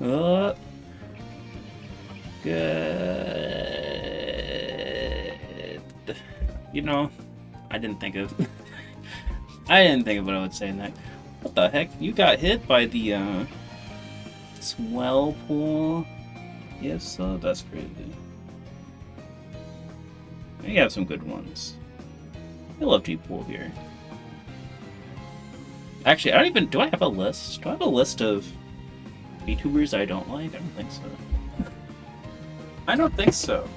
Good. You know, I didn't think of. I didn't think of what I would say next. What the heck? You got hit by the swell pool? Yes, so that's crazy. You have some good ones. I love G-Pool here. Actually, I don't even... Do I have a list? Do I have a list of VTubers I don't like? I don't think so. I don't think so.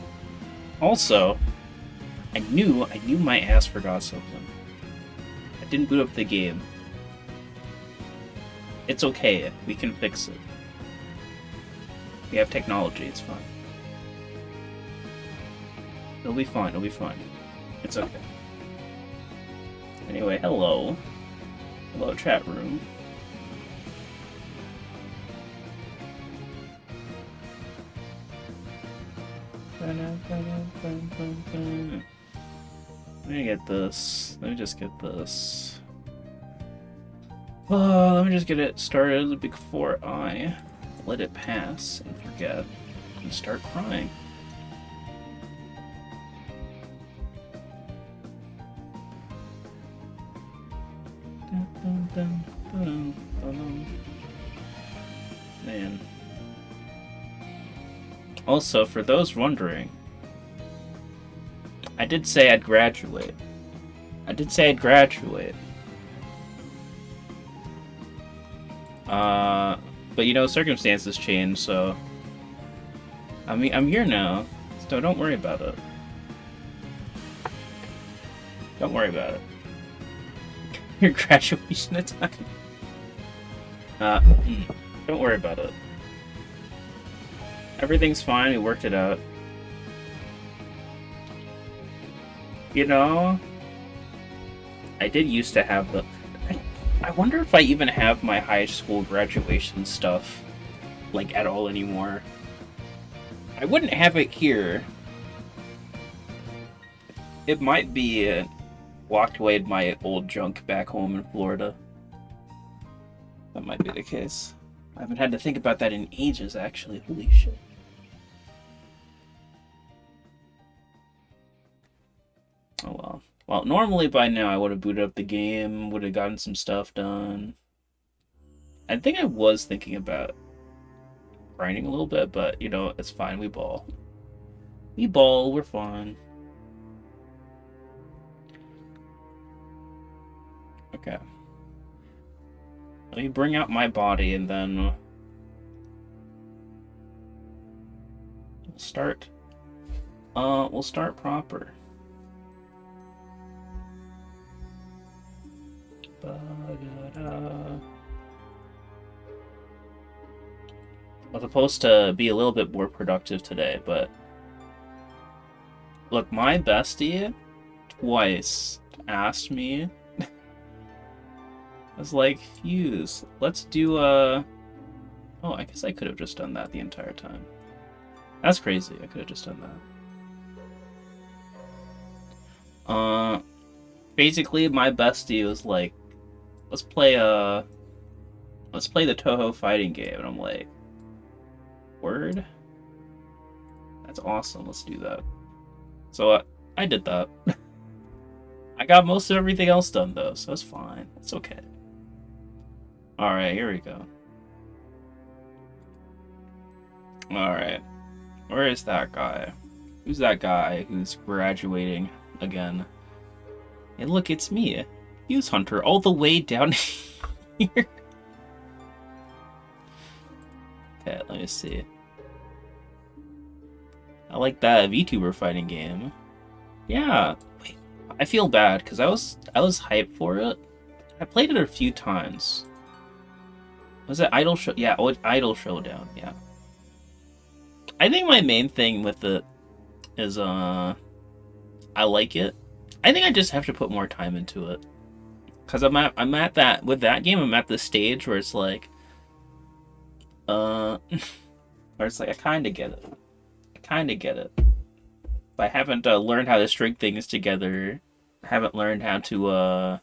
Also, I knew my ass forgot something. I didn't boot up the game. It's okay. We can fix it. We have technology. It's fine. It'll be fine. It'll be fine. It's okay. Anyway, hello. Hello, chat room. Let me get this. Let me just get this. Let me just get it started before I let it pass and forget and start crying. Man. Also, for those wondering, I did say I'd graduate. But you know, circumstances change, so I mean, I'm here now, so don't worry about it. Don't worry about it. Your graduation time. Don't worry about it. Everything's fine, we worked it out. You know, I did used to have the... I wonder if I even have my high school graduation stuff, like, at all anymore. I wouldn't have it here. It might be locked away in my old junk back home in Florida. That might be the case. I haven't had to think about that in ages, actually. Holy shit. Oh well. Well, normally by now I would have booted up the game, would have gotten some stuff done. I think I was thinking about grinding a little bit, but, you know, it's fine. We ball. We ball. We're fine. Okay. Let me bring out my body and then we'll start. We'll start proper. I was supposed to be a little bit more productive today, but look, my bestie twice asked me. I was like, Fuse, let's do oh, I guess I could have just done that the entire time. That's crazy. I could have just done that. Basically, my bestie was like, let's play the Toho fighting game, and I'm like, word? That's awesome. Let's do that. So I did that. I got most of everything else done though, so it's fine. It's okay. All right, here we go. All right, where is that guy? Who's that guy who's graduating again? Hey, look, it's me, fuzehunter, all the way down here. Okay, let me see. I like that VTuber fighting game. Yeah, wait, I feel bad because I was hyped for it. I played it a few times. Was it Idol Show? Yeah, oh, Idol Showdown. Yeah. I think my main thing with it is I like it. I think I just have to put more time into it. Cause I'm at that with that game. I'm at the stage where it's like, where it's like I kind of get it. But I haven't learned how to string things together. I haven't learned how to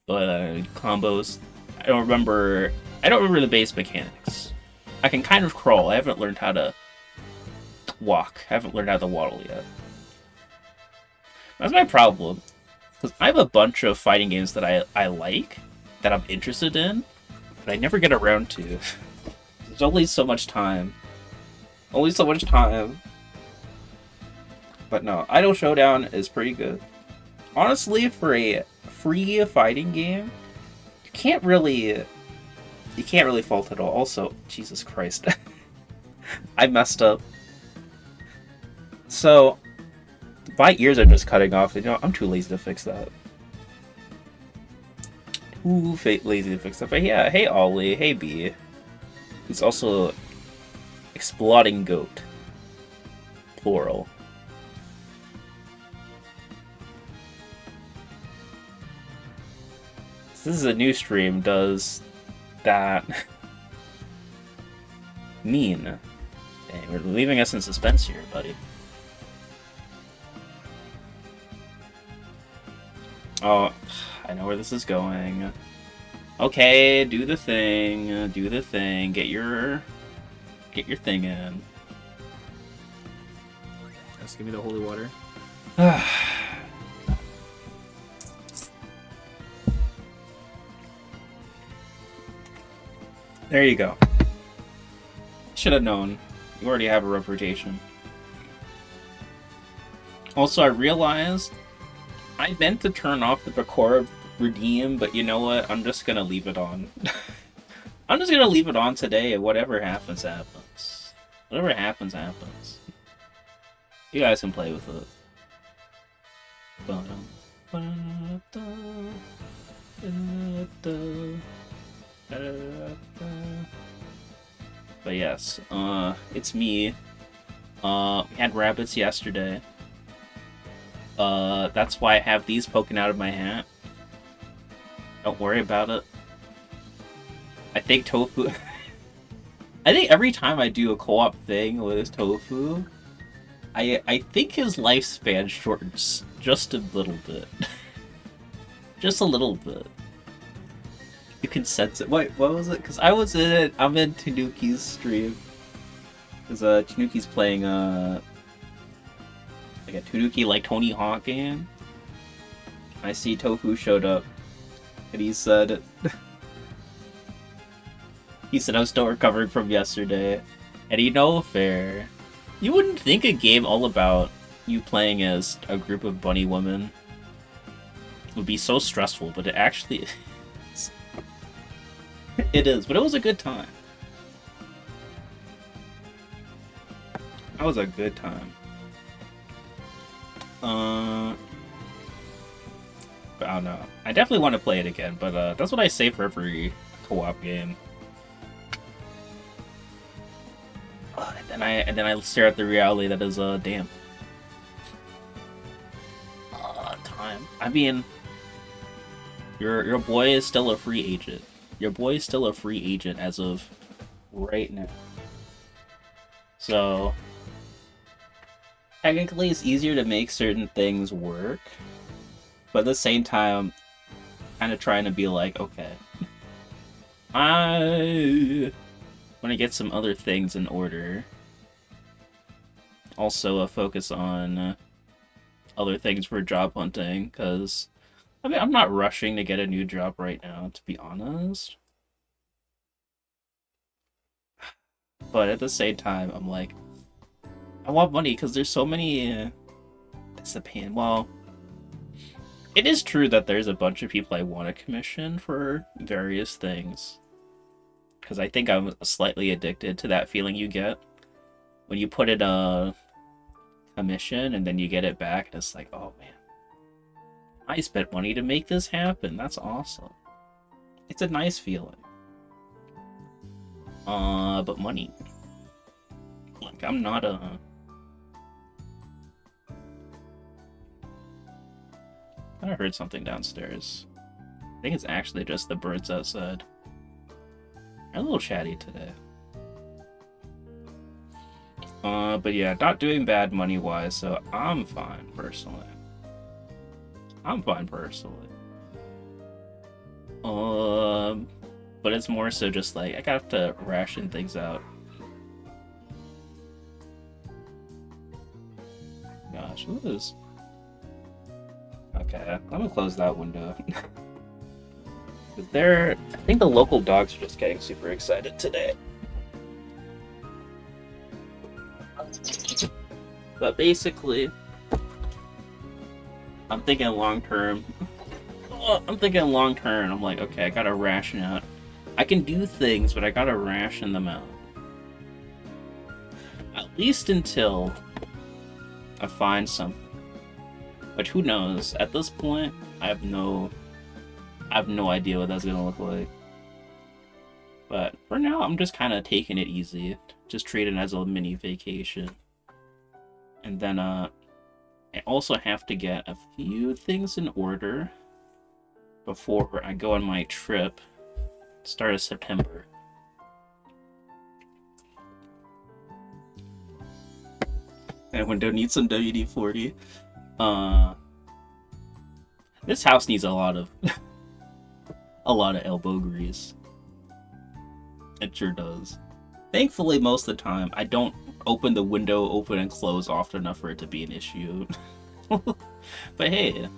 combos. I don't remember the base mechanics. I can kind of crawl. I haven't learned how to walk. I haven't learned how to waddle yet. That's my problem. Because I have a bunch of fighting games that I like, that I'm interested in, but I never get around to. There's only so much time. Only so much time. But no, Idle Showdown is pretty good. Honestly, for a free fighting game, you can't really fault it all. Also, Jesus Christ. I messed up. So, my ears are just cutting off. You know, I'm too lazy to fix that. Too lazy to fix that. But yeah, hey Ollie, hey B. Who's also exploding goat. Plural. This is a new stream. Does that mean? Dang, we're leaving us in suspense here, buddy. Oh, I know where this is going. Okay, do the thing. Do the thing. Get your thing in. Just give me the holy water. There you go. Should have known. You already have a reputation. Also, I realized I meant to turn off the record redeem, but you know what? I'm just gonna leave it on. I'm just gonna leave it on today, and whatever happens, happens. Whatever happens, happens. You guys can play with it. But yes, it's me. We had rabbits yesterday. That's why I have these poking out of my hat. Don't worry about it. I think Tofu... I think every time I do a co-op thing with Tofu, I think his lifespan shortens just a little bit. Just a little bit. You can sense it. Wait, what was it? Because I'm in Tanuki's stream. Because Tanuki's playing like a Tanuki like Tony Hawk game. I see Tofu showed up, and he said, I'm still recovering from yesterday. And you know, fair. You wouldn't think a game all about you playing as a group of bunny women would be so stressful, but it actually is. It is, but it was a good time. That was a good time. But I don't know. I definitely want to play it again, but that's what I say for every co-op game. And then I stare at the reality that is damn. Time. I mean, your boy is still a free agent. Your boy is still a free agent as of right now. So technically, it's easier to make certain things work, but at the same time, kind of trying to be like, okay, I want to get some other things in order. Also, focus on other things for job hunting, because I mean, I'm not rushing to get a new job right now, to be honest. But at the same time, I'm like, I want money because there's so many. That's the pain. Well, it is true that there's a bunch of people I want to commission for various things. Because I think I'm slightly addicted to that feeling you get when you put in a commission and then you get it back, and it's like, oh man, I spent money to make this happen. That's awesome. It's a nice feeling. But money. Like, I'm not a... I heard something downstairs. I think it's actually just the birds outside. They're a little chatty today. But yeah, not doing bad money-wise, so I'm fine, personally. I'm fine, personally. But it's more so just like, I got to ration things out gosh, who is... Okay, I'm gonna close that window. I think the local dogs are just getting super excited today. But basically, I'm thinking long term. I'm like, okay, I gotta ration out. I can do things, but I gotta ration them out. At least until I find something. But who knows? At this point, I have no idea what that's gonna look like. But for now, I'm just kind of taking it easy. Just treat it as a mini vacation. And then, I also have to get a few things in order before I go on my trip, start of September. And window needs some WD-40. This house needs a lot of elbow grease. It sure does. Thankfully, most of the time, I don't open the window open and close often enough for it to be an issue. But hey,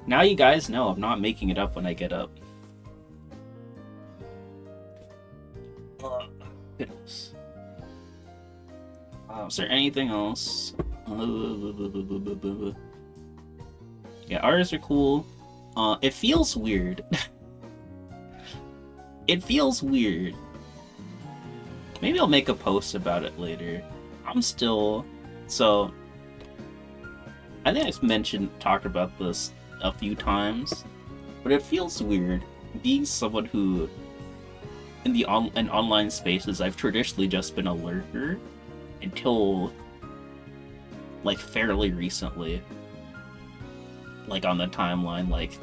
now you guys know I'm not making it up when I get up. Goodness. Is there anything else? Yeah, ours are cool. It feels weird. It feels weird. Maybe I'll make a post about it later. So, I think I've talked about this a few times, but it feels weird being someone who, in online spaces, I've traditionally just been a lurker until, like, fairly recently. Like, on the timeline, like,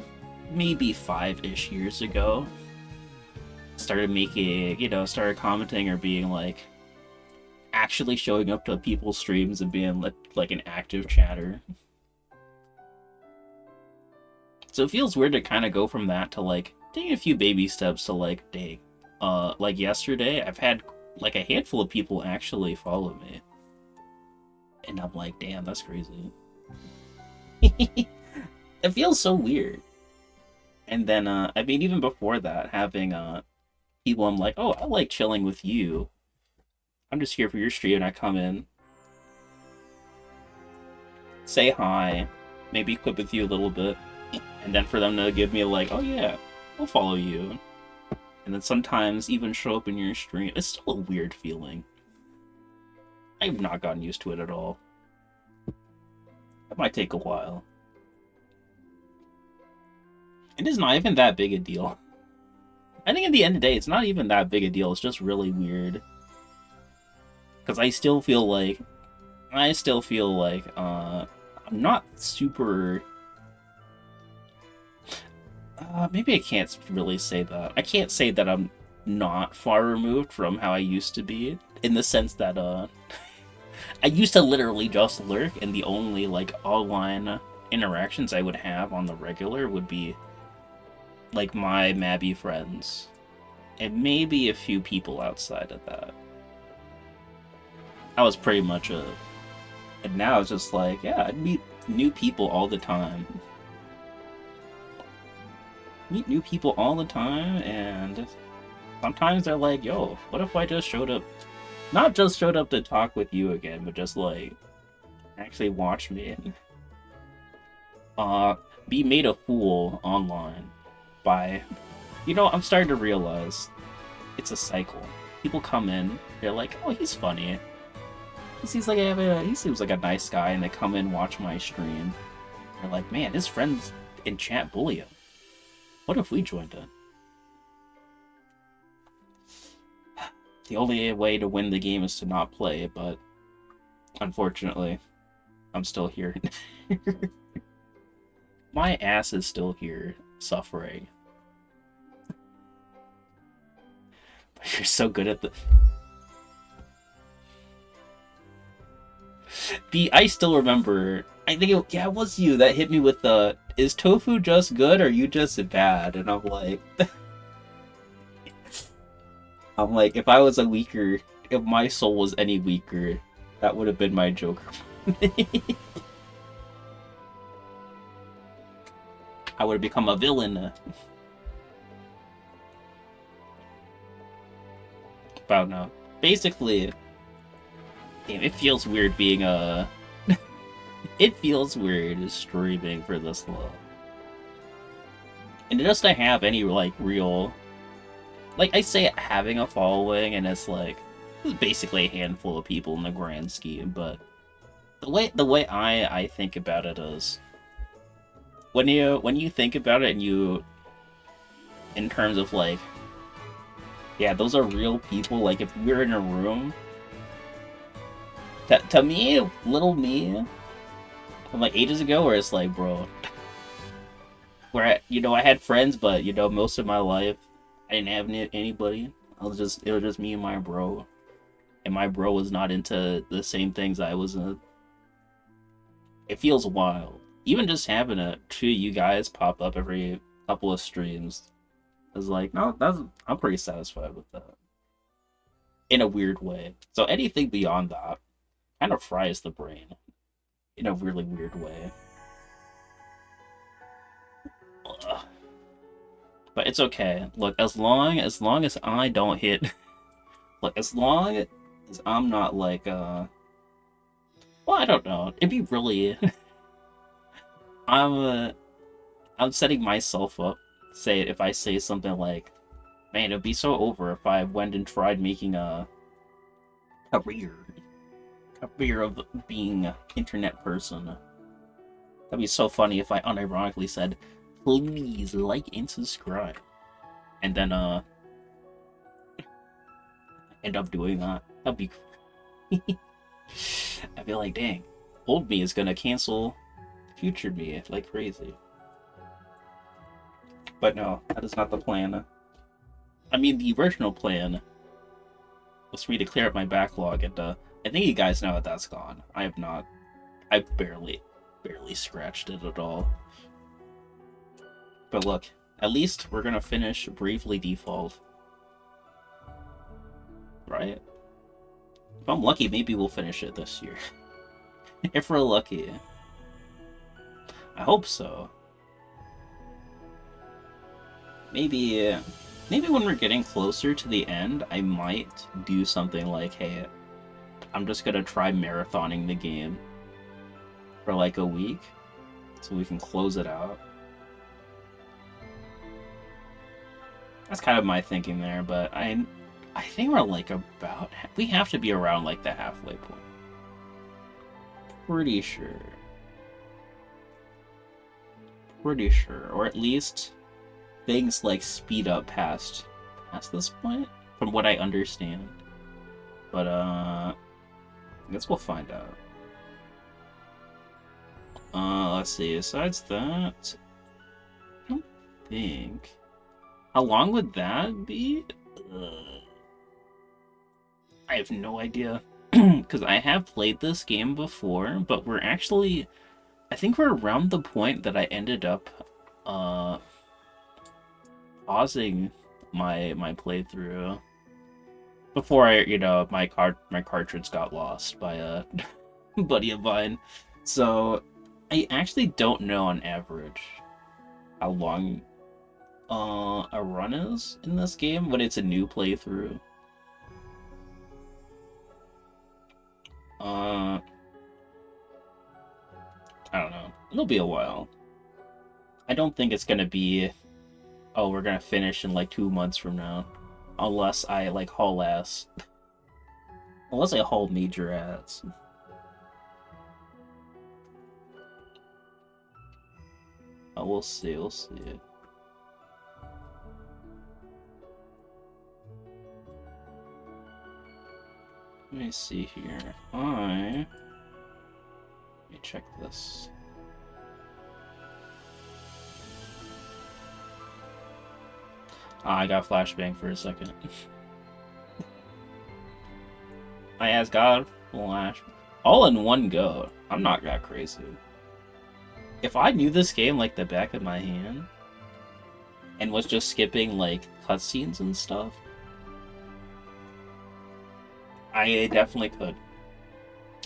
maybe 5-ish years ago. Started commenting or being, like, actually showing up to people's streams and being, like an active chatter. So it feels weird to kind of go from that to, like, taking a few baby steps to, like, dang. Like, yesterday, I've had, like, a handful of people actually follow me. And I'm like, damn, that's crazy. It feels so weird. And then, I mean, even before that, having, people I'm like, oh, I like chilling with you. I'm just here for your stream, and I come in, say hi, maybe quip with you a little bit, and then for them to give me like, oh yeah, I'll follow you. And then sometimes even show up in your stream. It's still a weird feeling. I've not gotten used to it at all. It might take a while. It is not even that big a deal. I think at the end of the day, it's not even that big a deal. It's just really weird. Because I still feel like I'm not super... maybe I can't really say that. I can't say that I'm not far removed from how I used to be, in the sense that, I used to literally just lurk, and the only, like, online interactions I would have on the regular would be, like, my Mabby friends. And maybe a few people outside of that. That was pretty much it. And now it's just like, yeah, I'd meet new people all the time. Meet new people all the time, and sometimes they're like, yo, what if I just showed up? Not just showed up to talk with you again, but just, like, actually watch me. Be made a fool online by... You know, I'm starting to realize it's a cycle. People come in, they're like, oh, he's funny. He seems like a nice guy, and they come in, watch my stream. They're like, man, his friends in chat bully him. What if we joined in? The only way to win the game is to not play, but unfortunately, I'm still here. My ass is still here, suffering. But you're so good at the... I still remember, I think it was you that hit me with the, is tofu just good or you just bad? And I'm like... if I was if my soul was any weaker, that would have been my Joker. I would have become a villain. But no. Basically, damn, it feels weird being a. It feels weird streaming for this long. And just to have any, like, real. Like, I say having a following, and it's like. It's basically a handful of people in the grand scheme, but. The way I think about it is. When you think about it and you. In terms of, like. Yeah, those are real people. Like, if we're in a room. To me, little me. From like ages ago, where it's like, bro. Where, I had friends, but, most of my life, I didn't have anybody. It was just me and my bro. And my bro was not into the same things I was in. It feels wild. Even just having two of you guys pop up every couple of streams is like, no, I'm pretty satisfied with that. In a weird way. So anything beyond that kind of fries the brain. In a really weird way. Ugh. But it's okay. Look, as long as I don't hit... Look, as long as I'm not like, well, I don't know. It'd be really... I'm setting myself up. Say, if I say something like, man, it'd be so over if I went and tried making a career of being an internet person. That'd be so funny if I unironically said, please like and subscribe. And then, end up doing that. That'd be... I'd be like, dang, old me is gonna cancel future me like crazy. But no, that is not the plan. I mean, the original plan was for me to clear up my backlog, and I think you guys know that that's gone. I have not. I've barely scratched it at all. But look, at least we're gonna finish Bravely Default. Right? If I'm lucky, maybe we'll finish it this year. If we're lucky. I hope so. Maybe when we're getting closer to the end, I might do something like, hey, I'm just gonna try marathoning the game for like a week so we can close it out. That's kind of my thinking there, but I think we're like we have to be around like the halfway point. Pretty sure. Or at least things like speed up past this point, from what I understand. But I guess we'll find out. Let's see. Besides that, I don't think. How long would that be? I have no idea. Because I have played this game before, but we're actually... I think we're around the point that I ended up pausing my playthrough before my cartridge got lost by a buddy of mine. So I actually don't know on average how long a run is in this game when it's a new playthrough. I don't know. It'll be a while. I don't think it's gonna be, oh, we're gonna finish in like 2 months from now. Unless I like haul ass. Unless I haul major ass. Oh, we'll see. Let me see here. Let me check this. I got flashbang for a second. I asked God flash all in one go. I'm not that crazy. If I knew this game like the back of my hand and was just skipping like cutscenes and stuff, I definitely could.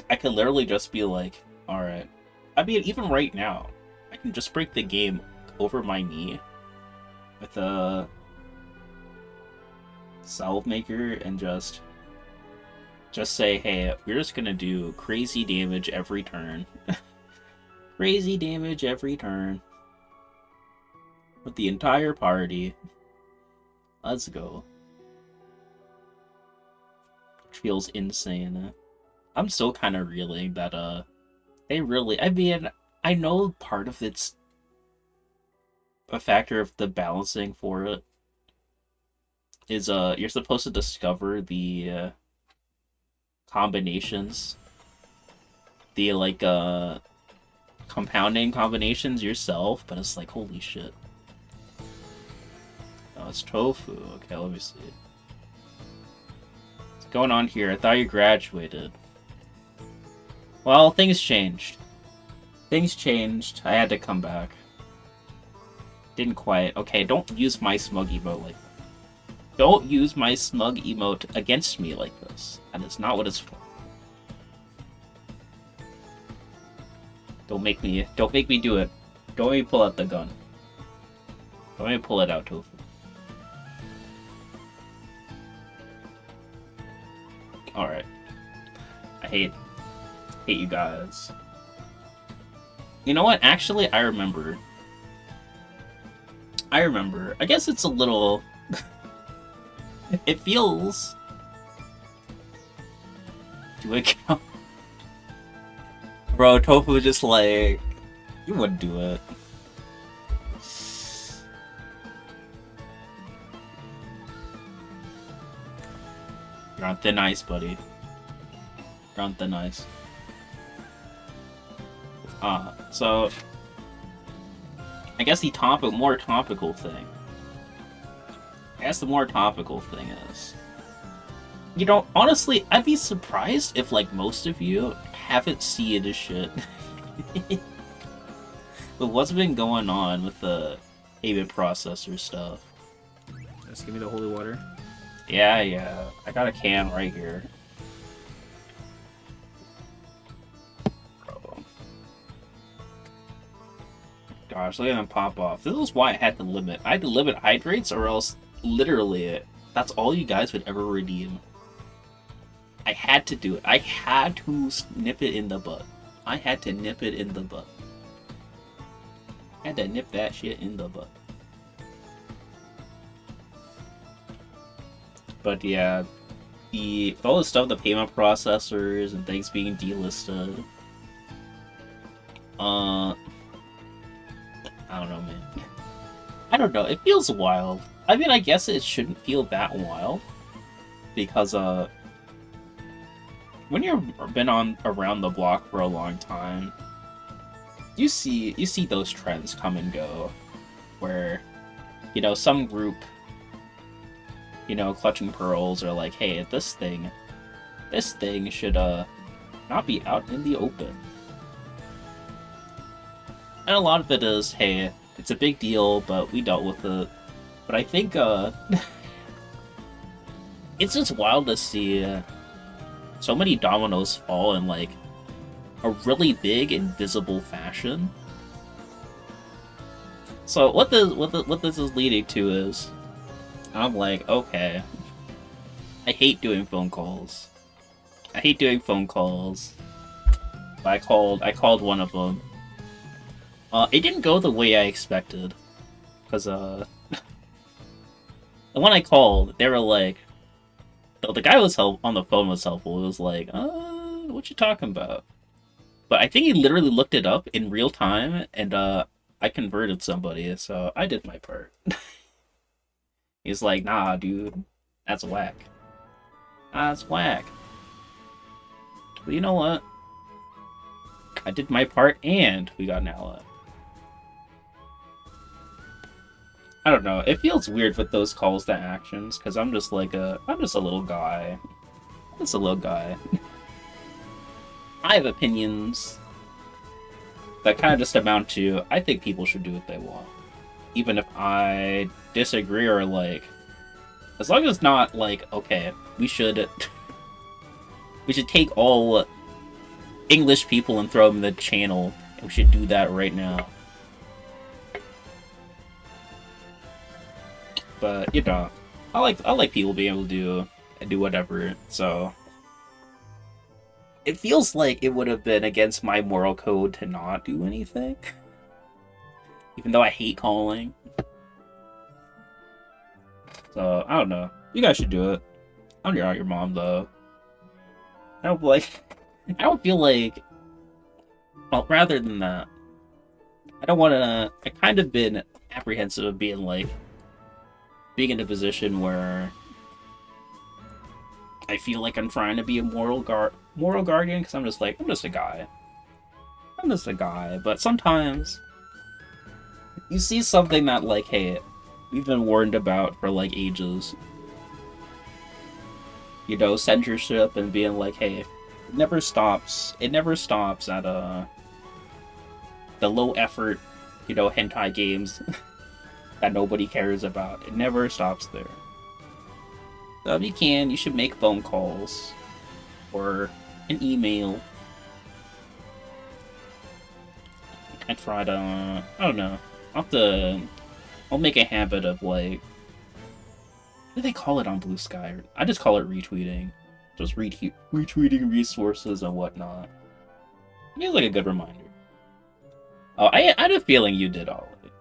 I could literally just be like, alright. I mean, even right now, I can just break the game over my knee with a salve maker and just say, hey, we're just gonna do crazy damage every turn. Crazy damage every turn. With the entire party. Let's go. Which feels insane. I'm still kind of reeling that, they really... I mean, I know part of it's a factor of the balancing for it is, you're supposed to discover the, combinations. The, like, compounding combinations yourself, but it's like, holy shit. Oh, it's tofu. Okay, let me see. What's going on here? I thought you graduated. Well, things changed. Things changed. I had to come back. Didn't quite. Okay, don't use my smug emote like that. Don't use my smug emote against me like this. That is not what it's for. Don't make me do it. Don't make me pull out the gun. Don't make me pull it out, Tofu. Alright. I hate you guys. You know what? Actually, I remember. I guess it's a little... It feels... Do I count? Bro, Tofu just like... You wouldn't do it. You're on thin ice, buddy. You're on thin ice. So... I guess the more topical thing. I guess the more topical thing is... You know, honestly, I'd be surprised if, like, most of you haven't seen this shit. But what's been going on with the payment processor stuff? Just give me the holy water. Yeah. I got a can right here. Bro. Gosh, look at them pop off. This is why I had to limit. I had to limit hydrates or else, literally, that's all you guys would ever redeem. I had to do it. I had to nip it in the butt. I had to nip it in the butt. I had to nip that shit in the butt. But yeah, all the stuff, the payment processors and things being delisted. I don't know, man. I don't know. It feels wild. I mean, I guess it shouldn't feel that wild because when you've been around the block for a long time, you see those trends come and go, where, you know, some group, you know, clutching pearls are like, hey, this thing should not be out in the open. And a lot of it is, hey, it's a big deal, but we dealt with it. But I think it's just wild to see so many dominoes fall in like a really big invisible fashion. So what this is leading to is, I'm like, okay, I hate doing phone calls. But I called one of them. It didn't go the way I expected, because the one I called, they were like, the guy was on the phone was helpful. It was like, what you talking about? But I think he literally looked it up in real time, and I converted somebody, so I did my part. He's like, nah, dude, that's whack. That's whack. But you know what? I did my part, and we got an ally. I don't know. It feels weird with those calls to actions, because I'm just like I'm just a little guy. I have opinions that kind of just amount to, I think people should do what they want. Even if I disagree or like, as long as it's not like, okay, we should take all English people and throw them in the channel, and we should do that right now. But you know, I like people being able to do whatever. So it feels like it would have been against my moral code to not do anything, even though I hate calling. So I don't know. You guys should do it. I'm not your mom though. I don't like. I don't feel like. Well, rather than that, I don't want to. I kind of been apprehensive of being in a position where I feel like I'm trying to be a moral guardian because I'm just a guy. I'm just a guy. But sometimes you see something that hey, we've been warned about for ages. You know, censorship and being hey, it never stops. It never stops at the low effort, hentai games that nobody cares about. It never stops there. So if you can, you should make phone calls or an email. I try to, I don't know. I'll make a habit of what do they call it on Blue Sky? I just call it retweeting. Just retweeting resources and whatnot. It feels like a good reminder. Oh, I had a feeling you did all of it.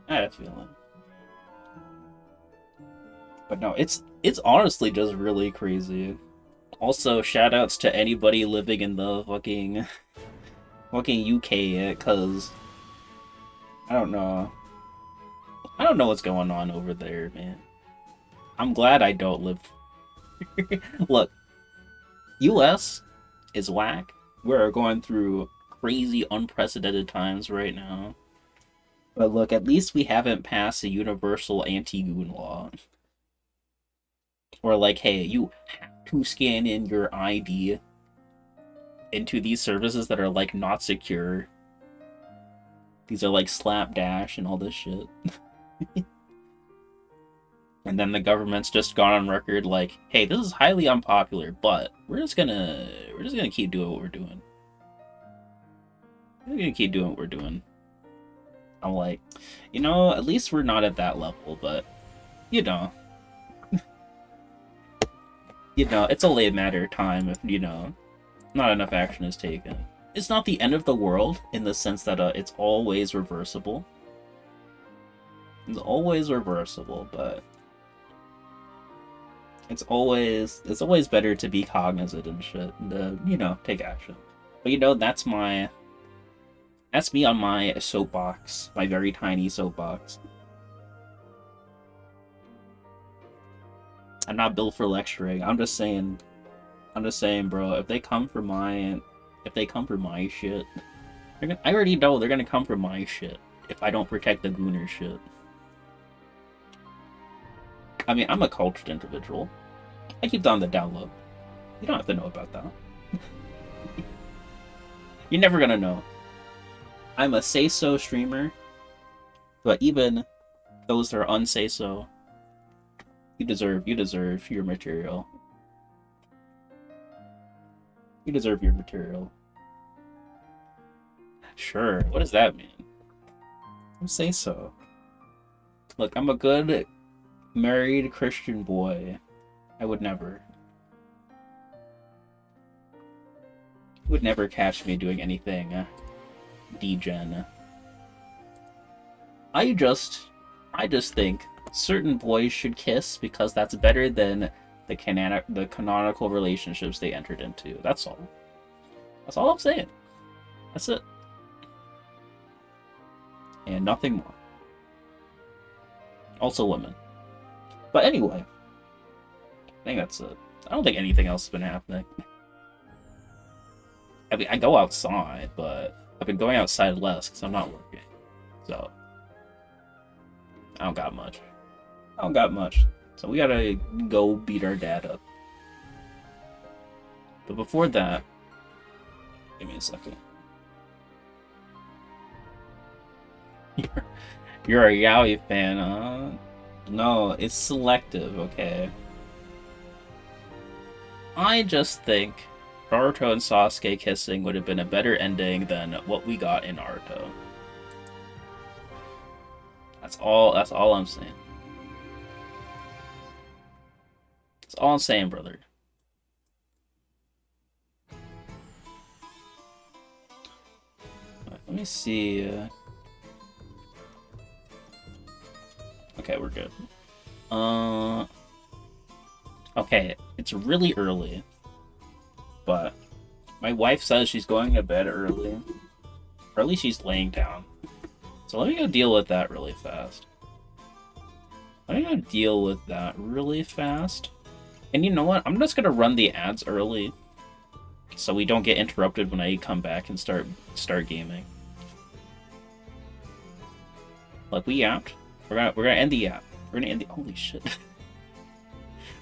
I had a feeling. But no, it's honestly just really crazy. Also, shoutouts to anybody living in the fucking UK, cause I don't know. I don't know what's going on over there, man. I'm glad I don't live. Look, US is whack. We're going through crazy, unprecedented times right now. But look, at least we haven't passed a universal anti-goon law. Or hey, you have to scan in your ID into these services that are not secure. These are Slapdash and all this shit. And then the government's just gone on record hey, this is highly unpopular, but we're just gonna keep doing what we're doing. We're gonna keep doing what we're doing. I'm at least we're not at that level, but it's only a matter of time if, not enough action is taken. It's not the end of the world in the sense that it's always reversible. It's always reversible, but it's always better to be cognizant and shit and take action. But that's me on my soapbox, my very tiny soapbox. I'm not built for lecturing. I'm just saying, bro. If they come for my shit, I already know they're gonna come for my shit if I don't protect the gooner shit. I mean, I'm a cultured individual. I keep that on the down low. You don't have to know about that. You're never gonna know. I'm a say-so streamer, but even those that are unsay-so, you deserve your material. You deserve your material. Sure, what does that mean? Say so. Look, I'm a good married Christian boy. I would never catch me doing anything degen. I just think certain boys should kiss because that's better than the canonical relationships they entered into. That's all. That's all I'm saying. That's it. And nothing more. Also women. But anyway, I think that's it. I don't think anything else has been happening. I mean, I go outside, but I've been going outside less because I'm not working. So, I don't got much. So we gotta go beat our dad up. But before that, give me a second. You're a yaoi fan, huh? No, it's selective, okay? I just think Naruto and Sasuke kissing would have been a better ending than what we got in Naruto. That's all I'm saying. That's all I'm saying, brother. Right, let me see. Okay, we're good. Okay, it's really early, but my wife says she's going to bed early. Or at least she's laying down. So let me go deal with that really fast. Let me go deal with that really fast. And you know what? I'm just gonna run the ads early, so we don't get interrupted when I come back and start gaming. Like we yapped. We're gonna end the yap. We're gonna end the holy shit.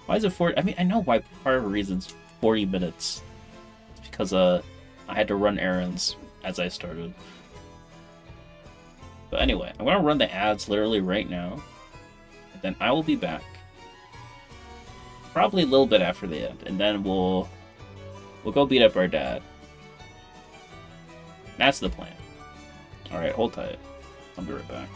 Why is it 40? I mean, I know why part of the reason's 40 minutes. It's because I had to run errands as I started. But anyway, I'm gonna run the ads literally right now, and then I will be back. Probably a little bit after the end, and then we'll go beat up our dad. That's the plan. All right, hold tight. I'll be right back.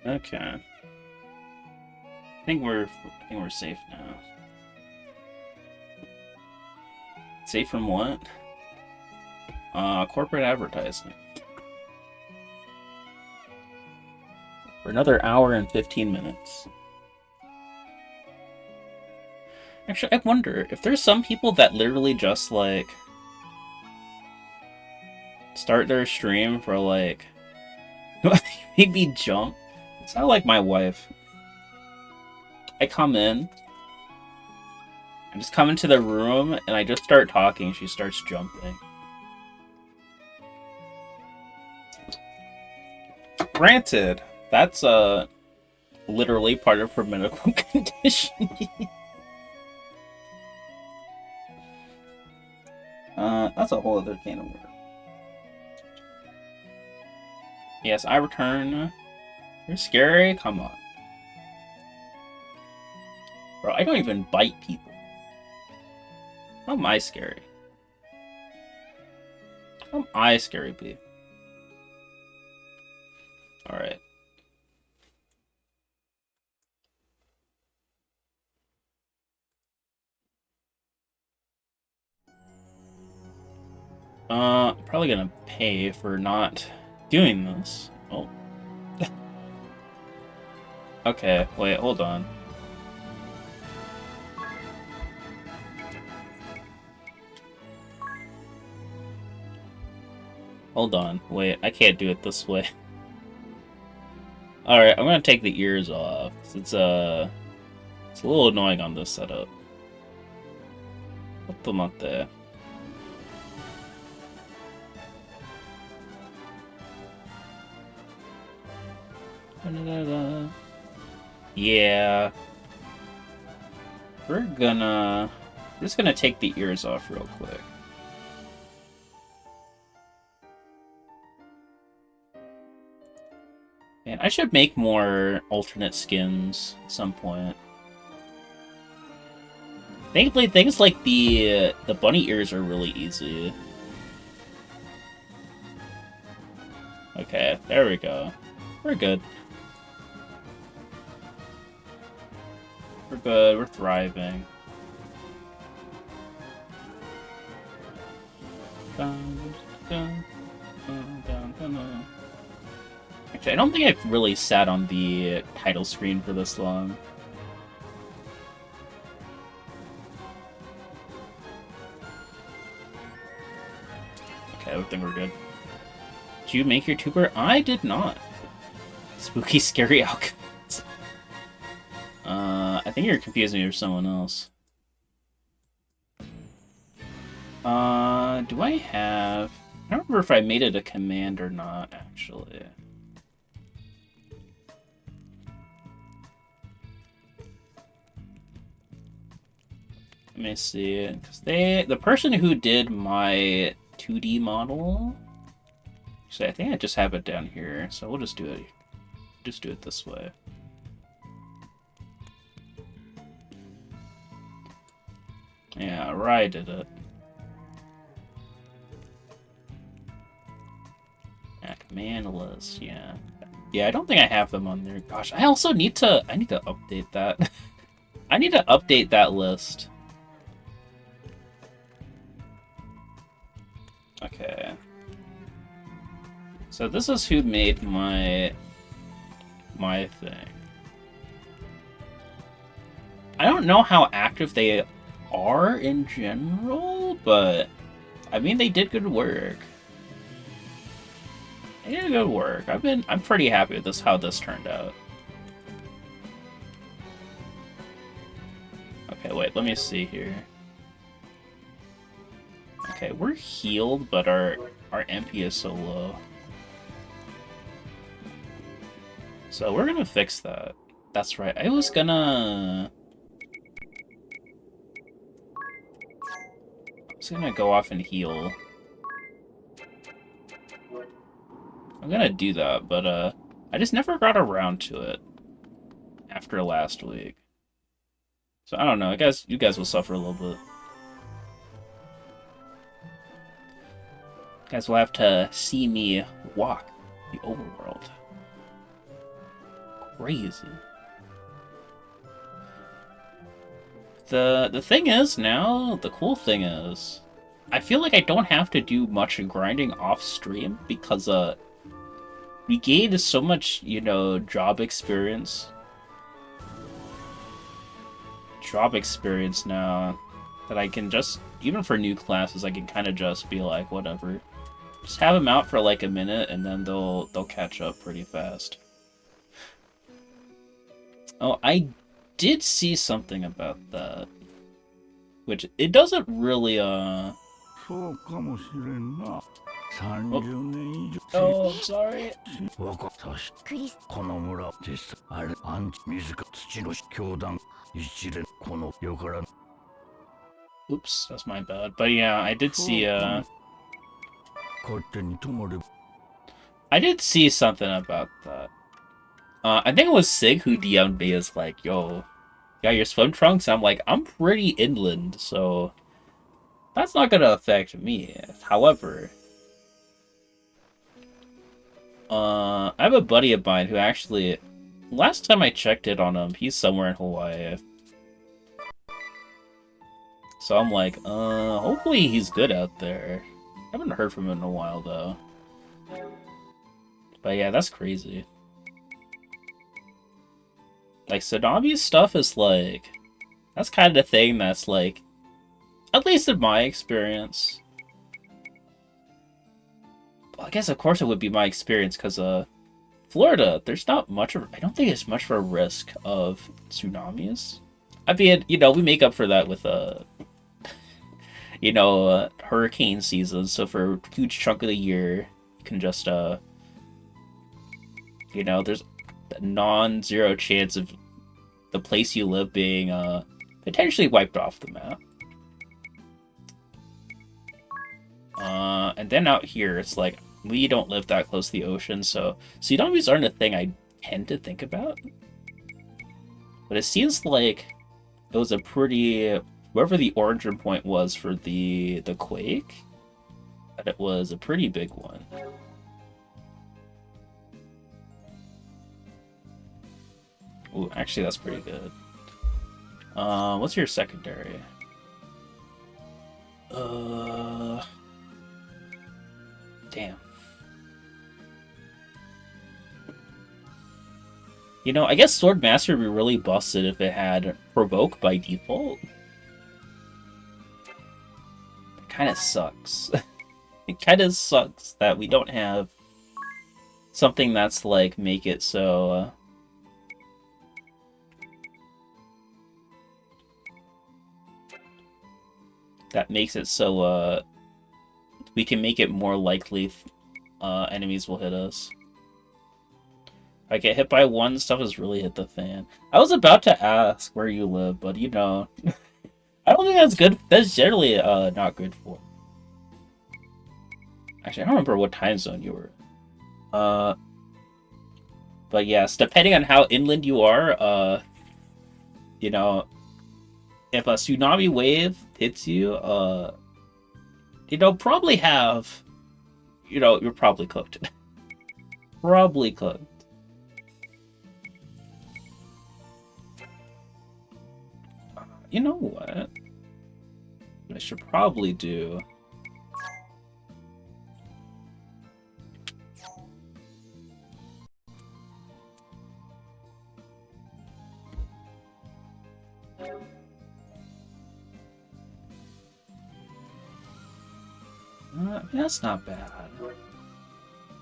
Okay. I think we're safe now. Safe from what? Corporate advertising. For another hour and 15 minutes. Actually, I wonder if there's some people that literally just, like, start their stream for, like, maybe jump. It's not like my wife. I come in, I just come into the room, and I just start talking, she starts jumping. Granted, that's, literally part of her medical condition. That's a whole other can of worms. Yes, I return. You're scary? Come on. Bro, I don't even bite people. How am I scary? How am I scary, B? Alright. Probably gonna pay for not doing this. Oh. Okay, wait, hold on. Hold on, wait, I can't do it this way. Alright, I'm gonna take the ears off. It's a little annoying on this setup. Put them up there. Yeah. We're just gonna take the ears off real quick. Man, I should make more alternate skins at some point. Thankfully, things like the bunny ears are really easy. Okay, there we go. We're good. We're good. We're thriving. Actually, I don't think I've really sat on the title screen for this long. Okay, I think we're good. Did you make your tuber? I did not. Spooky, scary alchemist. I think you're confusing me with someone else. Do I have... I don't remember if I made it a command or not, actually. Let me see. Because the person who did my 2D model... Actually, I think I just have it down here, so we'll just do it. Just do it this way. Yeah, Rai did it. Yeah, command list, yeah. Yeah, I don't think I have them on there. Gosh, I also need to update that. I need to update that list. Okay. So this is who made my thing. I don't know how active they are in general, but I mean they did good work. They did good work. I'm pretty happy with this how this turned out. Okay, wait, let me see here. Okay, we're healed, but our MP is so low. So we're gonna fix that. That's right. I was gonna go off and heal. I'm gonna do that, but I just never got around to it after last week. So I don't know. I guess you guys will suffer a little bit. You guys will have to see me walk the overworld. Crazy. The thing is now, the cool thing is, I feel like I don't have to do much grinding off stream because we gained so much, you know, job experience now that I can just, even for new classes, I can kind of just be like, whatever, just have them out for like a minute and then they'll catch up pretty fast. Oh, I did see something about that, which it doesn't really oh, そうかもしれんな。oh, 30年以上 oh, I'm sorry. わかったし、この村実際あれアンチ自ら土の教団一連この世から Oops, that's my bad. But yeah, I did see 勝手に止まれ I did see something about that. I think it was Sig who DM'd me as like, yo, got your swim trunks? I'm like, I'm pretty inland, so that's not gonna affect me. However, I have a buddy of mine who actually, last time I checked it on him, he's somewhere in Hawaii. So I'm like, hopefully he's good out there. I haven't heard from him in a while, though. But yeah, that's crazy. Like, Tsunami's stuff is like, that's kind of the thing that's like, at least in my experience. Well, I guess, of course, it would be my experience, because, Florida, there's not much of, I don't think there's much of a risk of tsunamis. I mean, you know, we make up for that with, you know, hurricane season, so for a huge chunk of the year, you can just, you know, there's a non-zero chance of the place you live being, potentially wiped off the map. And then out here, it's like, we don't live that close to the ocean, so tsunamis aren't a thing I tend to think about. But it seems like it was a pretty, wherever the origin point was for the quake, that it was a pretty big one. Ooh, actually, that's pretty good. What's your secondary? Damn. You know, I guess Swordmaster would be really busted if it had Provoke by default. It kind of sucks. It kind of sucks that we don't have something that's like, make it so... that makes it so, we can make it more likely enemies will hit us. If I get hit by one, stuff has really hit the fan. I was about to ask where you live, but you know, I don't think that's good. That's generally not good for. Actually, I don't remember what time zone you were. But yes, depending on how inland you are, you know, if a tsunami wave hits you, you know, probably have, you know, you're probably cooked. Probably cooked. You know what? I should probably do... I mean, that's not bad. What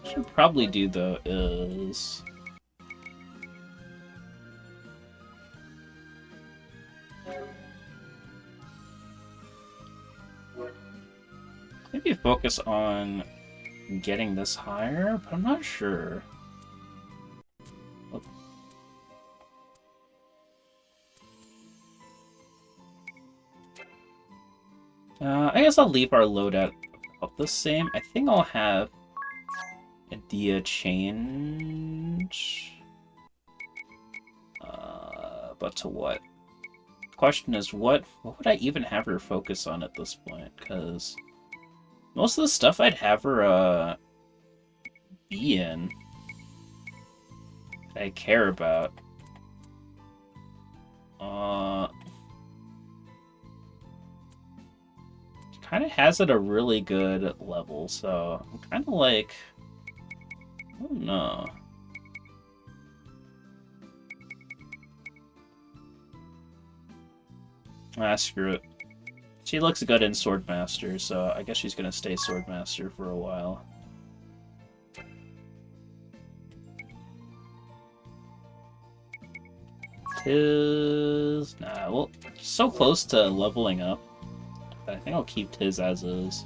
I should probably do, though, is... maybe focus on getting this higher, but I'm not sure. I guess I'll leave our loadout about the same. I think I'll have the change. But to what? The question is, what would I even have her focus on at this point? Because most of the stuff I'd have her be in, I I care about. Kind of has it a really good level, so I'm kind of like, I don't know. Ah, screw it. She looks good in Swordmaster, so I guess she's gonna stay Swordmaster for a while. Tiz... Nah, well, so close to leveling up. I think I'll keep Tiz as is.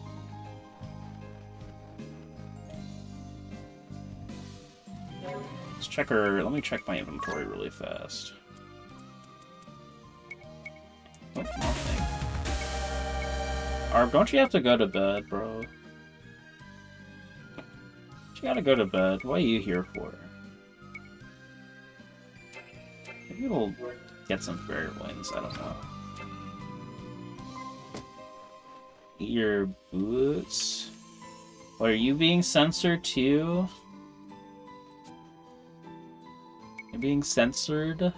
Let's check her... Let me check my inventory really fast. Oh, nothing. Arb, don't you have to go to bed, bro? You gotta go to bed. What are you here for? Maybe we'll get some fairy wings, I don't know. Your boots? What, are you being censored too? You're being censored?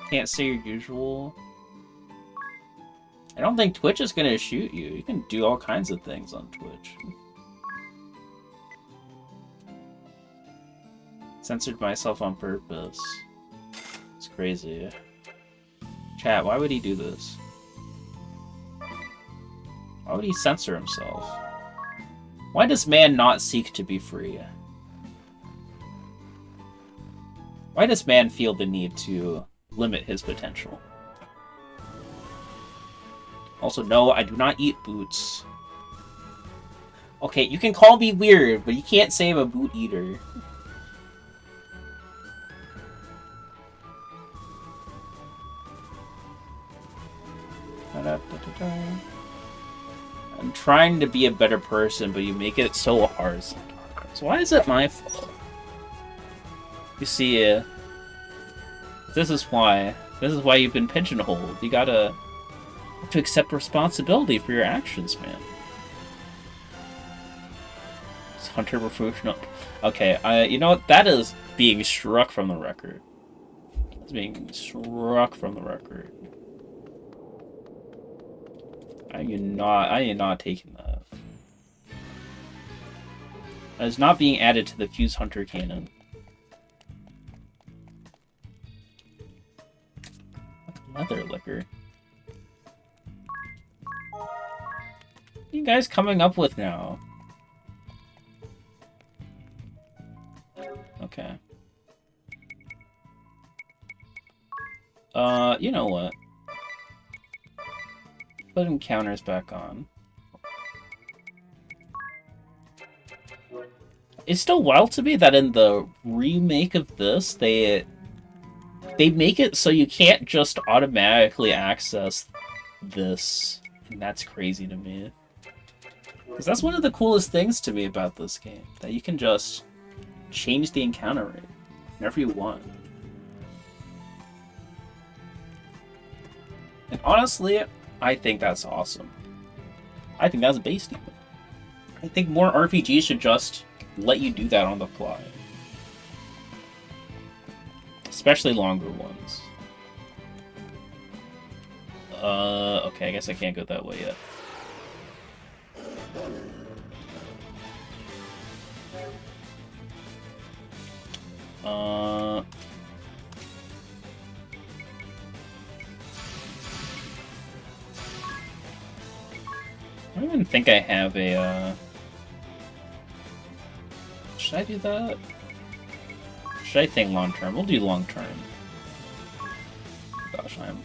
Can't say your usual? I don't think Twitch is gonna shoot you. You can do all kinds of things on Twitch. Censored myself on purpose. It's crazy. Chat, why would he do this? Why would he censor himself? Why does man not seek to be free? Why does man feel the need to limit his potential? Also, no, I do not eat boots. Okay, you can call me weird, but you can't say I'm a boot eater. I'm trying to be a better person, but you make it so hard. So why is it my fault? You see, this is why. This is why you've been pigeonholed. You gotta have to accept responsibility for your actions, man. Is Hunter refuge? No. Okay, you know what? That is being struck from the record. That's being struck from the record. I am not taking that. That is not being added to the fuzehunter canon. Leather liquor. What are you guys coming up with now? Okay. You know what? Put encounters back on. It's still wild to me that in the remake of this, they make it so you can't just automatically access this. And that's crazy to me. Because that's one of the coolest things to me about this game. That you can just change the encounter rate whenever you want. And honestly, I think that's awesome. I think that's based even. I think more RPGs should just let you do that on the fly. Especially longer ones. Okay, I guess I can't go that way yet. I don't even think I have a, Should I do that? Should I think long term? We'll do long term. Gosh, I'm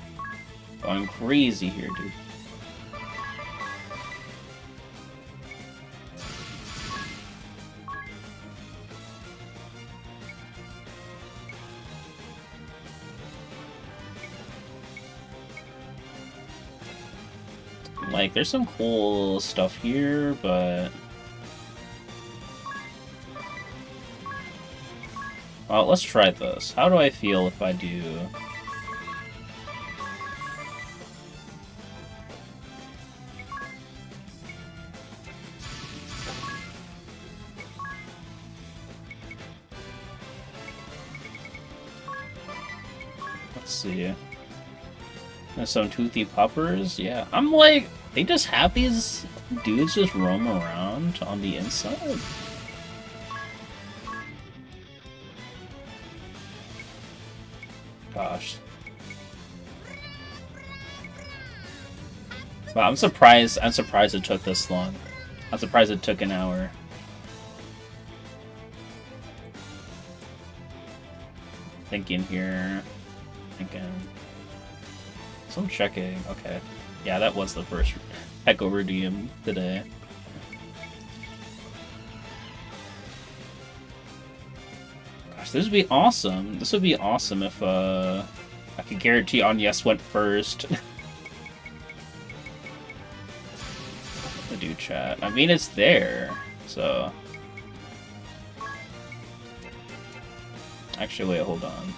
going crazy here, dude. Like, there's some cool stuff here, but... Well, let's try this. How do I feel if I do... Let's see. There's some toothy puppers. Yeah, I'm like, they just have these dudes just roam around on the inside. Gosh. Wow, I'm surprised it took this long. I'm surprised it took an hour. Thinking here. Thinking. So I'm checking. Okay. Yeah, that was the first Echo redeem today. Gosh, this would be awesome. This would be awesome if I could guarantee on Yes went first. The do chat. I mean, it's there, so. Actually, wait, hold on.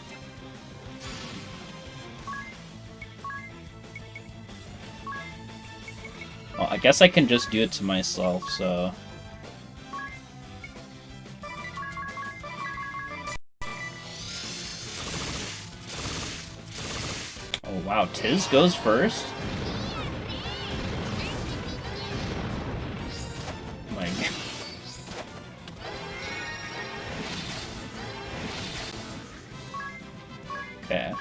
Well, I guess I can just do it to myself, so... Oh wow, Tiz goes first? My God. Okay.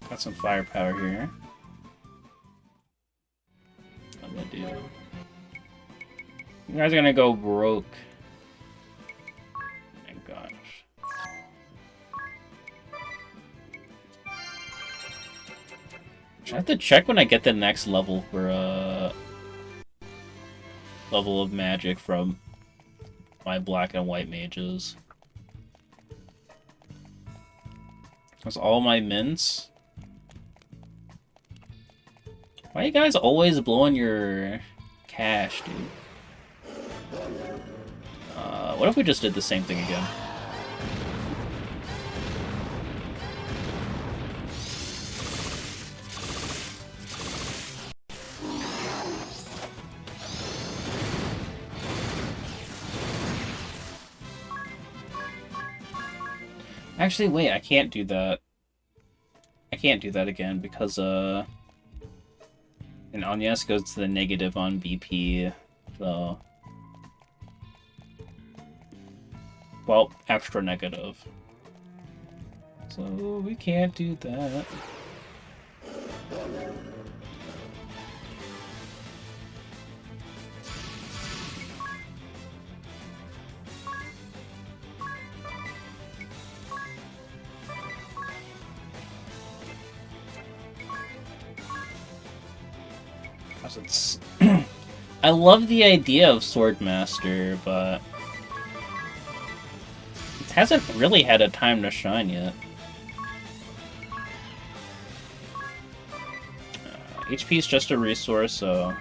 Got some firepower here. I'm gonna do. You guys are gonna go broke. My gosh. I have to check when I get the next level for level of magic from my black and white mages. That's all my mints. Why are you guys always blowing your cash, dude? What if we just did the same thing again? Actually, wait, I can't do that. I can't do that again because, and Agnes goes to the negative on BP, so... Well, extra negative. So, we can't do that. It's I love the idea of Swordmaster, but it hasn't really had a time to shine yet. HP is just a resource, so...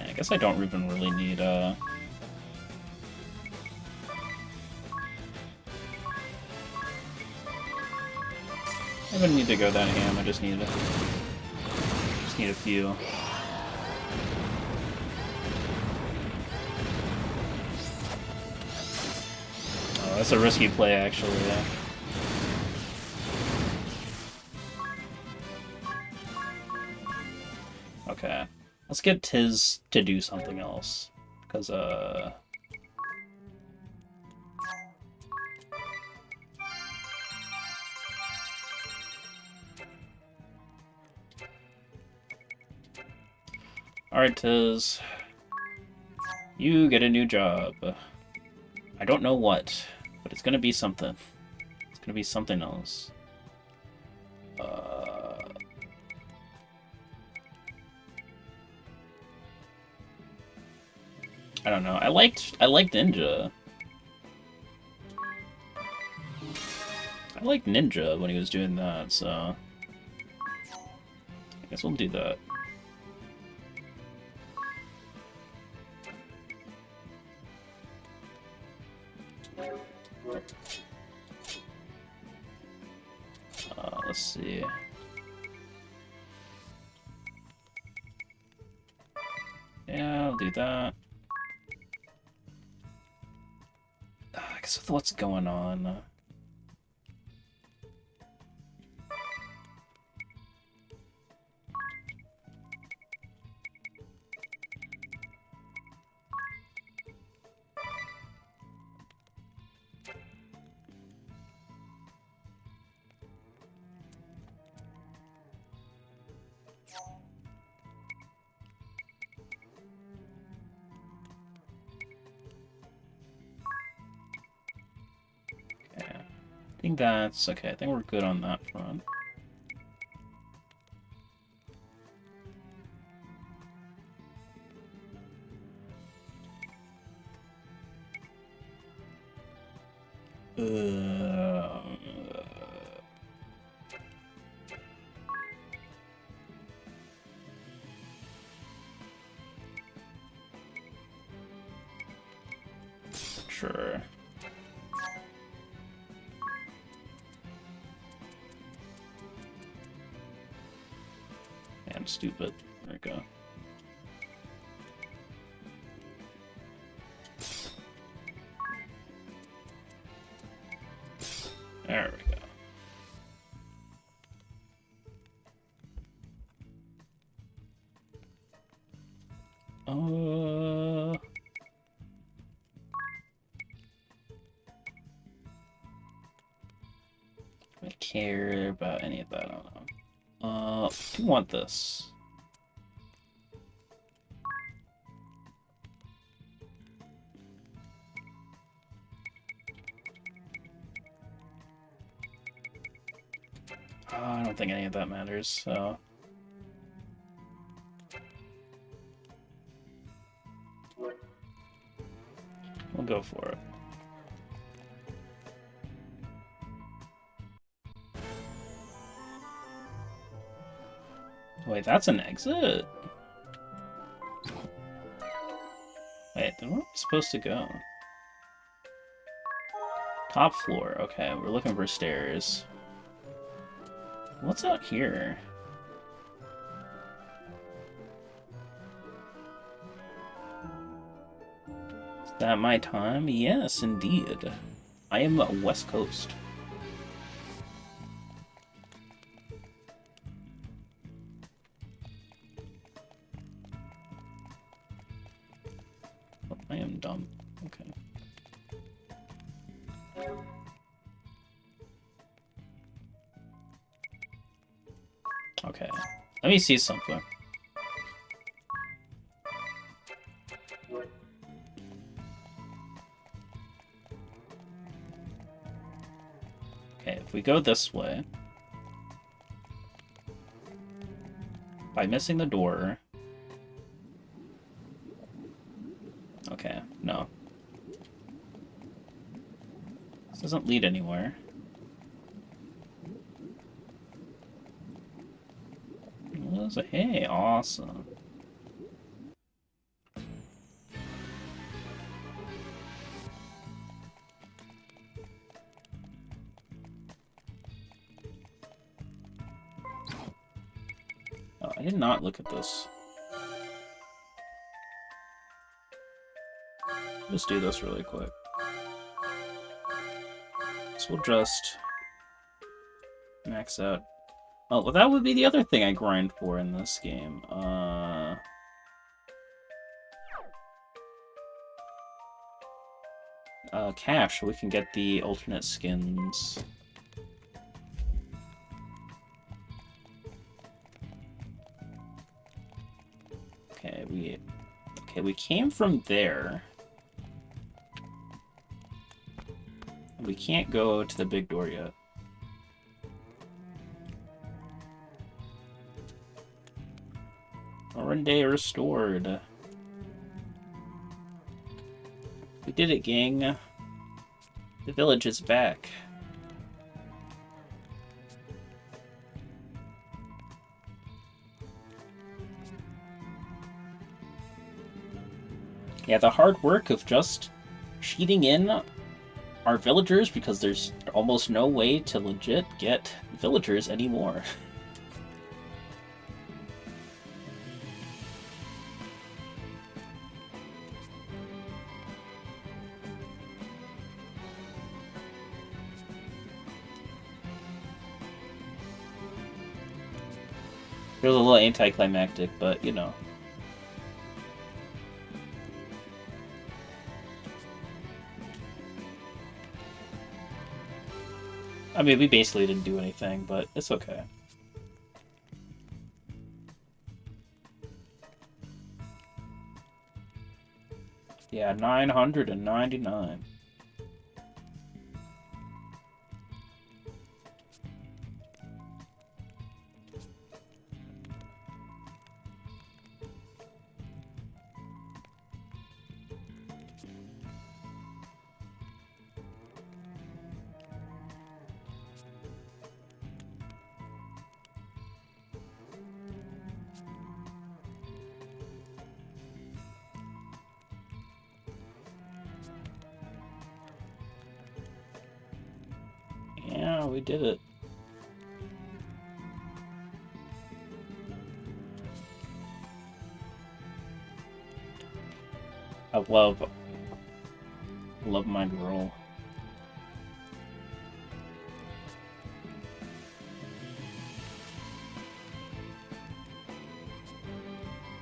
I guess I don't even really need, I don't need to go that ham, I just need a few. Oh, that's a risky play, actually, yeah. Okay. Let's get Tiz to do something else. Because, Alright, Tiz. You get a new job. I don't know what, but it's gonna be something. It's gonna be something else. I don't know. I liked Ninja. I liked Ninja when he was doing that, so I guess we'll do that. Yeah, I'll do that. I guess with what's going on. I think that's okay. I think we're good on that front. Sure. And stupid. There we go. There we go. Do I care about any of that? I don't know. I do want this. I don't think any of that matters, so... we'll go for it. Wait, that's an exit? Wait, then where am I supposed to go? Top floor. Okay, we're looking for stairs. What's out here? Is that my time? Yes, indeed. I am West Coast. Oh, I am dumb. Okay. Okay. Let me see something. Okay, if we go this way, by missing the door... Okay, no. This doesn't lead anywhere. Hey, awesome. Oh, I did not look at this. Just do this really quick. So we'll just max out. Oh, well, that would be the other thing I grind for in this game. Cash, so we can get the alternate skins. Okay, we came from there. We can't go to the big door yet. Day restored. We did it, gang. The village is back. Yeah, the hard work of just cheating in our villagers because there's almost no way to legit get villagers anymore. It was a little anticlimactic, but you know. I mean, we basically didn't do anything, but it's okay. Yeah, 999. Yeah, we did it. I love my girl.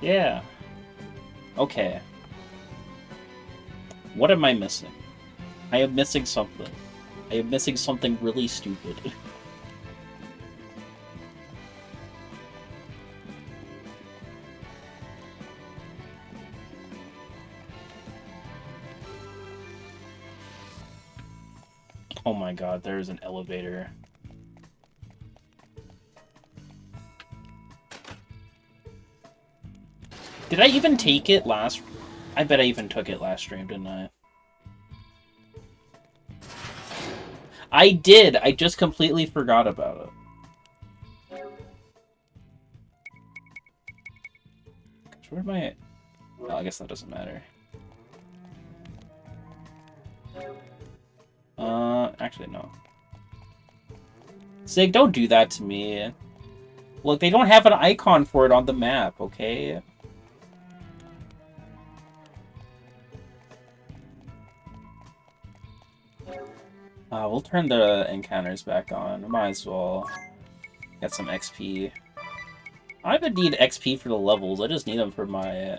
Yeah. Okay. What am I missing? I am missing something. I am missing something really stupid. Oh my god, there's an elevator. Did I even take it last... I bet I even took it last stream, didn't I? I did! I just completely forgot about it. Where am I... Oh, I guess that doesn't matter. Actually, no. Sig, don't do that to me. Look, they don't have an icon for it on the map, okay? We'll turn the encounters back on. Might as well get some XP. I don't even need XP for the levels. I just need them for my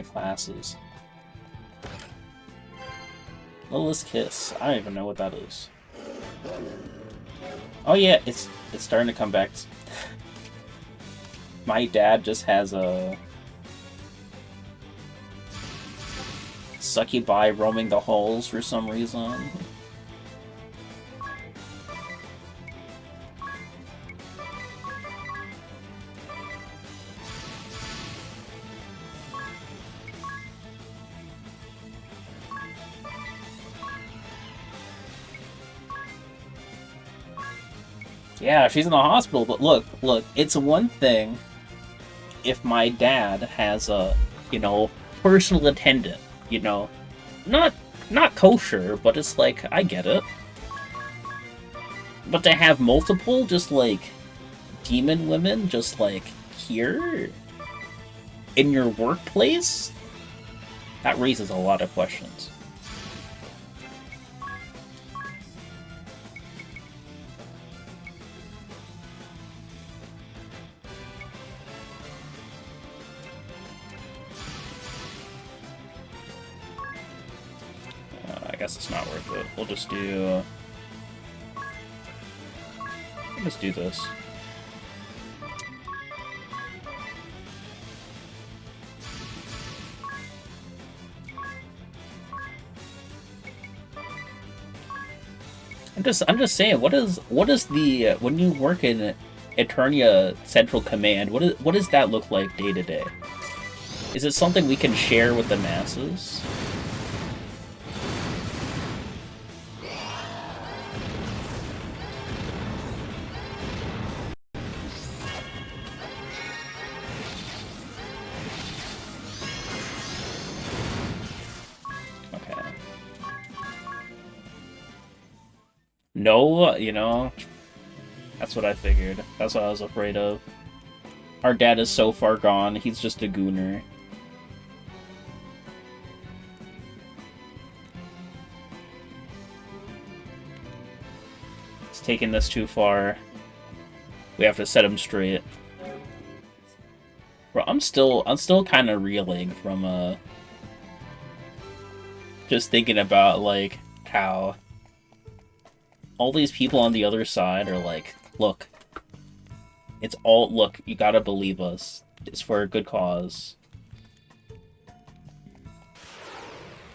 classes. Littlest Kiss. I don't even know what that is. Oh yeah, it's starting to come back. My dad just has a succubi roaming the halls for some reason. Yeah, she's in the hospital, but look, it's one thing if my dad has a, you know, personal attendant, you know. Not kosher, but it's like, I get it. But to have multiple, just like, demon women, just like, here? In your workplace? That raises a lot of questions. I guess it's not worth it. We'll just do this. I'm just saying, what is the when you work in Eternia Central Command, what does that look like day to day? Is it something we can share with the masses? No, you know, that's what I figured. That's what I was afraid of. Our dad is so far gone, he's just a gooner. He's taking this too far. We have to set him straight. Bro, I'm still kind of reeling from just thinking about like how all these people on the other side are like, look, it's all look, you gotta believe us. It's for a good cause.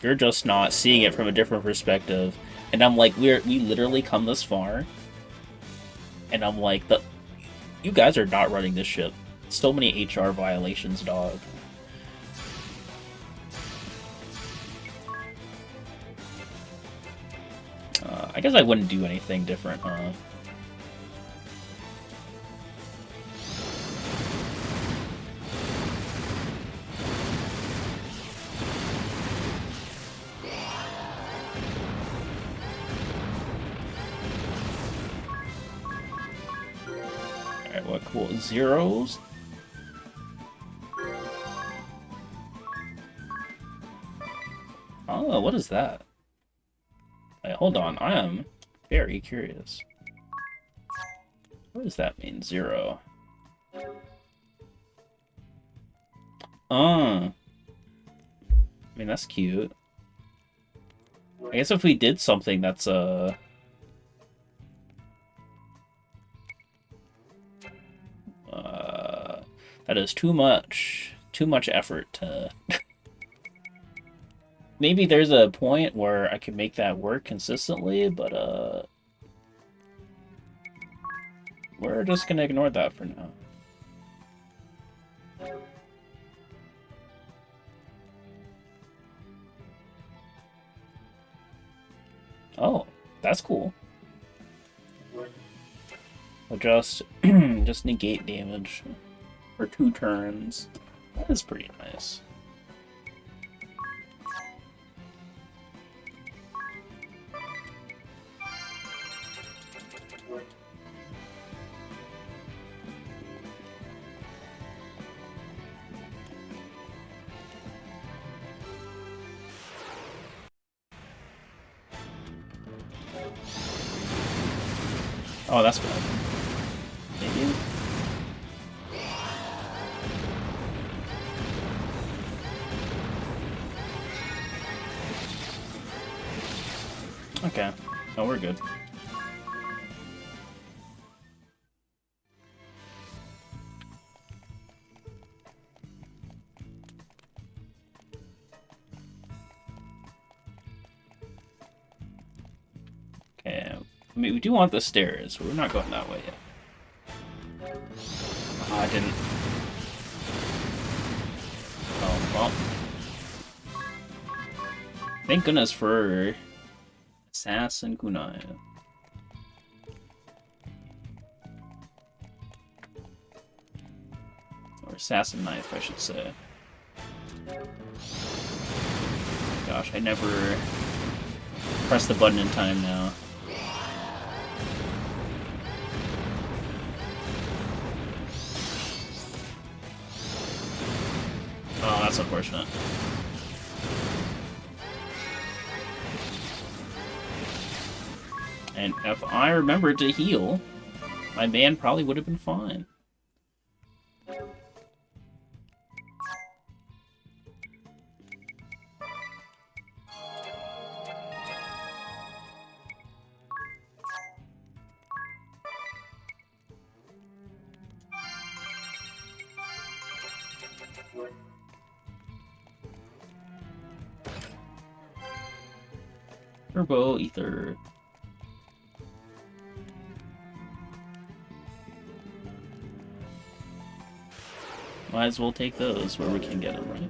You're just not seeing it from a different perspective. And I'm like, we literally come this far. And I'm like, you guys are not running this ship. So many HR violations, dog. I guess I wouldn't do anything different, huh? Alright, what cool. Zeros? Oh, what is that? Wait, hold on, I am very curious. What does that mean, 0? I mean, that's cute. I guess if we did something that's, that is too much effort to... Maybe there's a point where I can make that work consistently, but, we're just gonna ignore that for now. Oh, that's cool. We'll just negate damage for 2 turns. That is pretty nice. Oh, that's bad. Maybe? Okay. Oh, we're good. Okay. I mean, we do want the stairs, but we're not going that way yet. Oh, I didn't. Oh, well. Thank goodness for Assassin Kunai. Or Assassin Knife, I should say. Gosh, I never press the button in time now. Oh, that's unfortunate. And if I remembered to heal, my man probably would have been fine. Turbo Ether. Might as well take those where we can get them, right?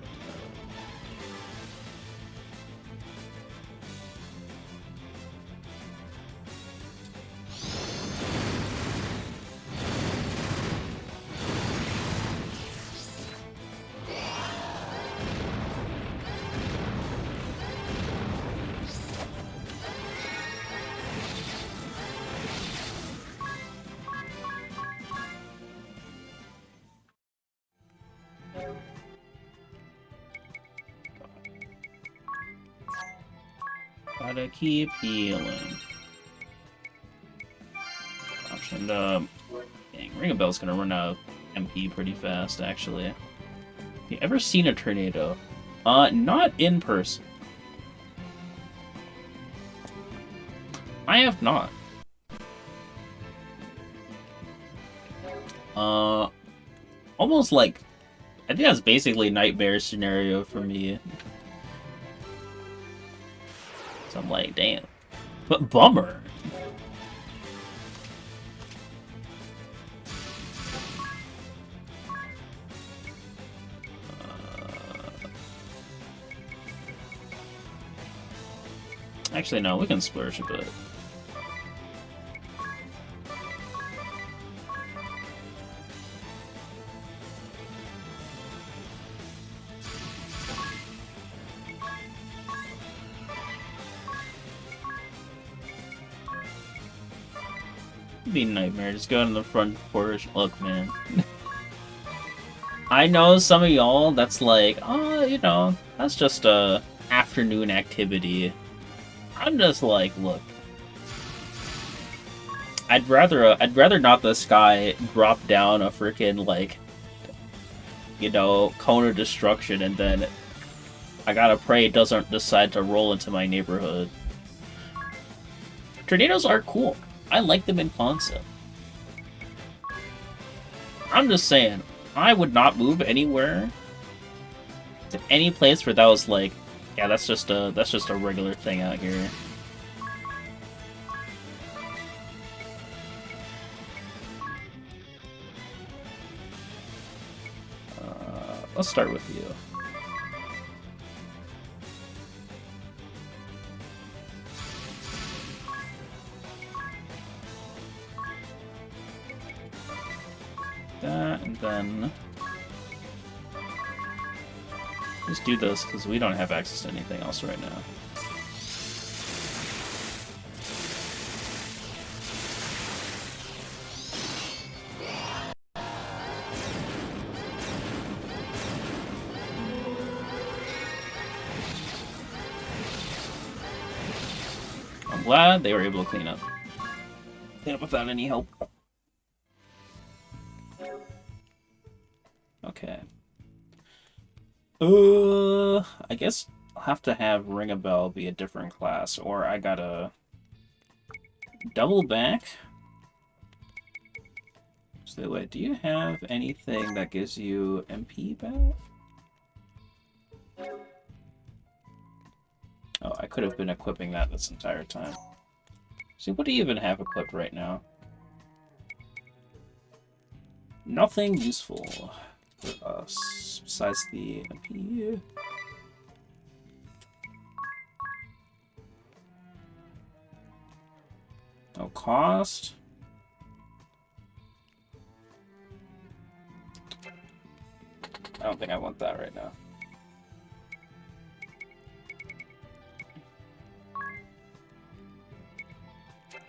Gotta keep healing. Gosh, and dang, Ring of Bell's gonna run out of MP pretty fast, actually. You ever seen a tornado? Not in person. I have not. Almost like, I think that's basically nightmare scenario for me. So I'm like, damn. But bummer. Actually, no, we can splurge a bit. It'd be a nightmare. Just go in the front porch. Look, man. I know some of y'all that's like, oh, you know, that's just a afternoon activity. I'm just like, look. I'd rather not the sky drop down a freaking like, you know, cone of destruction, and then I gotta pray it doesn't decide to roll into my neighborhood. Tornadoes are cool. I like them in concept. I'm just saying, I would not move anywhere to any place where that was like, yeah, that's just a regular thing out here. Let's start with you. That, and then just do this because we don't have access to anything else right now. I'm glad they were able to clean up. Clean up without any help. Okay. I guess I'll have to have Ring a Bell be a different class, or I gotta double back. So wait, do you have anything that gives you MP back? Oh, I could have been equipping that this entire time. See, what do you even have equipped right now? Nothing useful for us besides the MP. No cost. I don't think I want that right now.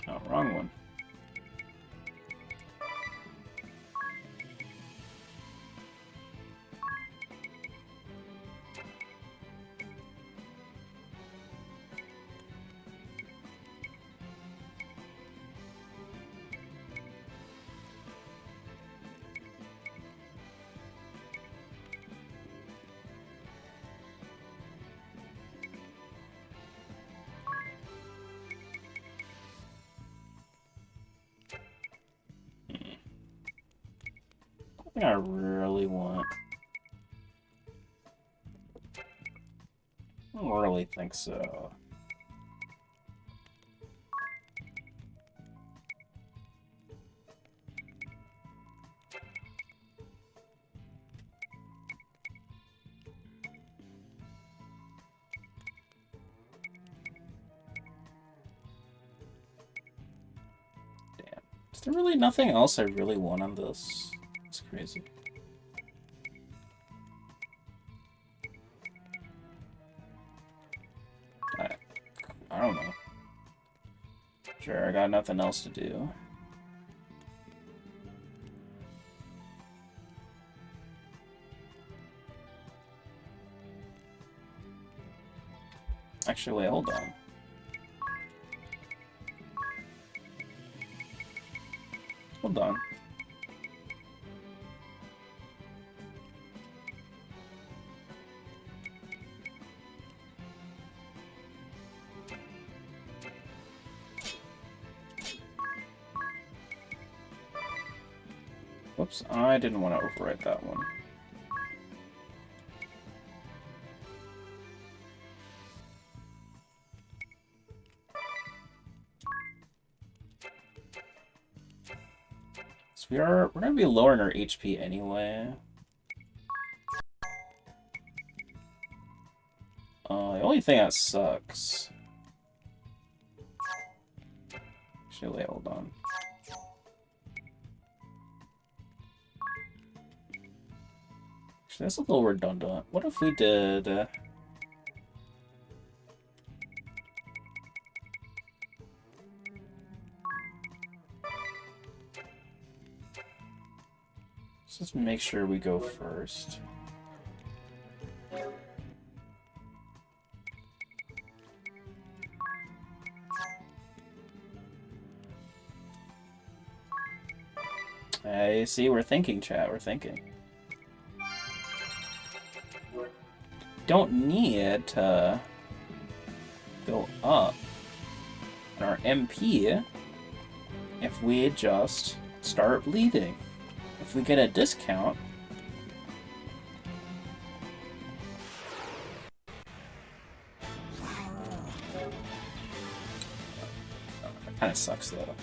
Oh, wrong one. I think I really want. I don't really think so. Damn. Is there really nothing else I really want on this? It's crazy. I don't know. Sure, I got nothing else to do. Actually, wait, hold on. Hold on. Whoops, I didn't want to overwrite that one. So we're gonna be lowering our HP anyway. The only thing that sucks. Actually, wait, hold on. Actually, that's a little redundant. What if we did... let's just make sure we go first. I see, we're thinking, chat, we're thinking. Don't need to go up on our MP if we just start bleeding. If we get a discount, it kind of sucks though.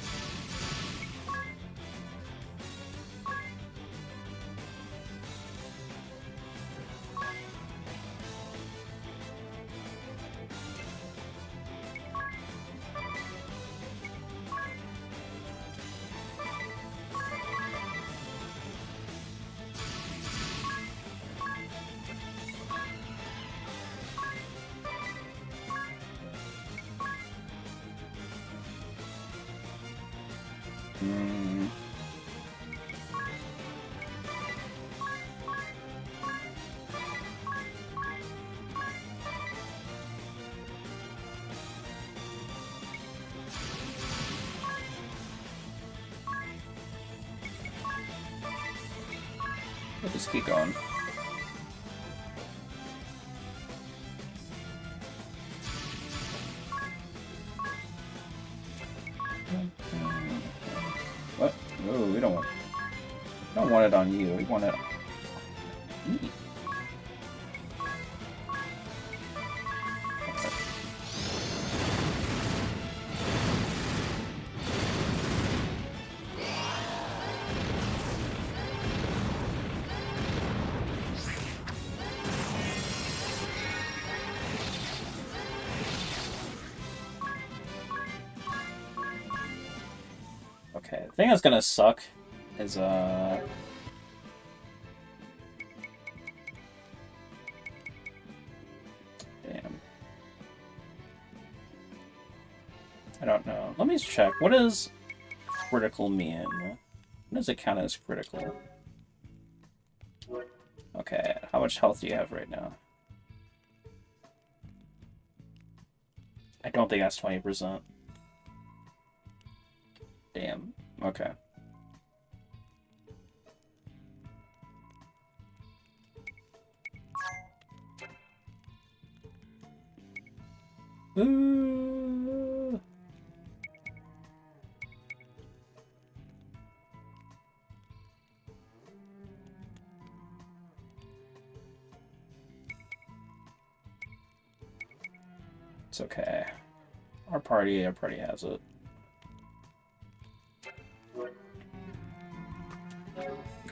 We'll just keep going. What? No, we don't want it on you. We want it on me. Okay, the thing that's gonna suck is damn. I don't know. Let me check. What does critical mean? When does it count as critical? Okay, how much health do you have right now? I don't think that's 20%. Damn. Okay. Ooh. It's okay. Our party has it.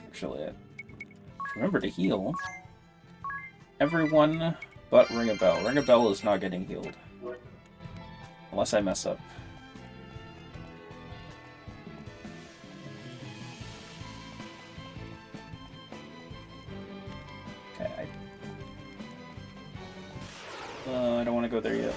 Actually, remember to heal. Everyone but Ring a Bell. Ring a Bell is not getting healed. Unless I mess up. Okay, I don't want to go there yet.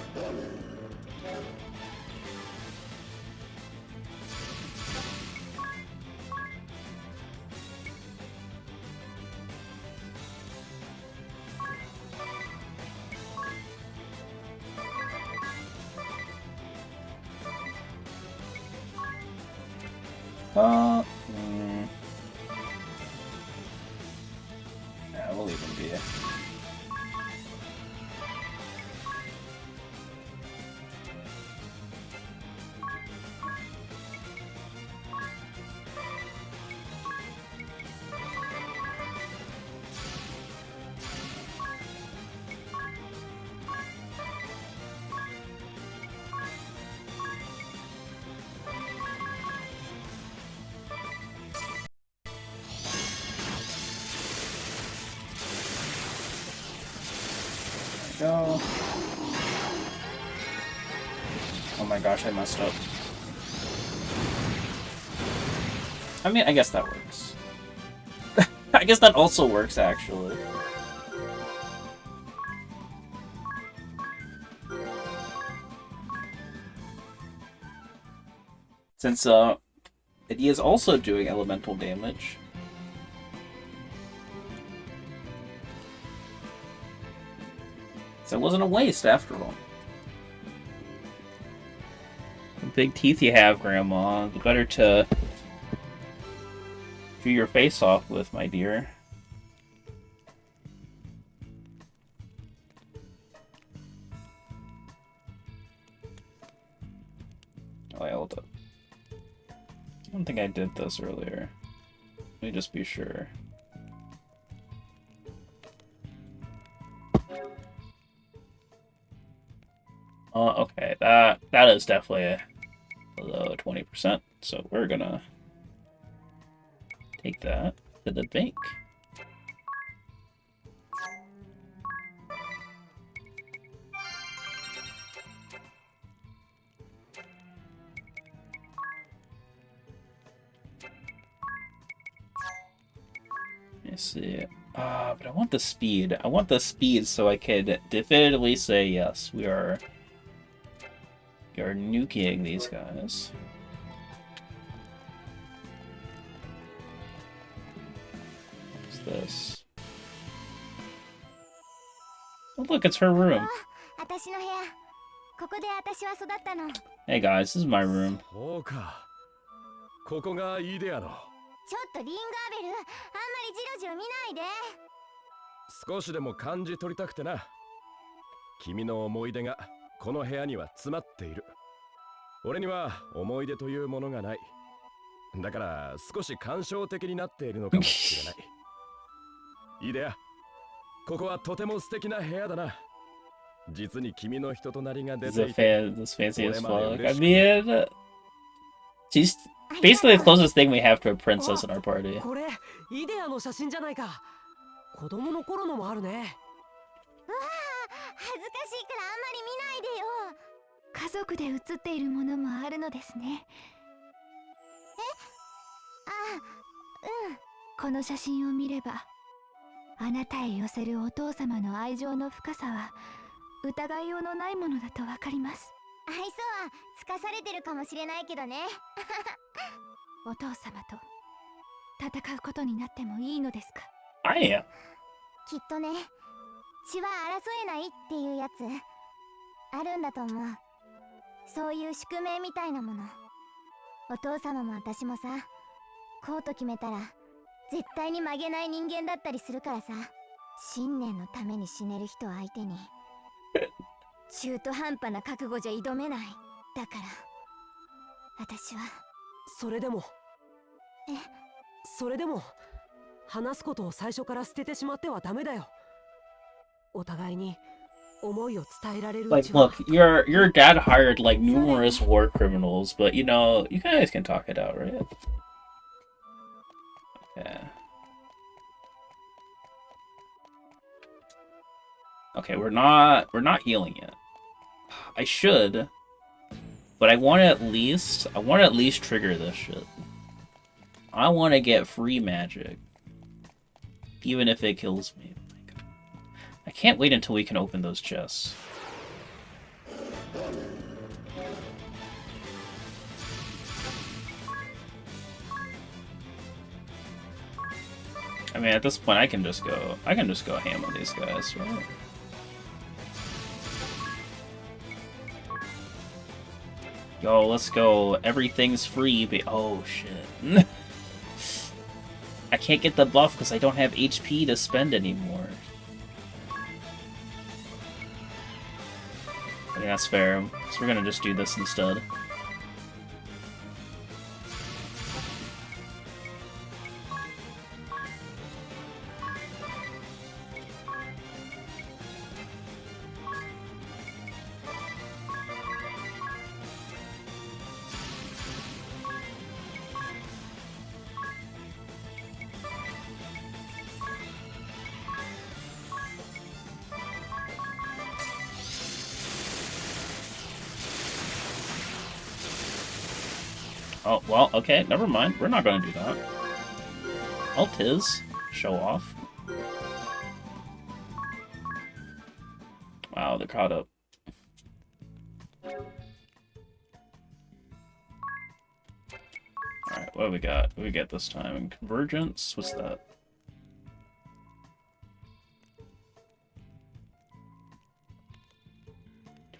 Yeah, we'll leave him be. go. Oh my gosh, I messed up. I mean, I guess that works. I guess that also works, actually. Since, he is also doing elemental damage. So it wasn't a waste, after all. The big teeth you have, Grandma. The better to chew your face off with, my dear. Oh, wait, hold up. I don't think I did this earlier. Let me just be sure. Okay, that is definitely below 20%, so we're gonna take that to the bank. Let's see. But I want the speed. I want the speed so I could definitively say yes, we are nuking these guys. What's this? Oh look, it's her room. Hey guys, this is my room. そうか。ここがいいであろう。ちょっとリンガーベル、あんまりジロジロ見ないで。少しでも感じ取りたくてな。君の思い出がこの部屋には詰まっている。俺には思い出というものがない。だから少し感傷的になっているのかもしれない。いいでや。ここはとても素敵な部屋だな。実に君の人となりが出ていて。This fancy as fuck. I mean, she's basically the closest thing we have to a princess in our party. これイデアの写真じゃないか。子供の頃のもあるね。わあ、恥ずかしいからあんまり見ないでよ。家族で写っているものもあるのですね。この写真を見れば、あなたへ寄せるお父様の愛情の深さは疑いようのないものだとわかります。愛想はつかされてるかもしれないけどね。お父様と戦うことになってもいいのですか。I am. きっとね、血は争えないっていうやつあるんだと思う。そういう宿命みたいなもの。お父様も私もさ、こうと決めたら絶対に曲げない人間だったりするからさ。信念のために死ねる人相手に中途半端な覚悟じゃ挑めない。だから私は。それでも話すことを最初から捨ててしまってはダメだよ。お互いに思いを伝えられるう Like, ちは。 look, your dad hired like numerous war criminals, but you know, you guys can talk it out, right? Okay. Okay, we're not healing yet. I should, but I want to at least trigger this shit. I want to get free magic, even if it kills me. I can't wait until we can open those chests. I mean, at this point, I can just go ham on these guys, right? Yo, let's go. Everything's free, but oh shit. I can't get the buff because I don't have HP to spend anymore. I think that's fair, so we're gonna just do this instead. Oh, well, okay, never mind. We're not gonna do that. I'll Tiz. Show off. Wow, they're caught up. Alright, what do we got? What do we get this time? Convergence? What's that?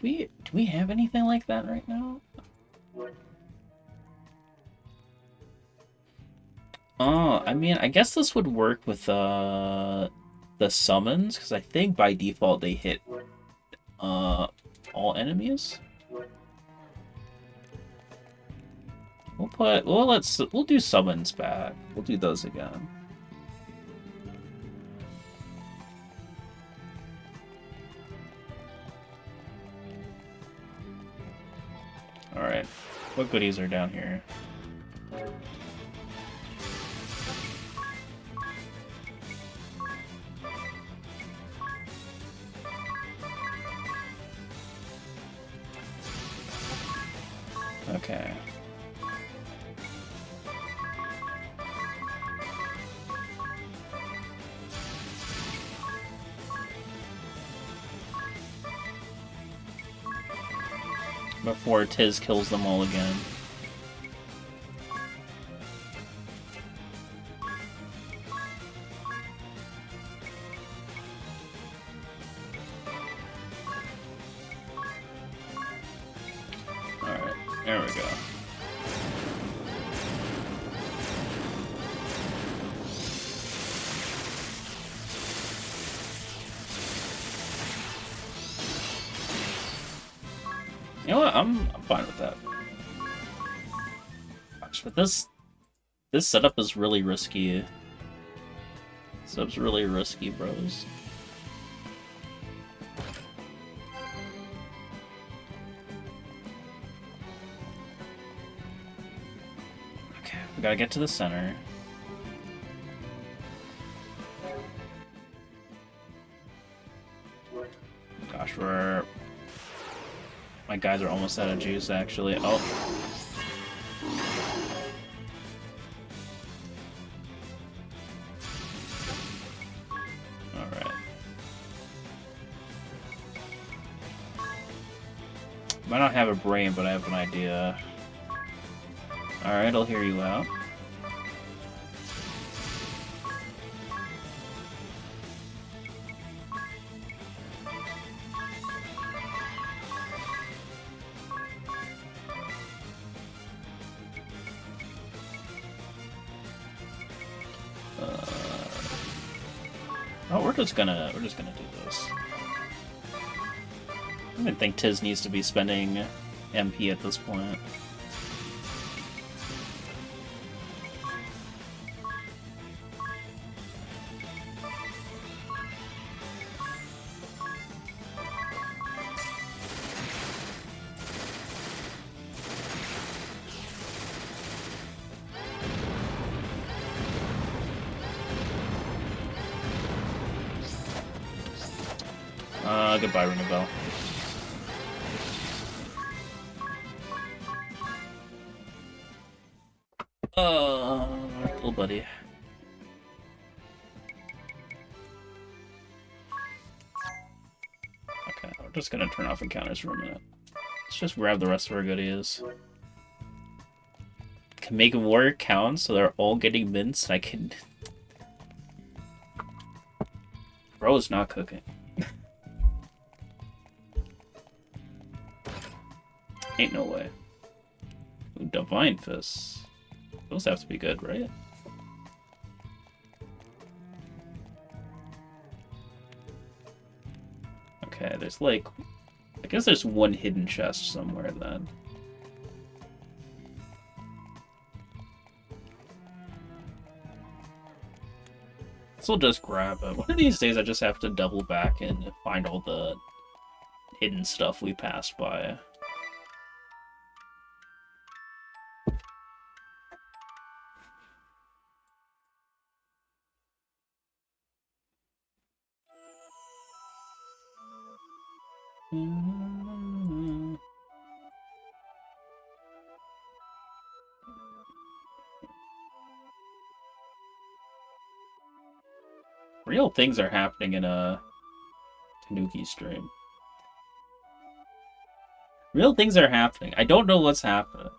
Do we have anything like that right now? Oh, I mean, I guess this would work with the summons, because I think by default they hit all enemies. We'll do summons back. We'll do those again. Alright. What goodies are down here? Okay. Before Tiz kills them all again. Alright, there we go. You know what? I'm fine with that. Gosh, but this setup is really risky. Setup's really risky, bros. Okay, we gotta get to the center. Gosh, my guys are almost out of juice, actually. Oh. Alright. Might not have a brain, but I have an idea. Alright, I'll hear you out. Oh, we're just gonna do this. I don't even think Tiz needs to be spending MP at this point. Goodbye, Ring a Bell. Little buddy. Okay, we're just gonna turn off encounters for a minute. Let's just grab the rest of our goodies. Can make warrior count so they're all getting mints. I can. Bro is not cooking. Ain't no way. Ooh, Divine Fists. Those have to be good, right? Okay, there's like... I guess there's one hidden chest somewhere then. So I'll just grab it. One of these days I just have to double back and find all the hidden stuff we passed by. Real things are happening in a Tanuki stream. Real things are happening. I don't know what's happening.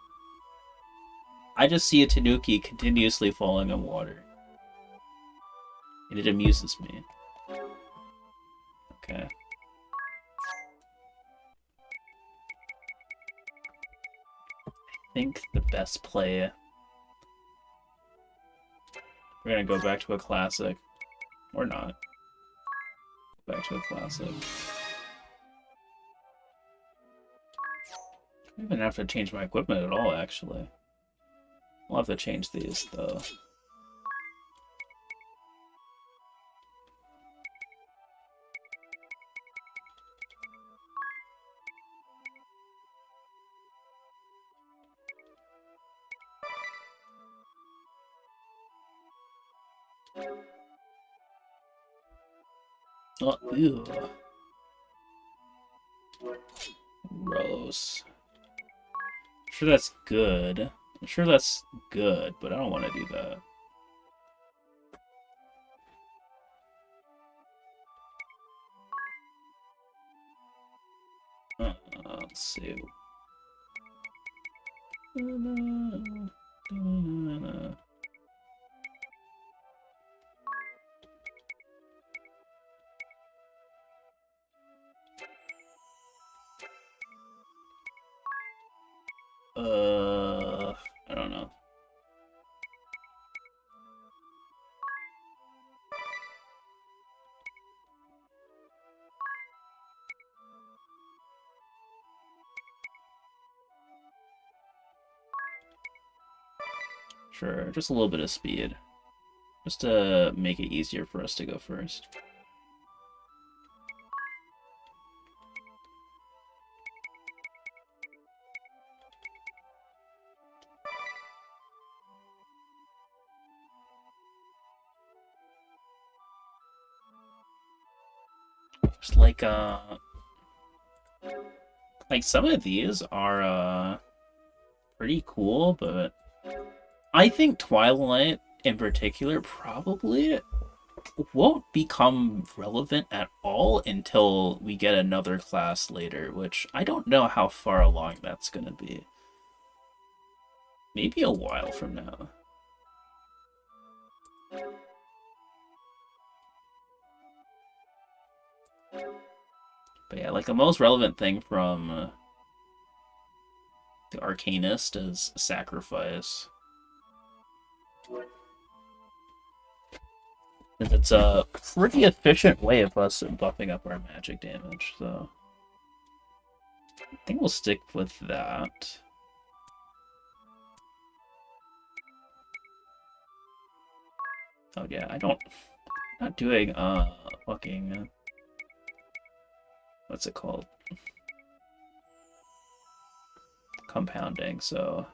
I just see a Tanuki continuously falling in water. And it amuses me. Okay. I think the best play... We're gonna go back to a classic. Or not. Back to a classic. I don't even have to change my equipment at all, actually. I'll have to change these, though. Oh, ew. Gross. I'm sure that's good. I'm sure that's good, but I don't want to do that. Let's see. I don't know. Sure, just a little bit of speed. Just to make it easier for us to go first. Just like some of these are pretty cool, but I think Twilight in particular probably won't become relevant at all until we get another class later, which I don't know how far along that's gonna be. Maybe a while from now. But yeah, like the most relevant thing from the Arcanist is Sacrifice. And it's a pretty efficient way of us buffing up our magic damage, so I think we'll stick with that. Oh yeah, I'm not doing fucking what's it called? Compounding, so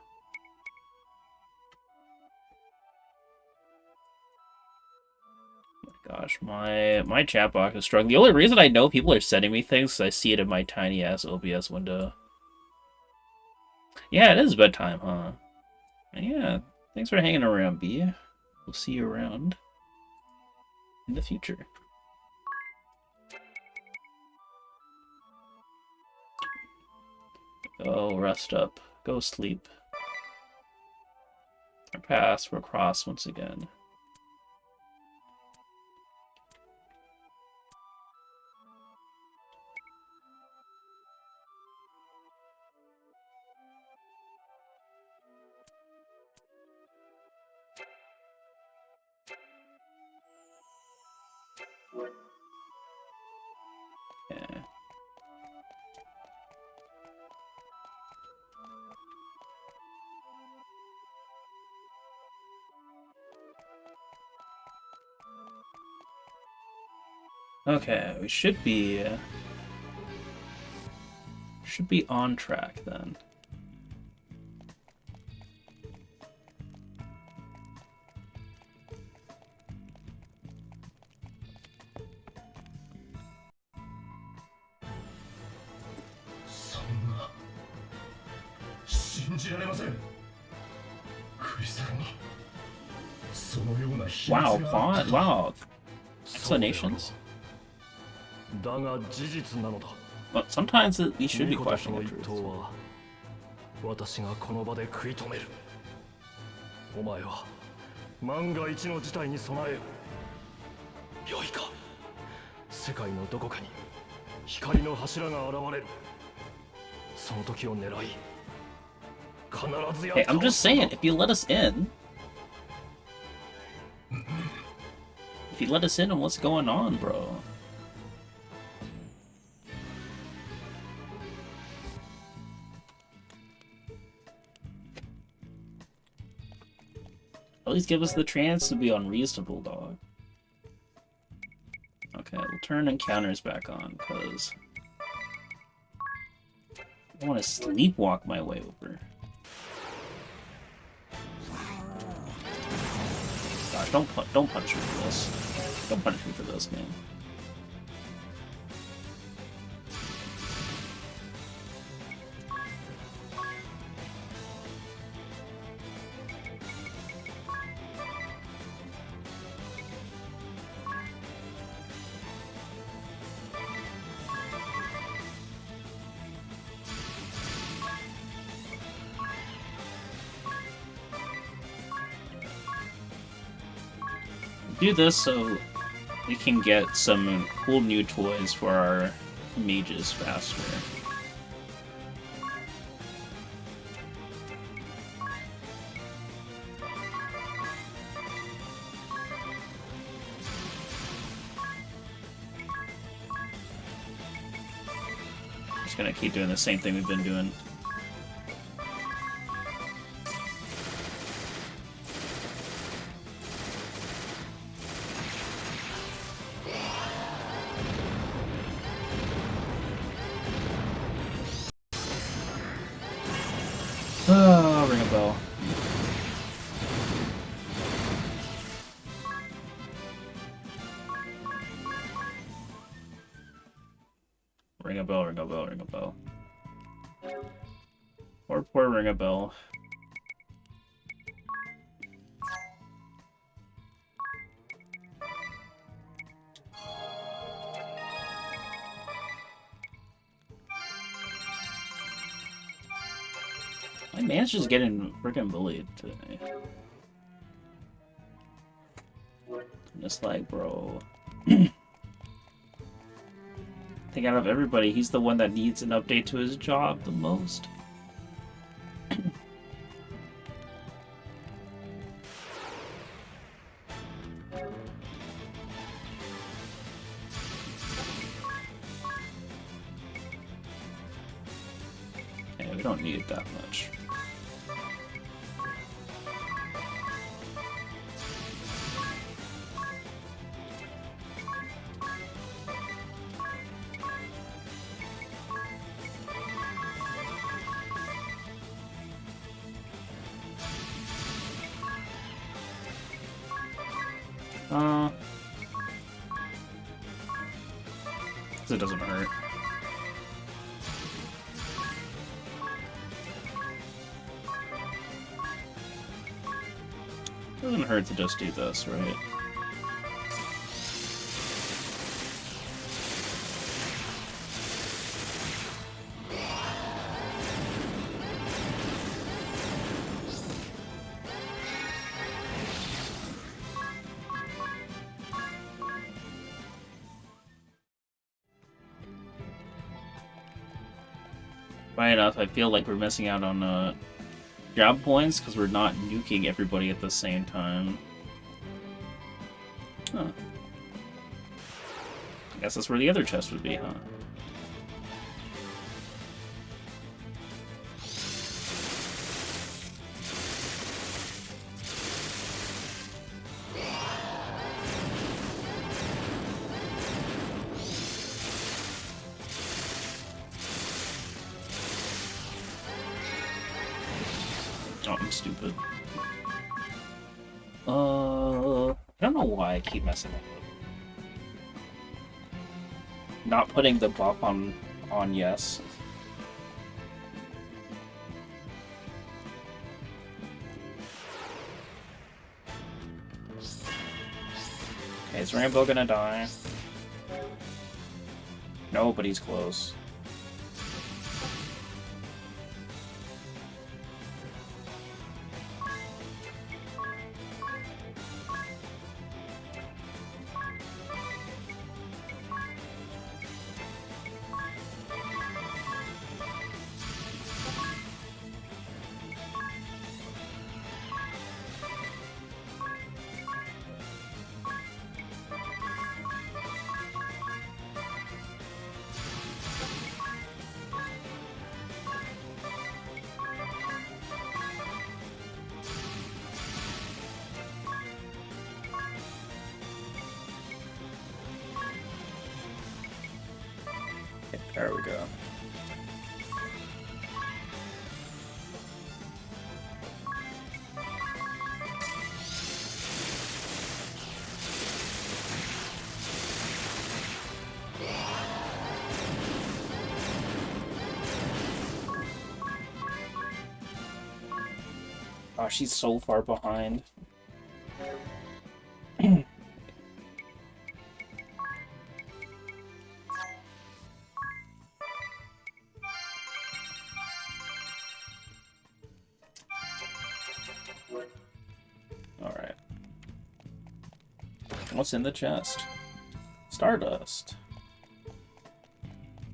gosh, my chat box is struggling. The only reason I know people are sending me things is I see it in my tiny ass OBS window. Yeah, it is bedtime, huh? Yeah, thanks for hanging around, B. We'll see you around in the future. Go rest up. Go sleep. Our paths will cross once again. Yeah. Okay, we should be on track then. Wow, Vaughn, wow. explanations. だが事実なのだ。 But sometimes you should be 巫女たちの questioning 一 the 党 truth. は私がこの場で食い止める。お前は万が一の事態に備えよ。良いか。世界のどこかに光の柱が現れる。その時を狙い必ずや Hey, I'm 倒 just すの saying, だ。 if you let us in, and what's going on, bro? At least give us the chance to be unreasonable, dog. Okay, we'll turn encounters back on, because I want to sleepwalk my way over. God, don't punish me for this. Don't punish me for this, man. Do this so we can get some cool new toys for our mages faster. Just gonna keep doing the same thing we've been doing. Ring a bell. Ring a bell, ring a bell, ring a bell. Poor ring a bell. My man's just getting freaking bullied today. I'm just like, bro. I think out of everybody, he's the one that needs an update to his job the most. Yeah, we don't need it that much. Because it doesn't hurt. Doesn't hurt to just do this, right? Funny enough, I feel like we're missing out on job points because we're not nuking everybody at the same time. Huh. I guess that's where the other chest would be, huh? Oh, I'm stupid. I don't know why I keep messing up. Not putting the buff on yes. Okay, Is Rambo gonna die? No, but he's close. There we go. Oh, she's so far behind. Alright. What's in the chest? Stardust.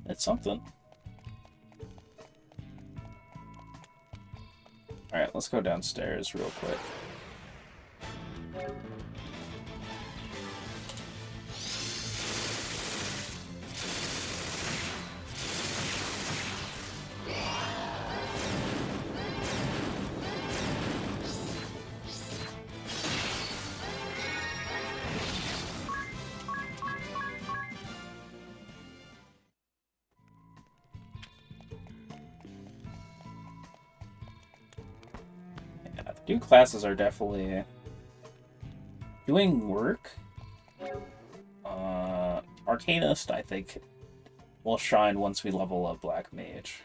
It's something. Alright, let's go downstairs real quick. New classes are definitely doing work. Arcanist, I think, will shine once we level up Black Mage.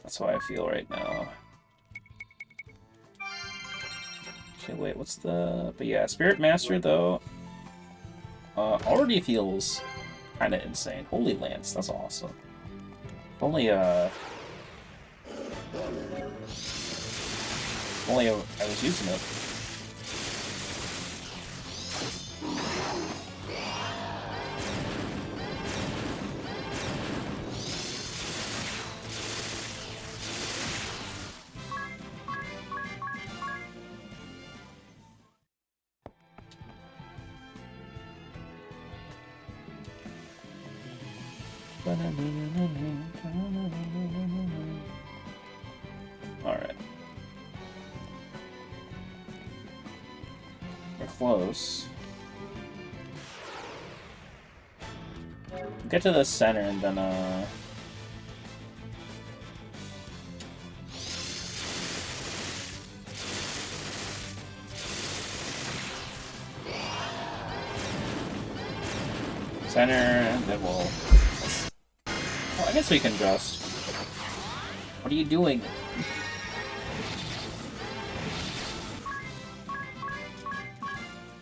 That's how I feel right now. Okay, wait, what's the... But yeah, Spirit Master, though, already feels kind of insane. Holy Lance, that's awesome. Only I was using it. Alright. We're close. Get to the center and then, center, and then we'll... Well, I guess we can just... What are you doing?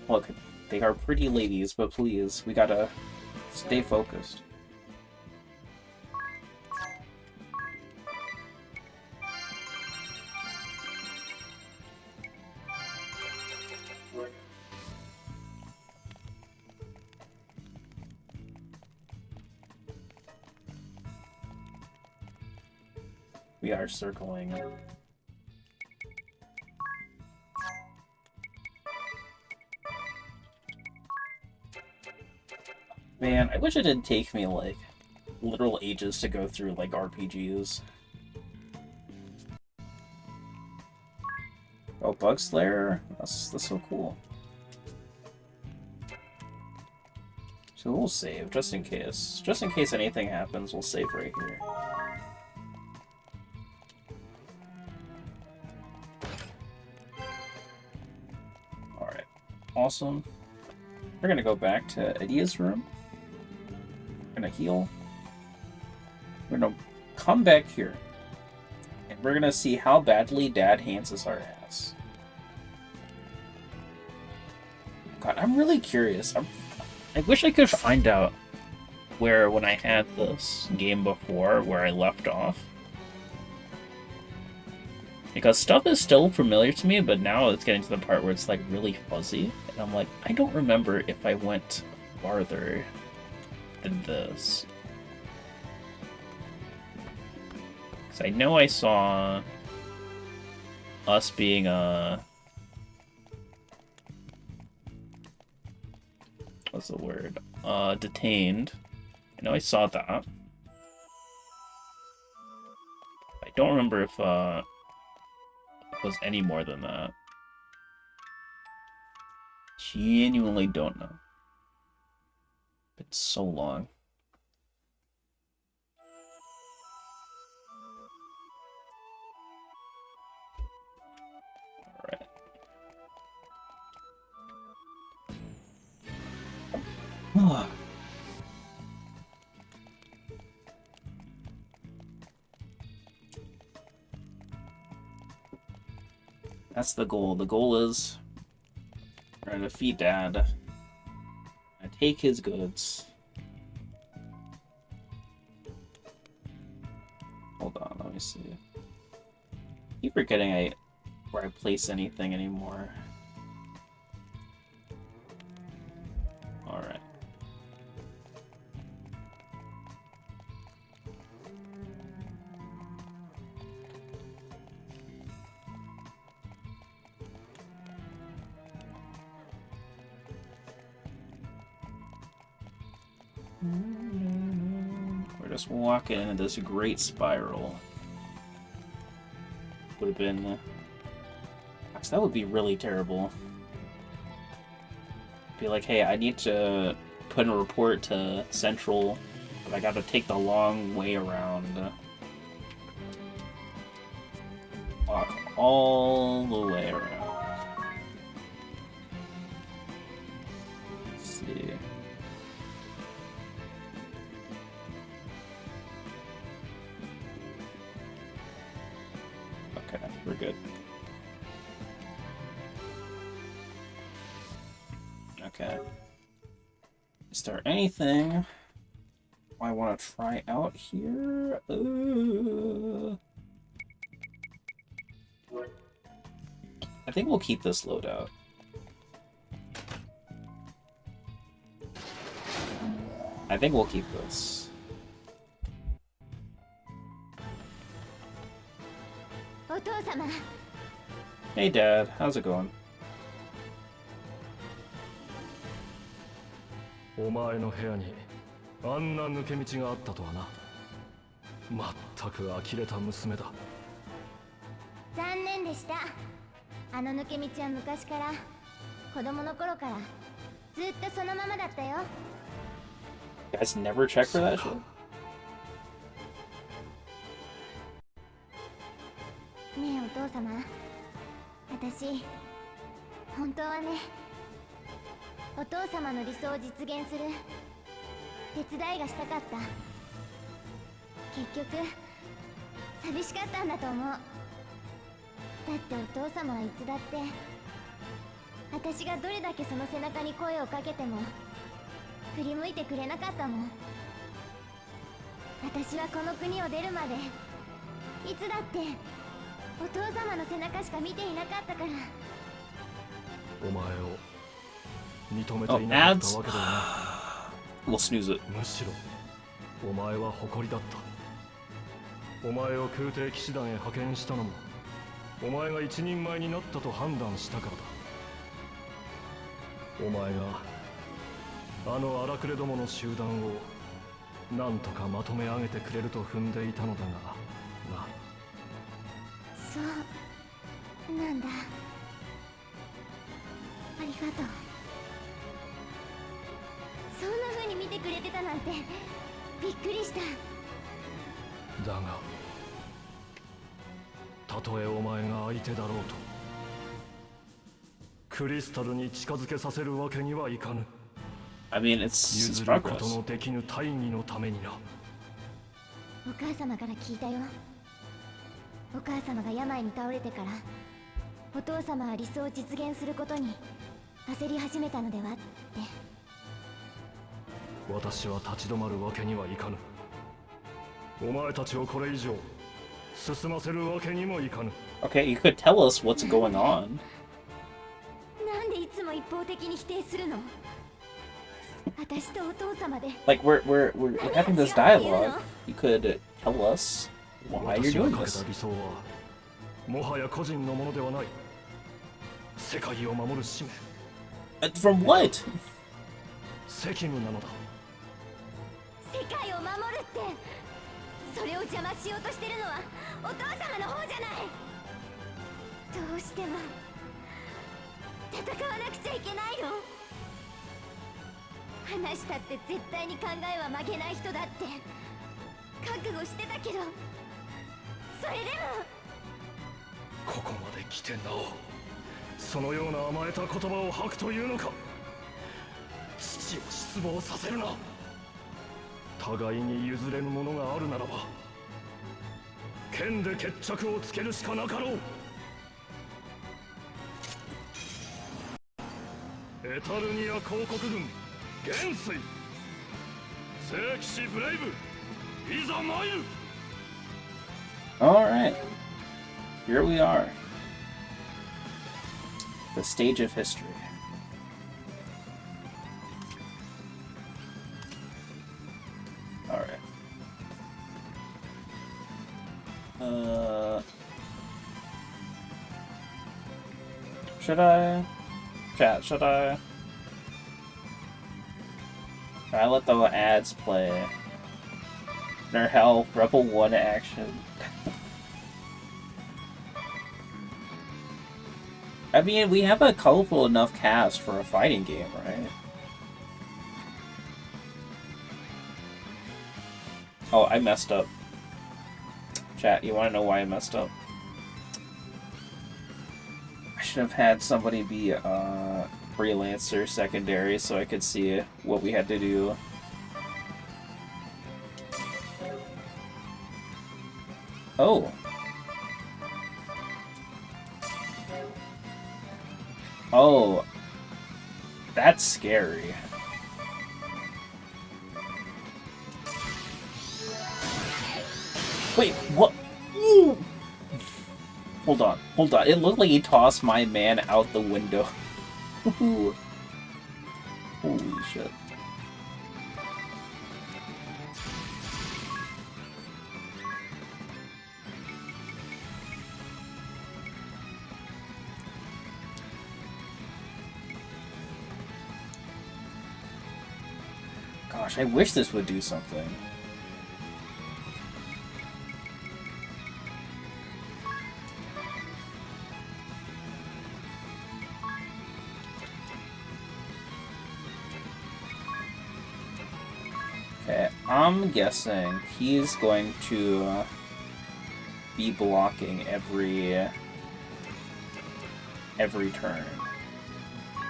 Look, they are pretty ladies, but please, we gotta stay focused. We are circling. Man, I wish it didn't take me, like, literal ages to go through, like, RPGs. Oh, Bug Slayer? That's so cool. So we'll save, just in case. Just in case anything happens, we'll save right here. Alright. Awesome. We're gonna go back to Edia's room. We're gonna heal. We're gonna come back here. And we're gonna see how badly Dad hands us our ass. God, I'm really curious. I wish I could find out where, when I had this game before, where I left off. Because stuff is still familiar to me, but now it's getting to the part where it's like really fuzzy. And I'm like, I don't remember if I went farther than this. Because I know I saw us being what's the word? Detained. I know I saw that. I don't remember if it was any more than that. Genuinely don't know. It's so long. Alright. That's the goal. The goal is we're gonna defeat Dad and take his goods. Hold on, let me see. I keep forgetting where I place anything anymore. Alright. We're just walking into this great spiral. Would have been... Gosh, that would be really terrible. Be like, hey, I need to put in a report to Central, but I gotta take the long way around. Walk all the way around. Let's see. Okay, we're good. Okay. Is there anything I want to try out here? I think we'll keep this loadout. I think we'll keep this. Hey Dad, how's it going? お前の部屋にあんな抜け道があったとはな。まったく呆れた娘だ。残念でした。あの抜け道は昔から、子供の頃からずっとそのままだったよ。You guys never check for that shit? ねえお父様、私本当はね、お父様の理想を実現する手伝いがしたかった。結局寂しかったんだと思う。だってお父様はいつだって私がどれだけその背中に声をかけても振り向いてくれなかったもん。私はこの国を出るまでいつだってお父様の背中しか見ていなかったから。お前を認めていなかったわけだよな。We'll snooze it. むしろお前は誇りだった。お前を空挺騎士団へ派遣したのもお前が一人前になったと判断したからだ。お前があの荒くれどもの集団をなんとかまとめ上げてくれると踏んでいたのだがな。そうなんだ。ありがとう。そんな風に見てくれてたなんてびっくりした。だがたとえお前が相手だろうとクリスタルに近づけさせるわけにはいかぬ。I mean, it's 譲ること progress. のできぬ大義のためにな。お母様から聞いたよ。お母様が病に倒れてからお父様は理想を実現することに焦り始めたのではって。私は立ち止まるわけにはいかぬ。お前たちをこれ以上進ませるわけにもいかぬ。 Okay, you could tell us what's going on. なんでいつも一方的に否定するの？私とお父様で。 Like we're having this dialogue. You could tell us why you're 私が doing かけた this. 理想はもはや個人のものではない。世界を守る使命、 From what? 責務なのだ。世界を守るって、それを邪魔しようとしてるのはお父様の方じゃない。どうしても戦わなくちゃいけないの？話したって絶対に考えは曲げない人だって覚悟してたけど、それでもここまで来てなおそのような甘えた言葉を吐くというのか。父を失望させるな。互いに譲れぬものがあるならば剣で決着をつけるしかなかろう。エタルニア公国軍元帥、聖騎士ブレイブ、いざ参る。 Alright. Here we are. The stage of history. Alright. Should I? Chat, should I? I let the ads play. Their hell, Rebel 1 action. I mean, we have a colorful enough cast for a fighting game, right? Oh, I messed up. Chat, you want to know why I messed up? I should have had somebody be a freelancer secondary so I could see what we had to do. Oh. Oh. That's scary. Wait, what? Ooh. Hold on, hold on. It looked like he tossed my man out the window. Holy shit. Gosh, I wish this would do something. Okay, I'm guessing he's going to be blocking every turn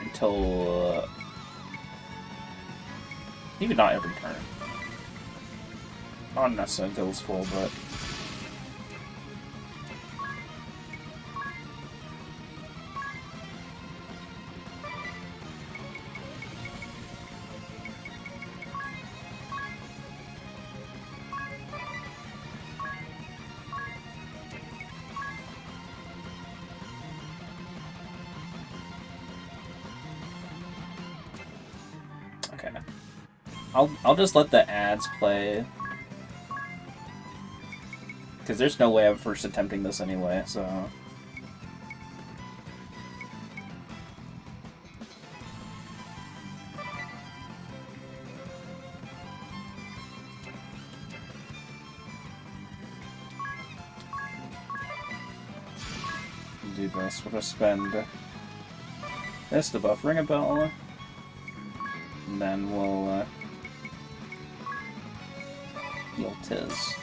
until maybe not every turn. Not necessarily until it's full, but okay. I'll just let the ads play, because there's no way I'm first attempting this anyway, so. Do this. We'll just spend this to buff Ring a Bell, and then we'll heal Tiz.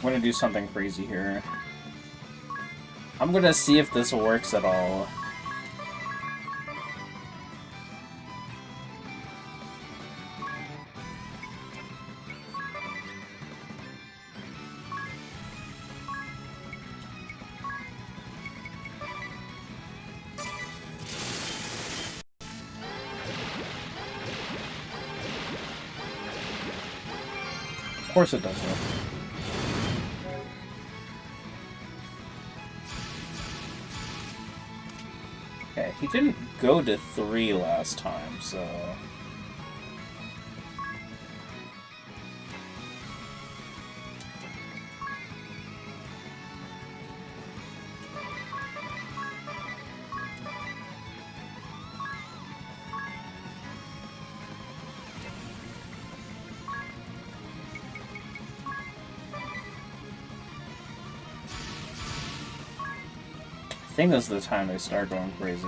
gonna do something crazy here. I'm gonna see if this works at all. Of course it doesn't. Okay, he didn't go to 3 last time, so... I think this is the time they start going crazy.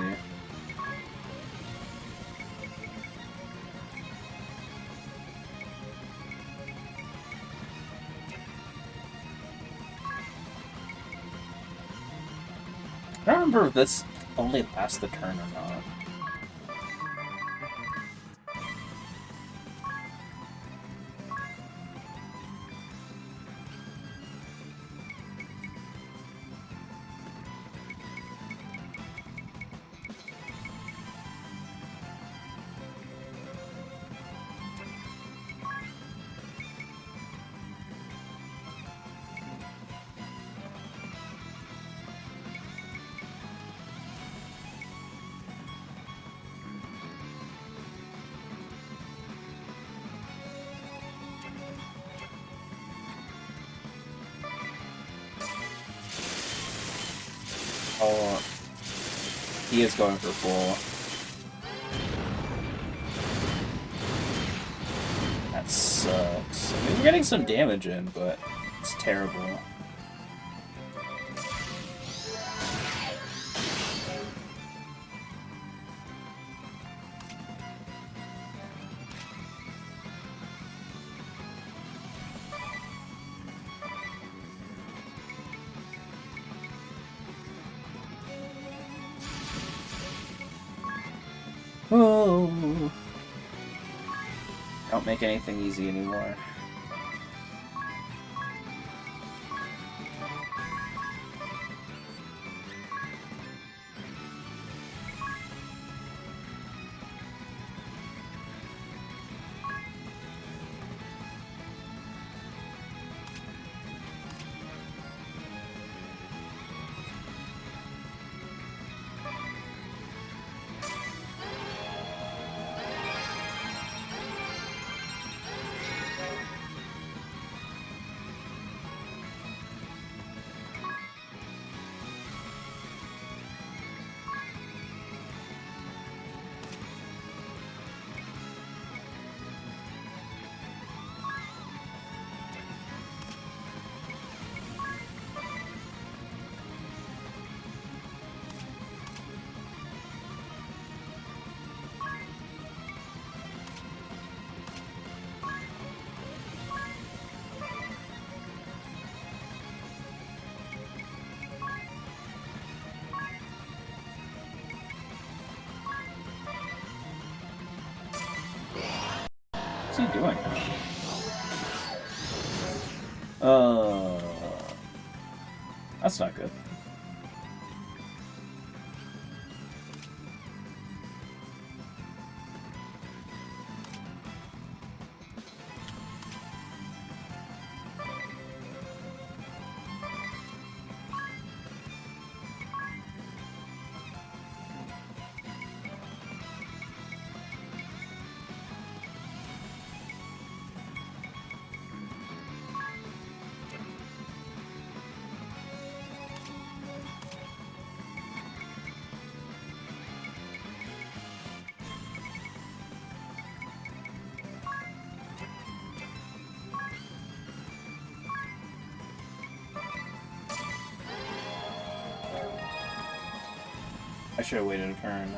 I don't remember if this only lasts the turn or not. Oh, he is going for full. That sucks. I mean, we're getting some damage in, but it's terrible. Oh. Don't make anything easy anymore. What's he doing? That's not good. I should have waited a turn.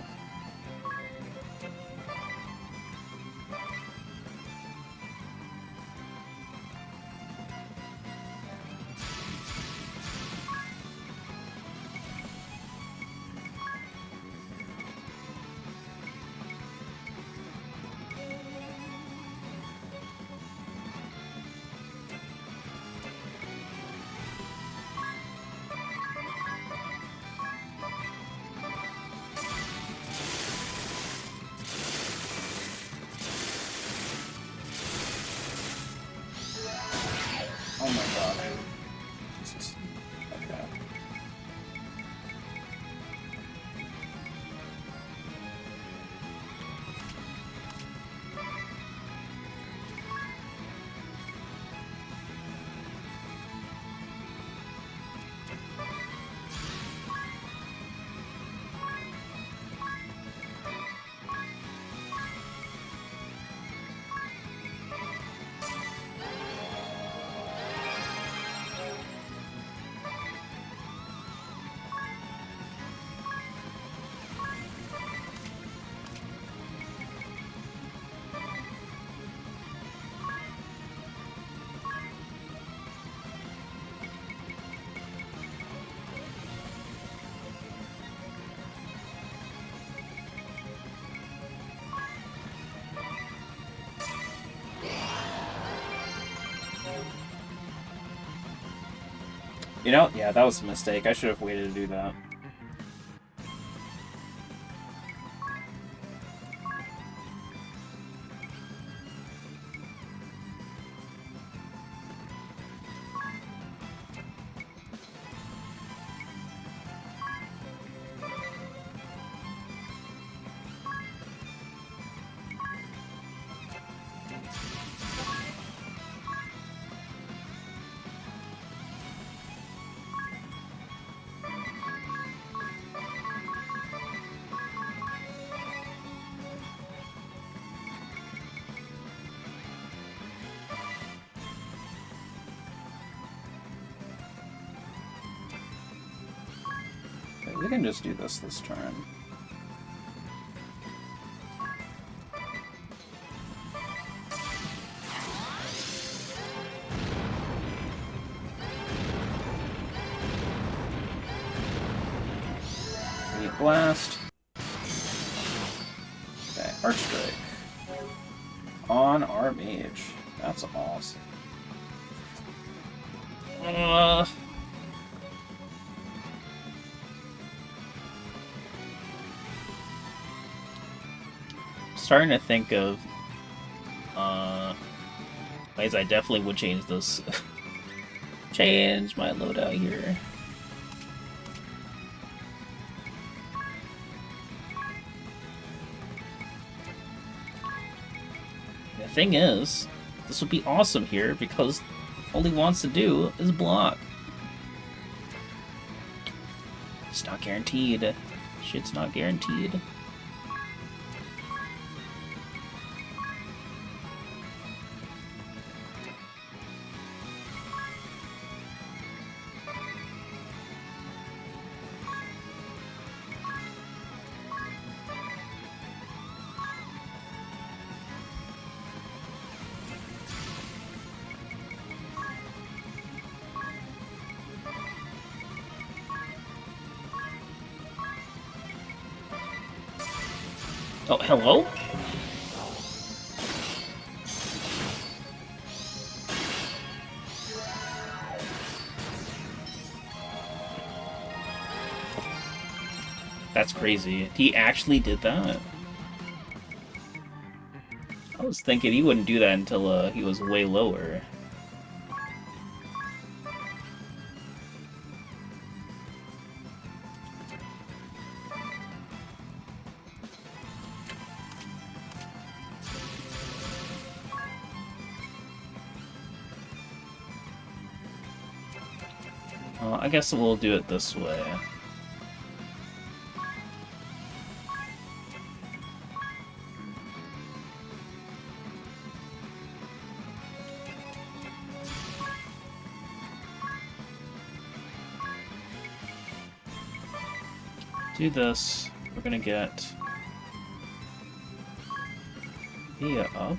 You know, yeah, that was a mistake. I should have waited to do that. Okay, we can just do this turn. Blast. Okay, Arch Strike. On our mage. That's awesome. Starting to think of ways I definitely would change this. Change my loadout here. The thing is, this would be awesome here because all he wants to do is block. It's not guaranteed. Shit's not guaranteed. Oh, hello? That's crazy. He actually did that? I was thinking he wouldn't do that until he was way lower. I guess we'll do it this way. Do this. We're gonna get Via up.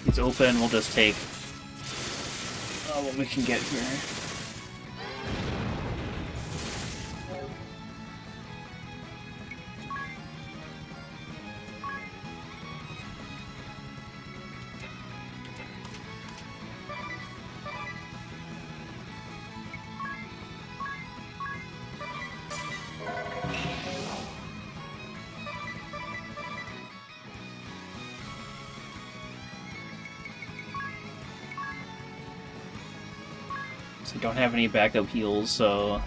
It's open, we'll just take what we can get here. So we don't have any backup heals, so...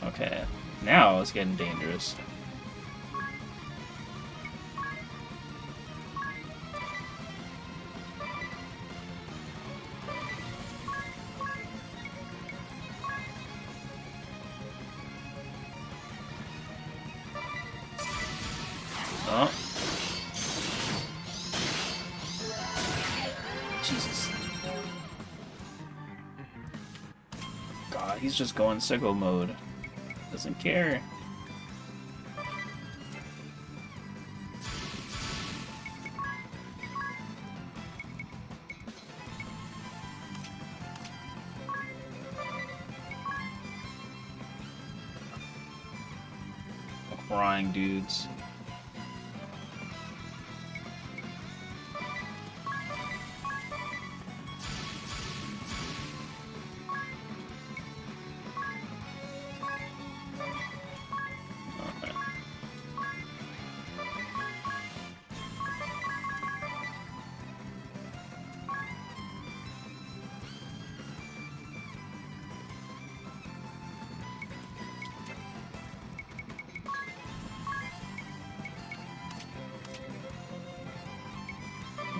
Okay, now it's getting dangerous. Oh. Jesus. God, he's just going sicko mode. Doesn't care. Crying dudes.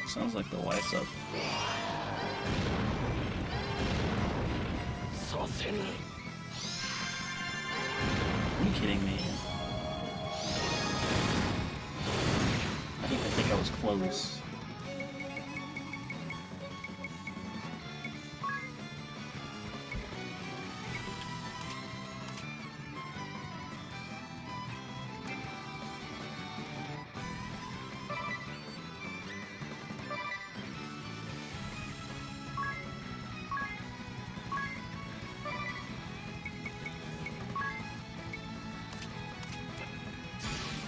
Sounds like the wife's up. Are you kidding me? I think I was close.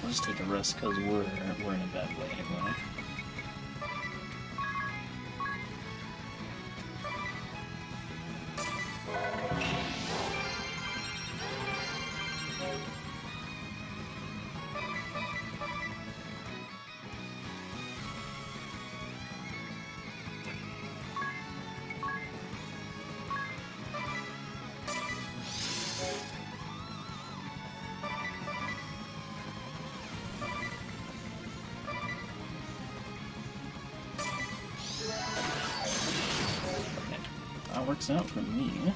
I'll just take a risk because we're in a bad way anyway. That works out for me.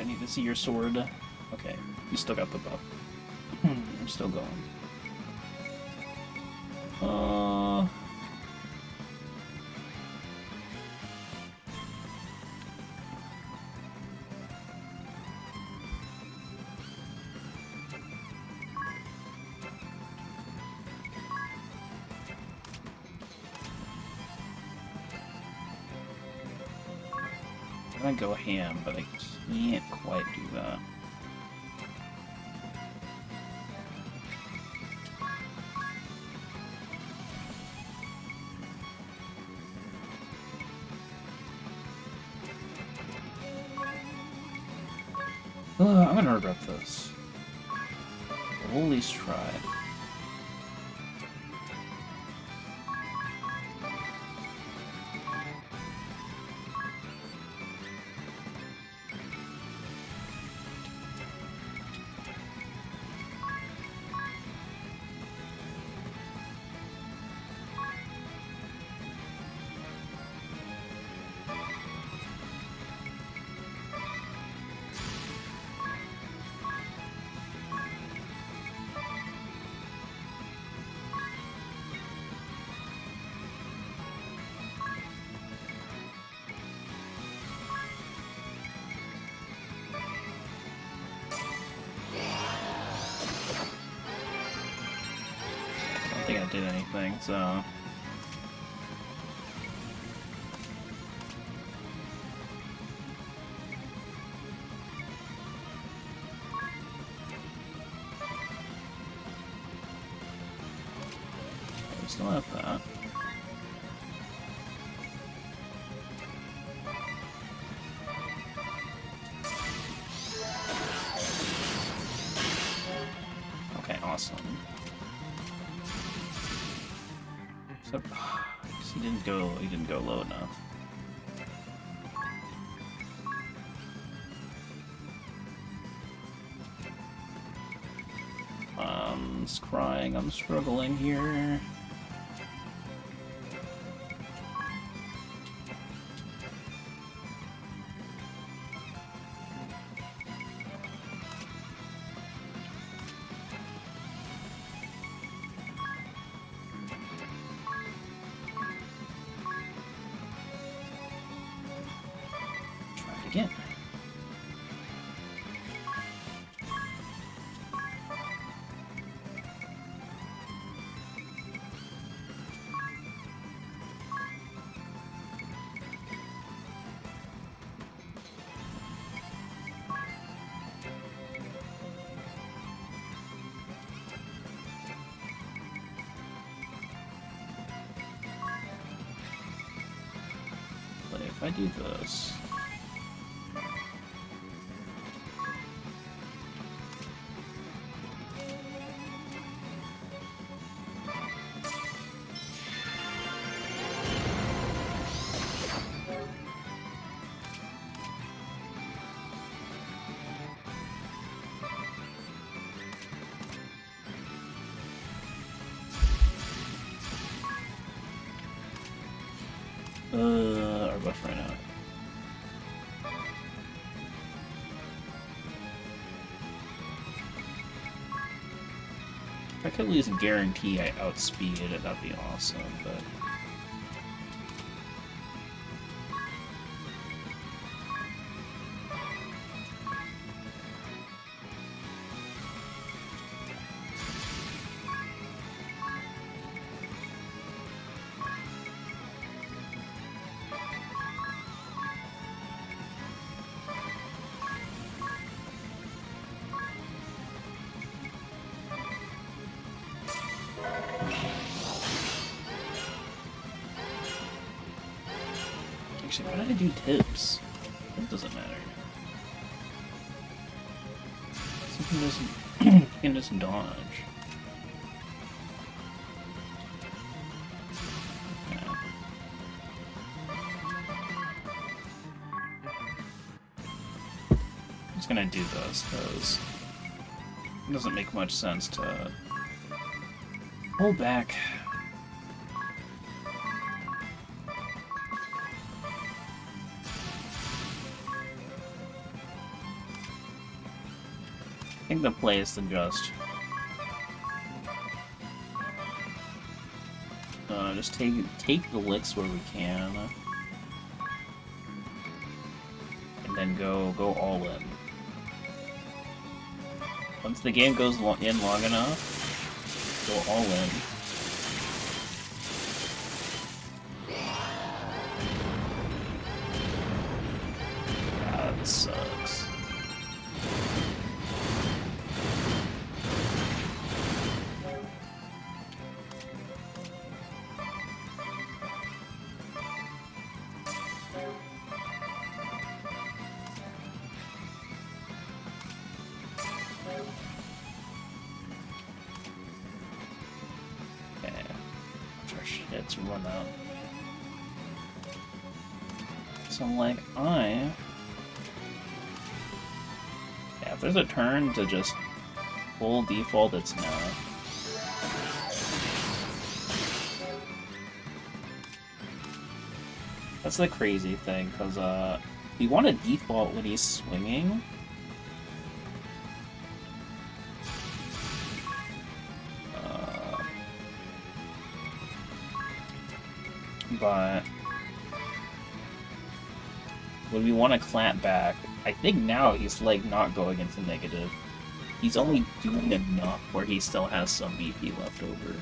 I need to see your sword. Okay, you still got the buff. I'm still going. I'm gonna go ham, but I can't quite do that. I'm gonna regret this. We'll at least try. I don't think I did anything, so... still have that. Okay, awesome. Except, he didn't go low enough. It's crying, I'm struggling here. Try it again. But if I do this... our buff right now. If I could at least guarantee I outspeed it, that'd be awesome, but... Actually, why did I do tips? It doesn't matter. Something doesn't... you can just dodge. Okay. I'm just gonna do this, because it doesn't make much sense to hold back. I think the play is to just take the licks where we can, and then go all in. Once the game goes in long enough, go all in. That sucks. Shit's run out. So I'm like, yeah, if there's a turn to just full default, it's now. That's the crazy thing, because you want to default when he's swinging. But when we want to clamp back, I think now he's like not going into negative. He's only doing enough where he still has some BP left over.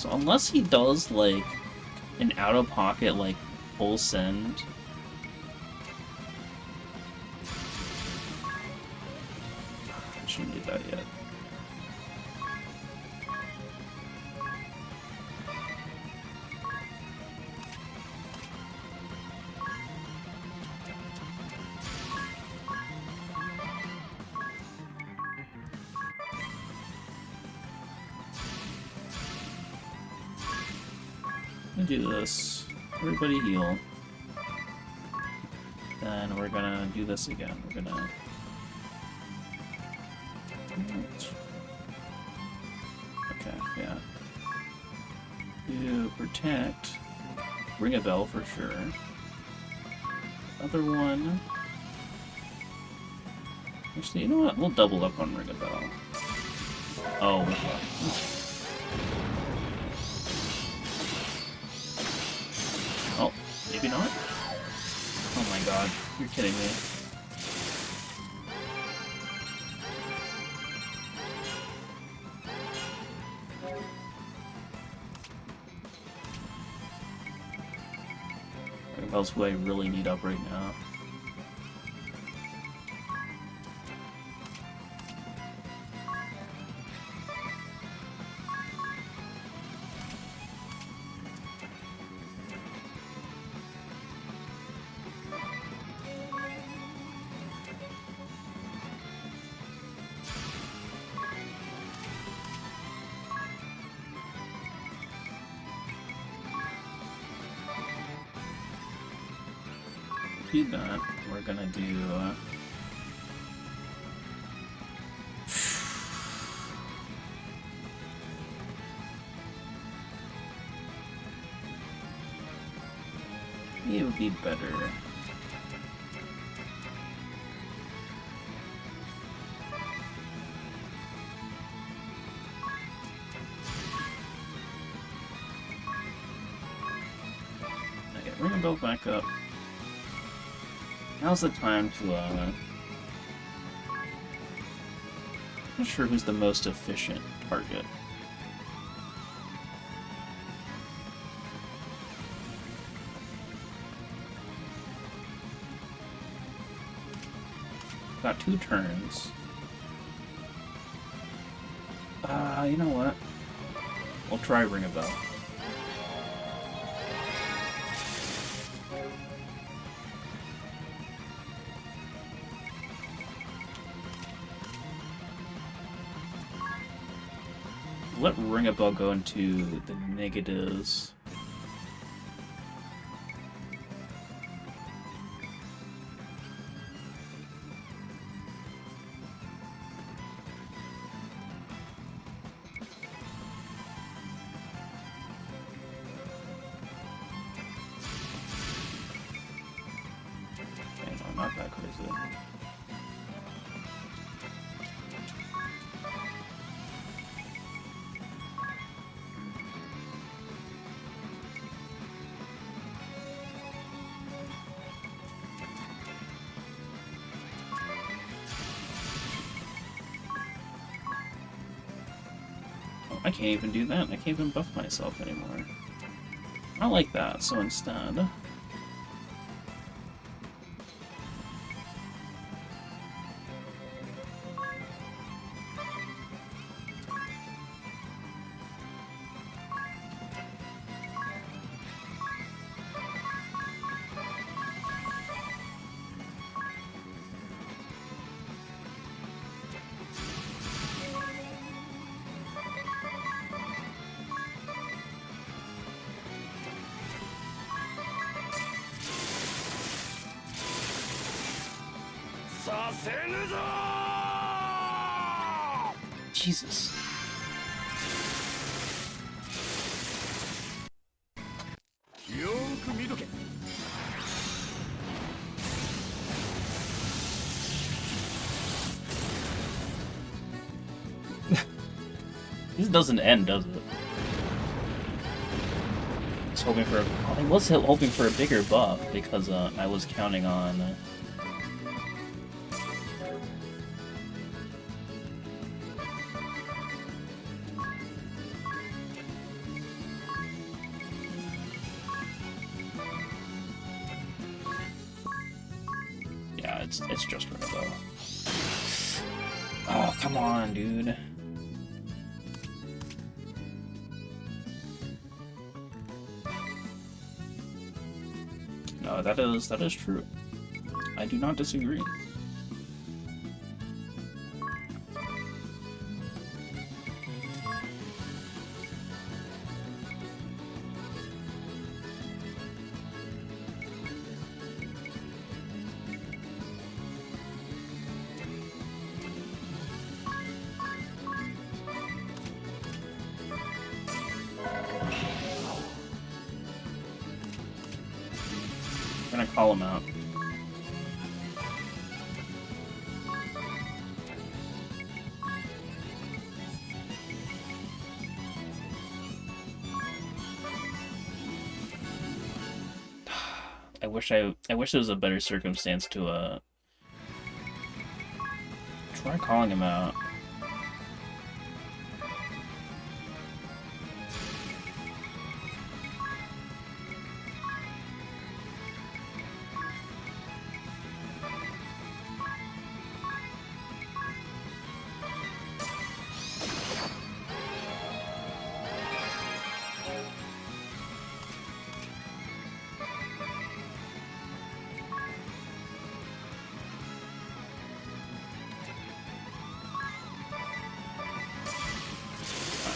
So unless he does, like, an out-of-pocket, like, full send... I shouldn't do that yet. Do this. Everybody heal. Then we're gonna do this again. We're gonna... Okay, yeah. Do protect. Ring a bell for sure. Other one... Actually, you know what? We'll double up on ring a bell. Oh. Oh, maybe not? Oh my god, you're kidding me. What else do I really need up right now? Do that. We're gonna do it would be better. Okay, we're gonna go back up. Now's the time to, not sure who's the most efficient target. Got 2 turns. You know what? We'll try Ring a Bell. Let Ring a Bell go into the negatives. Okay, no, not that crazy. I can't even do that. I can't even buff myself anymore. I like that, so instead... Jesus. This doesn't end, does it? I was hoping for a bigger buff because I was counting on. it's just Robo. Oh, come on, dude. No, that is true. I do not disagree. I'm gonna call him out. I wish there was a better circumstance to try calling him out.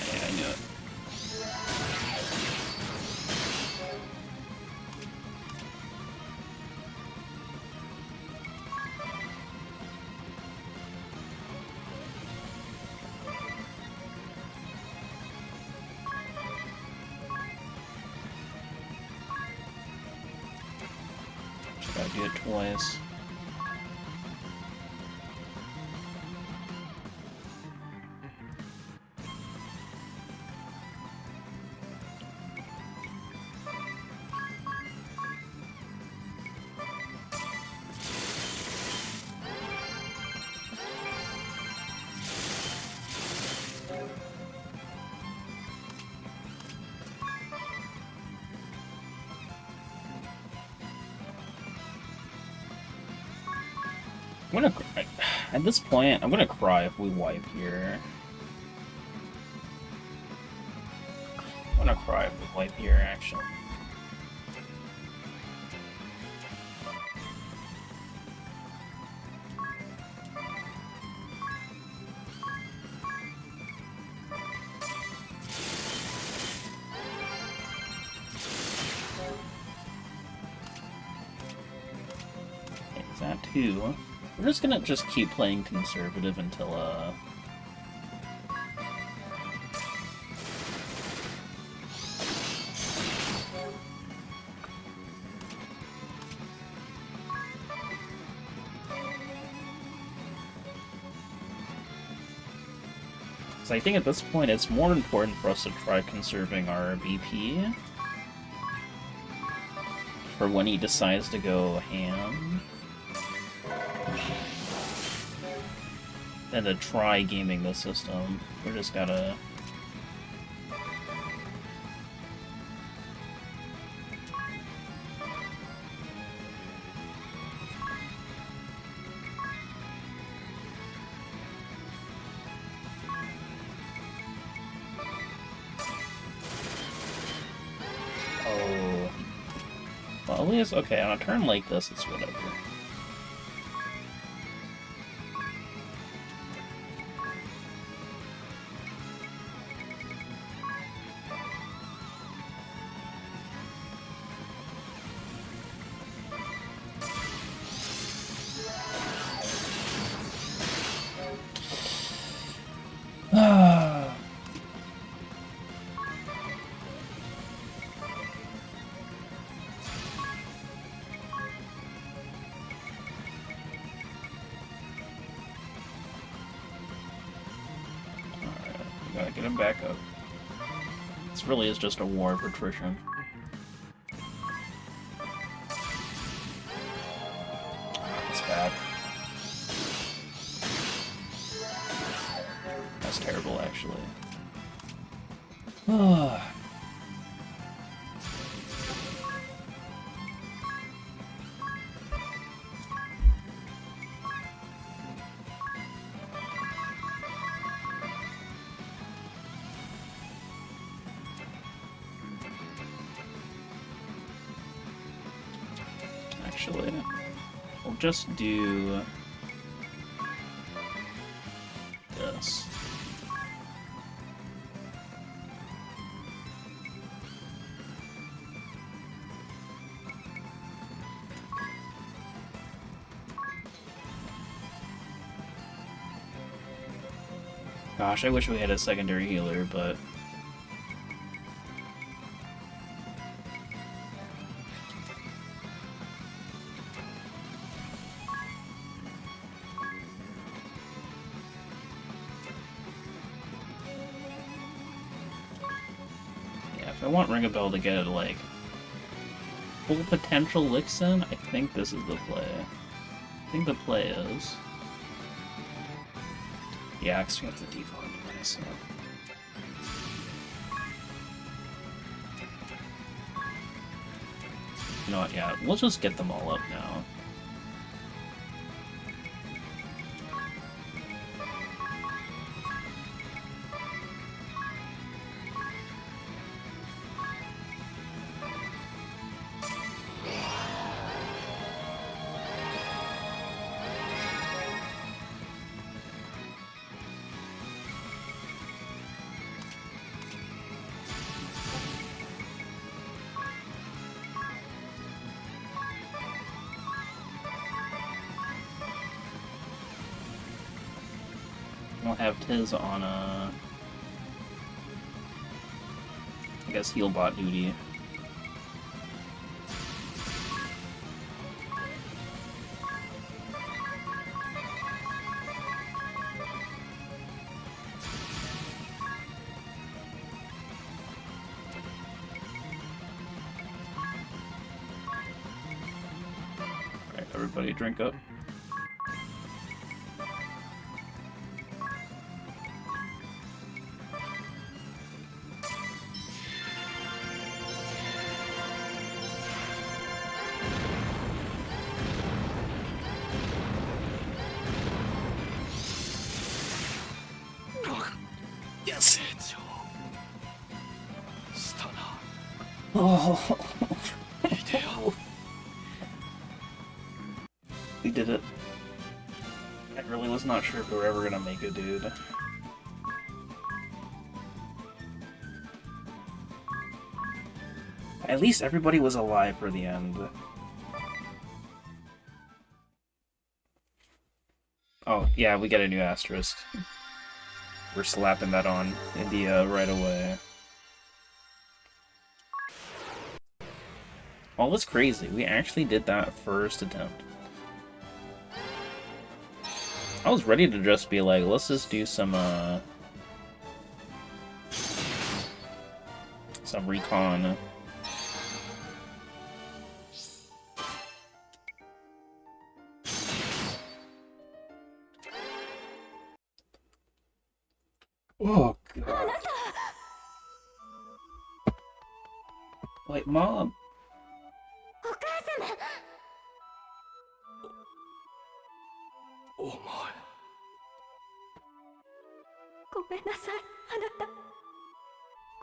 I knew it. Gotta do it twice. At this point, I'm gonna cry if we wipe here. I'm gonna cry if we wipe here, actually. Is that two? We're just gonna keep playing conservative until, So I think at this point it's more important for us to try conserving our BP for when he decides to go ham. And to try gaming the system. We're just gotta... Oh... Well, at least, okay, on a turn like this, it's whatever. Gotta get him back up. This really is just a war of attrition. That's bad. That's terrible, actually. actually. We'll just do this. Gosh, I wish we had a secondary healer, but yeah, if I want Ring a Bell to get like full potential licks in, I think this is the play. I think the play is. Yeah, because we have to default anyway, so. You know what, yeah, we'll just get them all up now. We'll have Tiz on I guess heal bot duty. Alright, everybody drink up. Yes. Oh. We did it. I really was not sure if we were ever gonna make it, dude. At least everybody was alive for the end. Oh, yeah, we get a new asterisk. We're slapping that on India right away. Oh, that's crazy. We actually did that first attempt. I was ready to just be like, let's just do some recon. Oh, God. Wait, Mom. お母様。お前。ごめんなさい、あなた。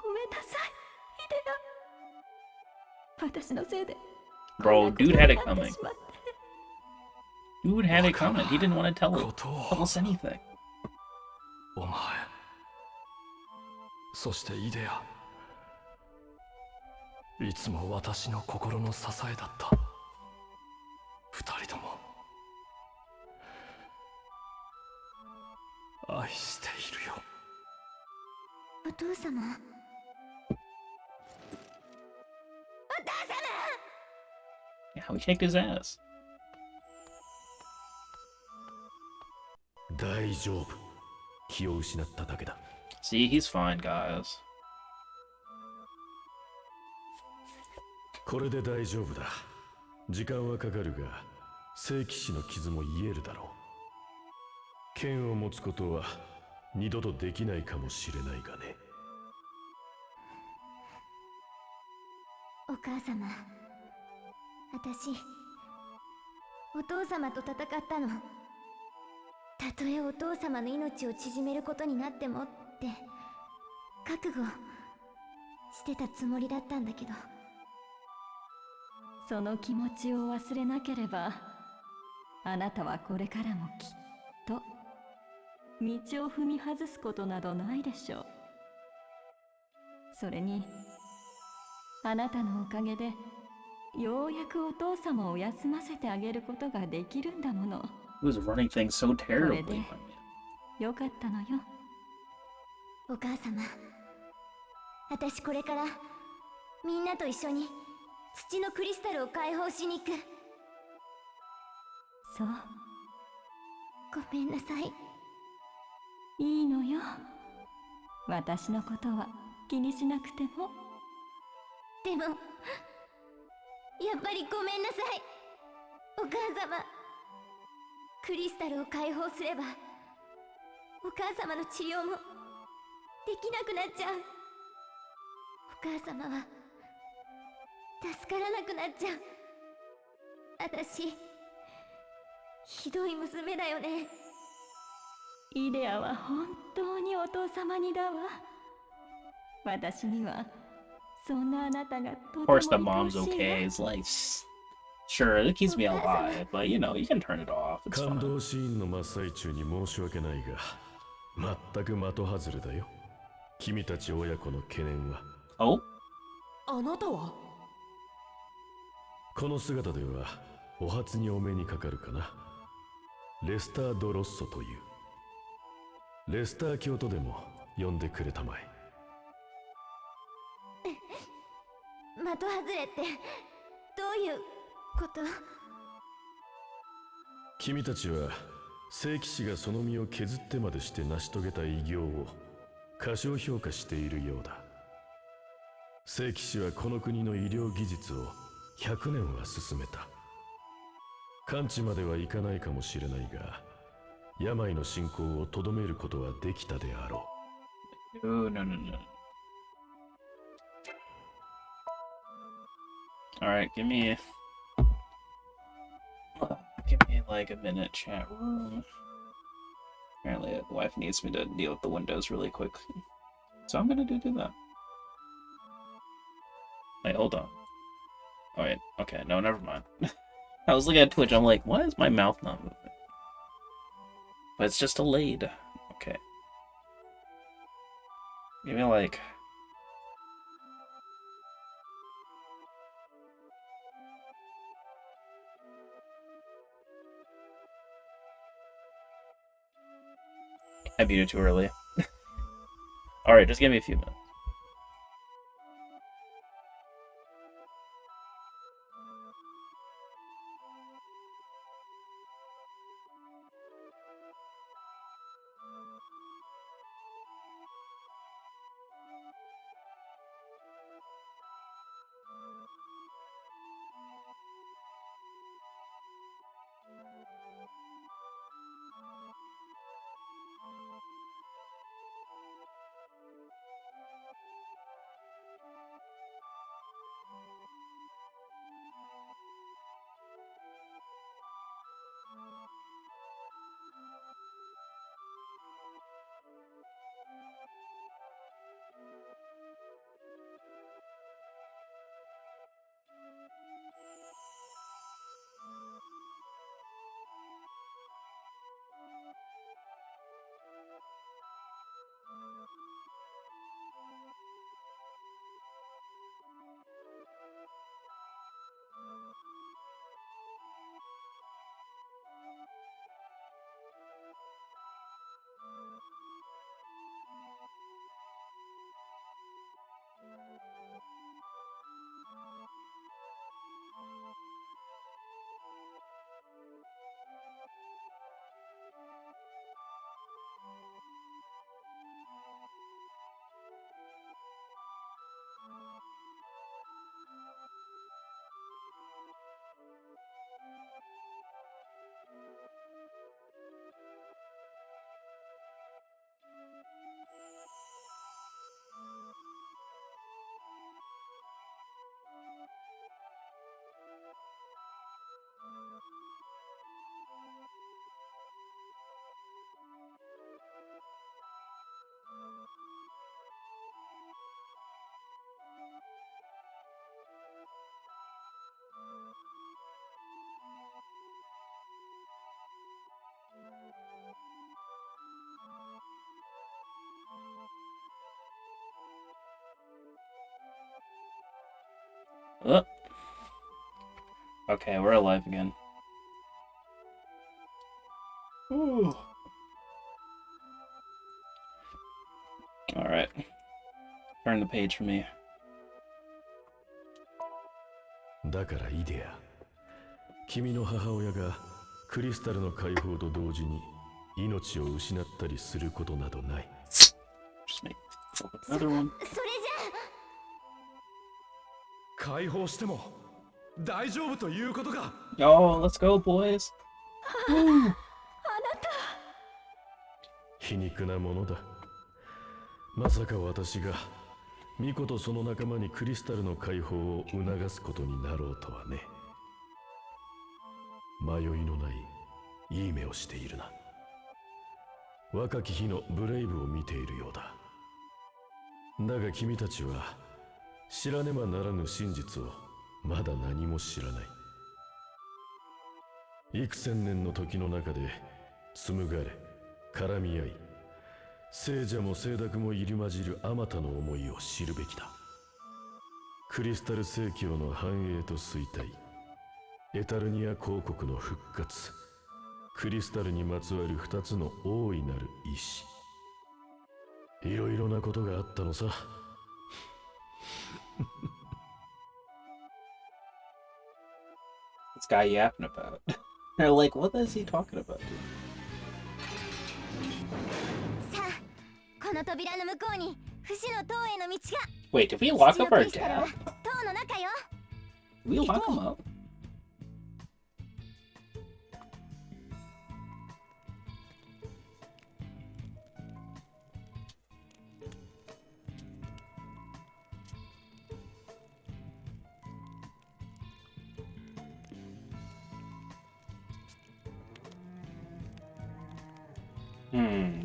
ごめんなさい、イデア。私のせいで。Bro, dude had it coming. Dude had it coming. He didn't want to tell us anything. お前。そしてイデア。いつも私の心の支えだった。二人とも。愛しているよ。お父様。お父様。Yeah, we kicked his ass. 大丈夫。気を失っただけだ。See, he's fine, guys. これで大丈夫だ。時間はかかるが、聖騎士の傷も癒えるだろう。剣を持つことは二度とできないかもしれないがね。お母様、私、お父様と戦ったの。たとえお父様の命を縮めることになってもって覚悟してたつもりだったんだけど、その気持ちを忘れなければ、あなたはこれからもきっと道を踏み外すことなどないでしょう。それにあなたのおかげでようやくお父様を休ませてあげることができるんだもの。 He was running things so これ terribly, で my man. よかったのよ。お母様、私これからみんなと一緒に土のクリスタルを解放しに行く。そう、ごめんなさい。いいのよ。私のことは気にしなくても。でもやっぱりごめんなさい、お母様。クリスタルを解放すればお母様の治療もできなくなっちゃう。お母様は助からなくなっちゃう。私ひどい娘だよね。イデアは本当にお父様にだわ。私にはそんなあなたがと Of て course, the も愛 mom's おしいわ。 okay. It's like, sure, it keeps me alive, but you know, you can turn it off. It's 感 fine. 動シーンの真っ最中に申し訳ないが、全く的外れだよ。君たち親子の懸念は。 Oh? あなたはこの姿ではお初にお目にかかるかな。レスター・ド・ロッソという。レスター教徒でも呼んでくれたまえ。的外れってどういうこと？君たちは聖騎士がその身を削ってまでして成し遂げた偉業を過小評価しているようだ。聖騎士はこの国の医療技術を100年は進めた。完治まではいかないかもしれないが、病の進行をとどめることはできたであろう。 No, no, no, no. Alright, give me like a minute, chat room. Apparently, the wife needs me to deal with the windows really quick. So I'm gonna do that. Wait, hold on. Oh, wait. Okay, no, never mind. I was looking at Twitch, I'm like, why is my mouth not moving? But it's just delayed. Okay. Give me like... I beat it too early. Alright, just give me a few minutes. Oh. Okay, we're alive again. Ooh. Alright. Turn the page for me. だからイデア、君の母親がクリスタルの解放と同時に命を失ったりすることなどない。 Just make another one. それじ解放しても大丈夫ということか。 Oh, let's go, boys. 皮肉なものだ。まさか私がミコとその仲間にクリスタルの解放を促すことになろうとはね。迷いのないいい目をしているな。若き日のブレイブを見ているようだ。だが君たちは知らねばならぬ真実をまだ何も知らない。幾千年の時の中で紡がれ絡み合い、聖者も聖濁も入り混じるあまたの思いを知るべきだ。クリスタル聖教の繁栄と衰退、エタルニア公国の復活、クリスタルにまつわる二つの大いなる意志。いろいろなことがあったのさ。This guy yapping about. They're like, what is he talking about? ゃ、さあ、この扉の向こうに不死の塔への道が。 Wait, did we lock 父の up ク our リスタルは dad? 塔の中よ。 Did we lock him up?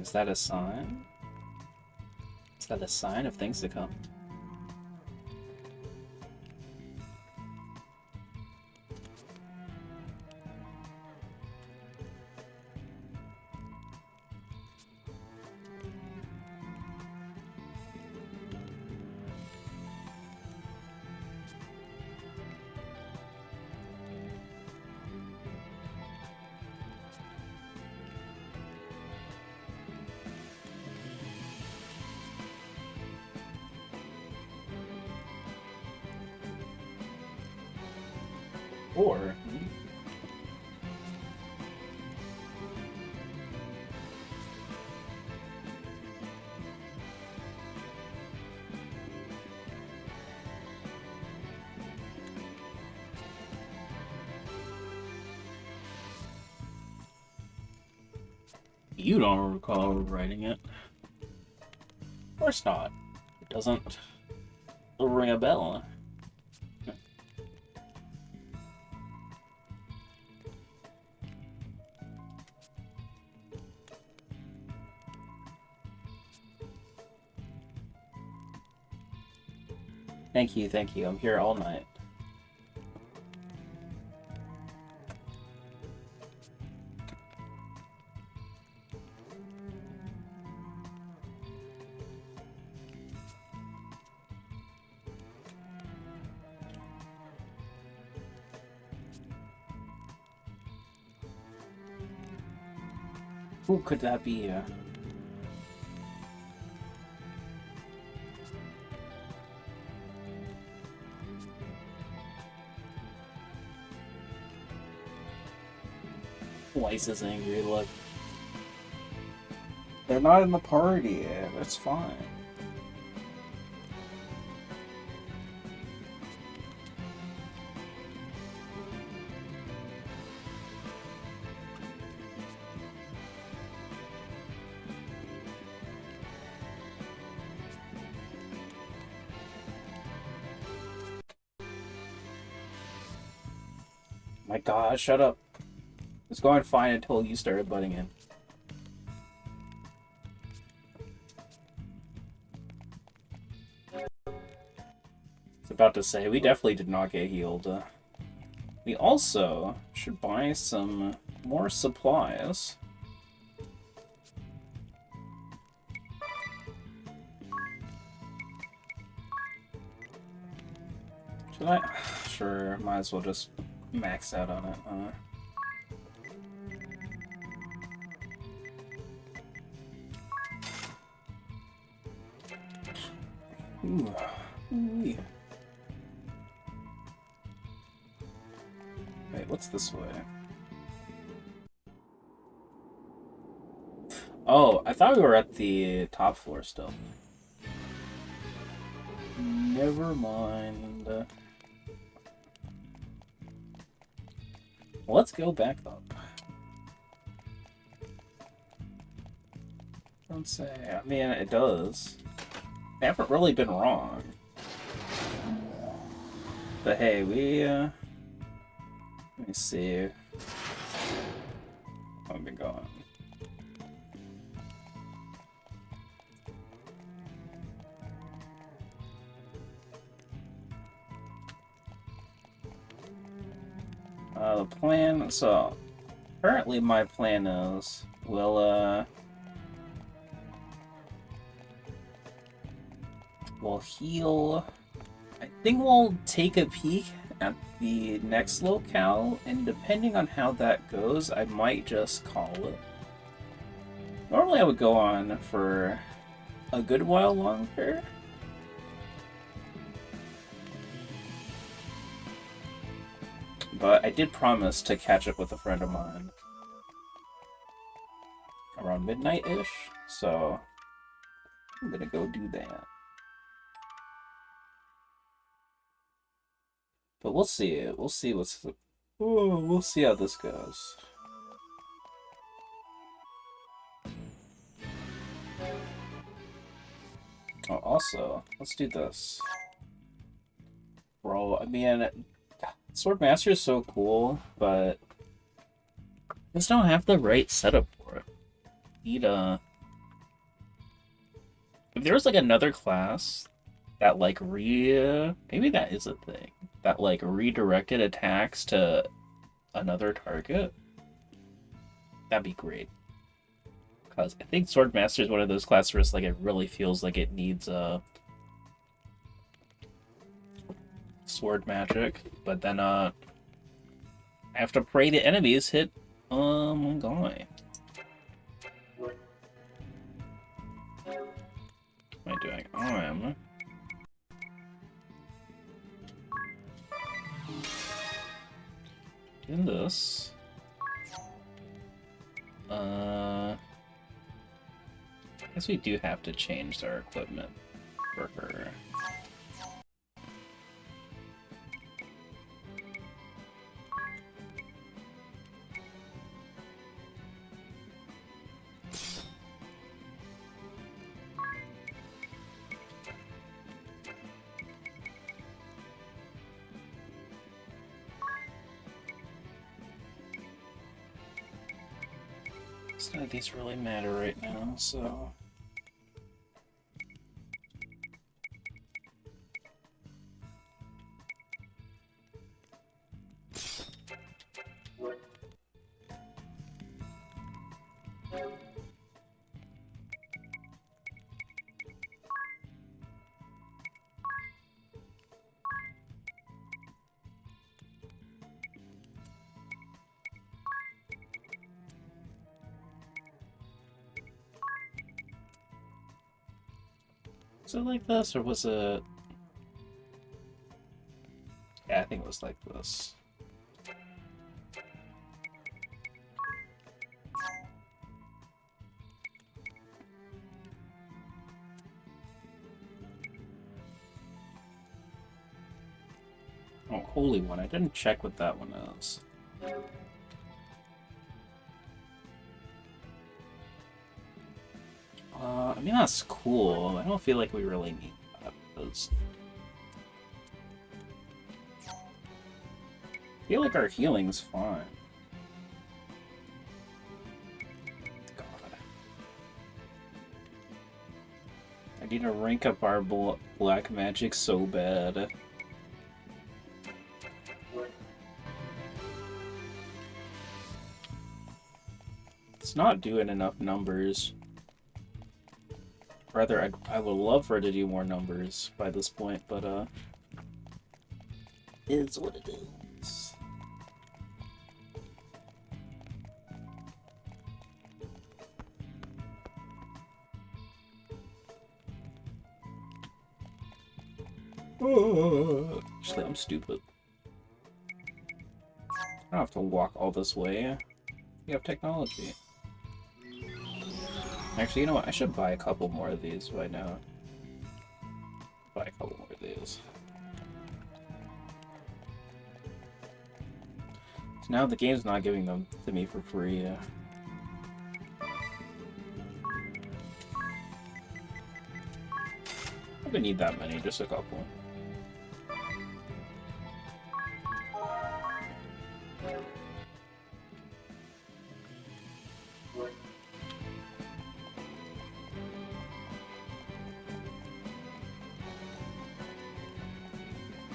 Is that a sign? Is that a sign of things to come? Or you don't recall writing it. Of course not. It doesn't ring a bell. Thank you, thank you. I'm here all night. Who could that be? Weiss is angry, look. They're not in the party, that's fine. My god, shut up. It's going fine until you started butting in. I was about to say, we definitely did not get healed. We also should buy some more supplies. Should I? Sure, might as well just max out on it. Ooh. Ooh. Wait, what's this way? Oh, I thought we were at the top floor still. Never mind. Let's go back up. Don't say. I mean, it does. They haven't really been wrong. But hey, let me see. Where we going? The plan, so currently my plan is we'll heal. I think we'll take a peek at the next locale, and depending on how that goes, I might just call it. Normally I would go on for a good while longer. But I did promise to catch up with a friend of mine around midnight-ish, so I'm gonna go do that. But we'll see. We'll see what's... Oh, we'll see how this goes. Oh, also, let's do this. Bro, I mean... Swordmaster is so cool, but I just don't have the right setup for it. Need a... If there was like another class that like maybe that is a thing. That like redirected attacks to another target. That'd be great. Because I think Swordmaster is one of those classes where it's like it really feels like it needs a sword magic, but then I have to pray the enemies hit my guy. What am I doing? I'm doing this. I guess we do have to change our equipment for her. None of these really matter right now, so... Was it like this, or was it... Yeah, I think it was like this. Oh, Holy One. I didn't check what that one is. I mean, that's cool. I don't feel like we really need that, because... I feel like our healing's fine. God. I need to rank up our black magic so bad. It's not doing enough numbers. Rather, I would love for her to do more numbers by this point, but is what it is. Actually, I'm stupid. I don't have to walk all this way. We have technology. Actually, you know what? I should buy a couple more of these right now. Buy a couple more of these. So now the game's not giving them to me for free. I don't need that many, just a couple.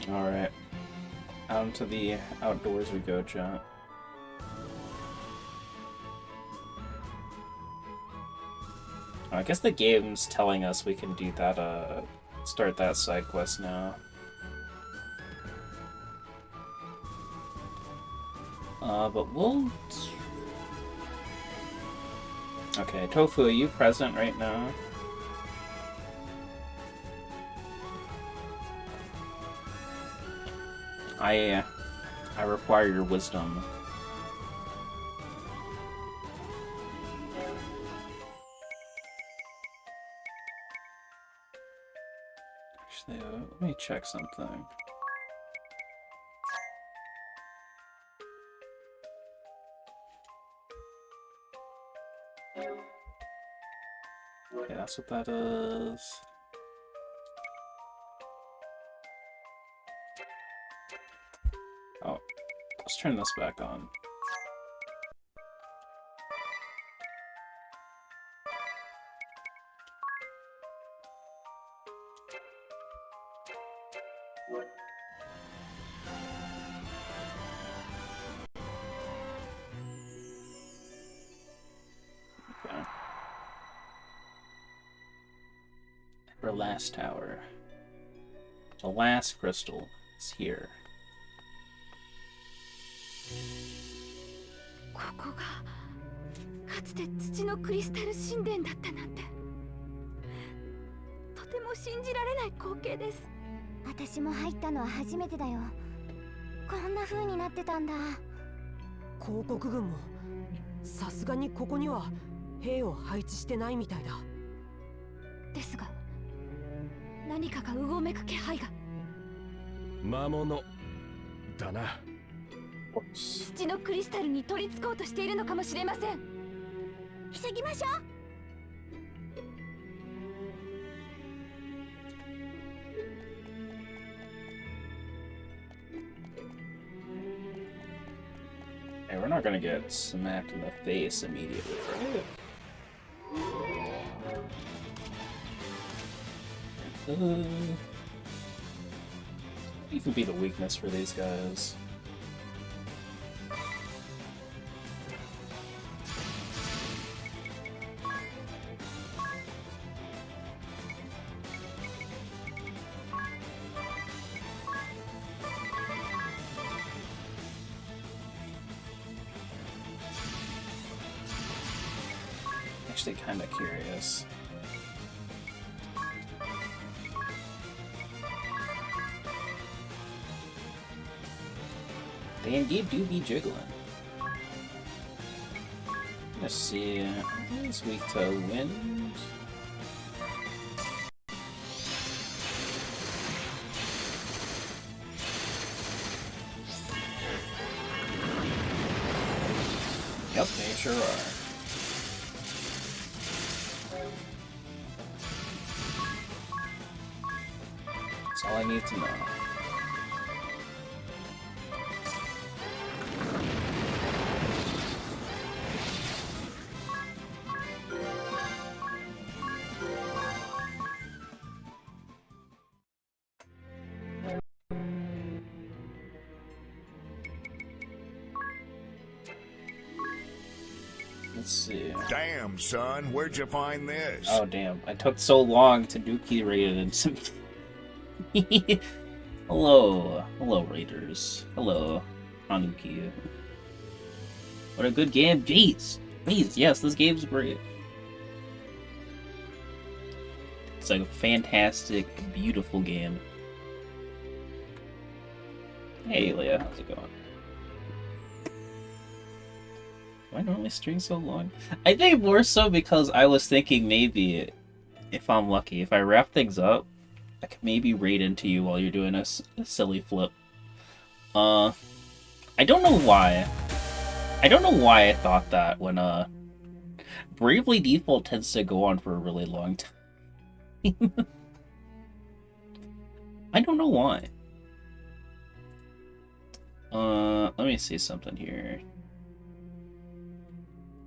Alright. Out into the outdoors we go, chat. I guess the game's telling us we can do that, start that side quest now. But we'll... Okay, Tofu, are you present right now? I require your wisdom. Actually, let me check something. Okay, that's what that is. Oh, let's turn this back on. Okay. Our last tower. The last crystal is here. ここがかつて土のクリスタル神殿だったなんてとても信じられない光景です。私も入ったのは初めてだよ。こんな風になってたんだ。広告軍もさすがにここには兵を配置してないみたいだ。ですが何かがうごめく気配が。魔物だな。土のクリスタルに取り付こうとしているのかもしれません。急ぎましょう。Hey, we're not gonna get smacked in the face immediately, right? You can be the weakness for these guys. Actually kind of curious. They indeed do be jiggling. Let's see, it's weak to wind. Yep, they sure are. That's all I need to know. Let's see. Damn, son, where'd you find this? Oh, damn. I took so long to Dookie raid it into me. Hello. Hello, Raiders. Hello, Hanuki. What a good game. Jeez. Jeez, yes, this game's great. It's like a fantastic, beautiful game. Hey, Leah, how's it going? Do I normally string so long? I think more so because I was thinking maybe, if I'm lucky, if I wrap things up, I could maybe raid into you while you're doing a silly flip. I don't know why. I don't know why I thought that when, Bravely Default tends to go on for a really long time. I don't know why. Let me see something here.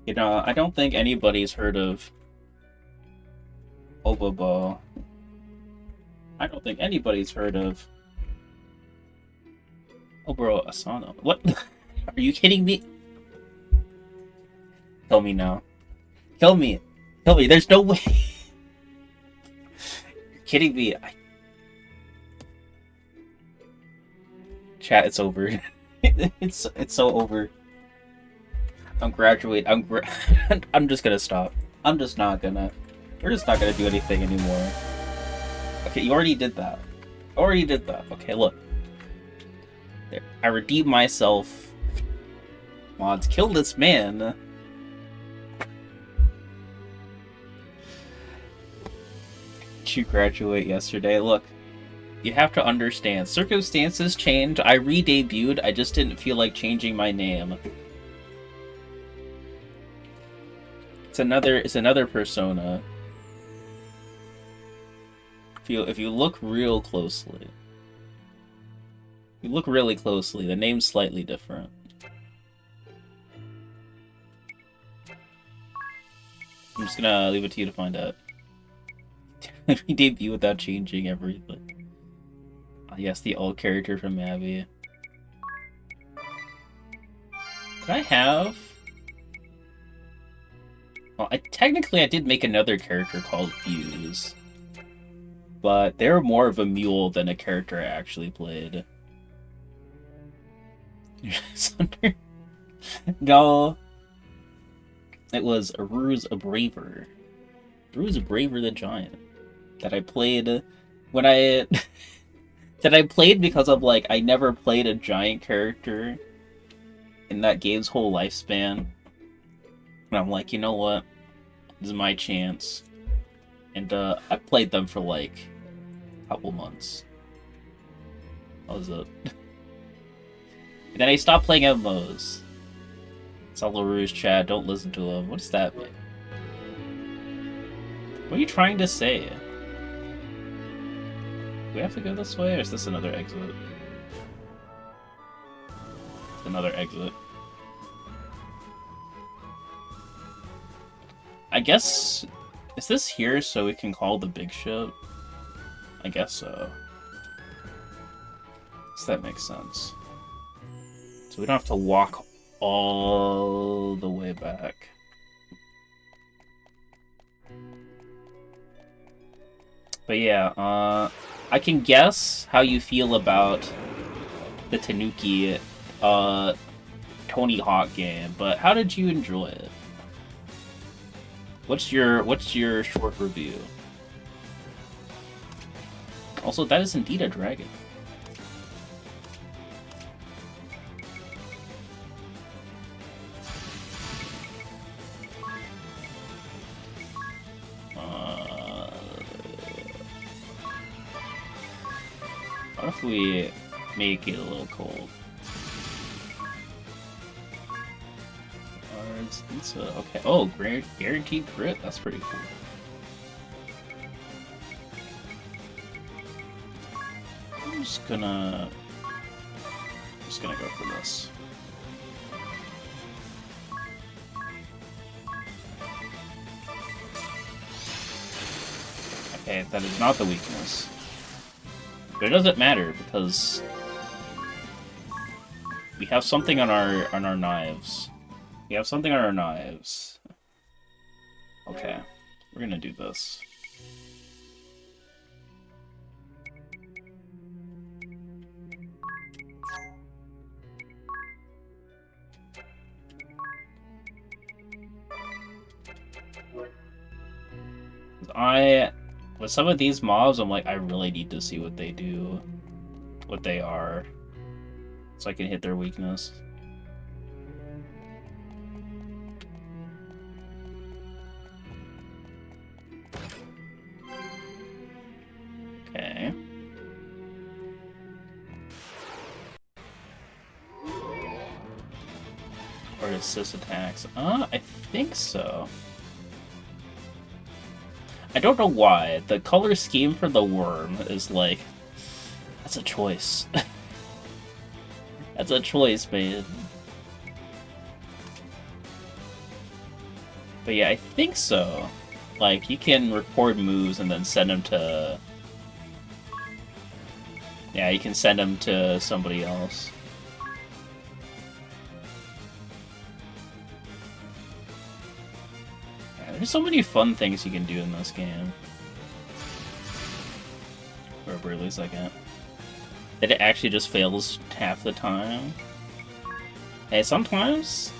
You know, I don't think anybody's heard of Obobo. I don't think anybody's heard of Oboro Asano. What? Are you kidding me? Kill me now. Kill me. Kill me. There's no way. You're kidding me. Chat, it's over. it's so over. I'm graduating. I'm just gonna stop. I'm just not gonna. We're just not gonna do anything anymore. Okay, you already did that. Already did that. Okay, look. There. I redeemed myself. Mods, kill this man. Did you graduate yesterday? Look. You have to understand. Circumstances change. I re-debuted. I just didn't feel like changing my name. It's another persona. If you look real closely. You look really closely, the name's slightly different. I'm just gonna leave it to you to find out. We debut without changing everything. Yes, the old character from Abby. Did I have? Well, technically I did make another character called Fuse. But they're more of a mule than a character I actually played. No. It was Ruse a Braver. Ruse a Braver the Giant. That I played when I... that I played because of, like, I never played a giant character in that game's whole lifespan. And I'm like, you know what? This is my chance. And, I played them for, like, a couple months. That was it. And then I stopped playing MMOs. It's all LaRue's chat, don't listen to him. What does that mean? What are you trying to say? Do we have to go this way, or is this another exit? It's another exit. I guess... Is this here so we can call the big ship? I guess so. Does that make sense? So we don't have to walk all the way back. But yeah, I can guess how you feel about the Tanuki Tony Hawk game, but how did you enjoy it? What's your short review? Also, that is indeed a dragon. What if we make it a little cold? Okay. Oh, guaranteed crit? That's pretty cool. I'm just gonna go for this. Okay, that is not the weakness. But it doesn't matter because we have something on our knives. We have something on our knives. Okay, we're gonna do this. With some of these mobs, I'm like, I really need to see what they do, what they are, so I can hit their weakness. Okay. Or assist attacks. I think so. I don't know why. The color scheme for the worm is like... That's a choice. That's a choice, man. But yeah, I think so. Like, you can record moves and then send them to... Yeah, you can send them to somebody else. Yeah, there's so many fun things you can do in this game. For a briefly second. That it actually just fails half the time. Hey, sometimes...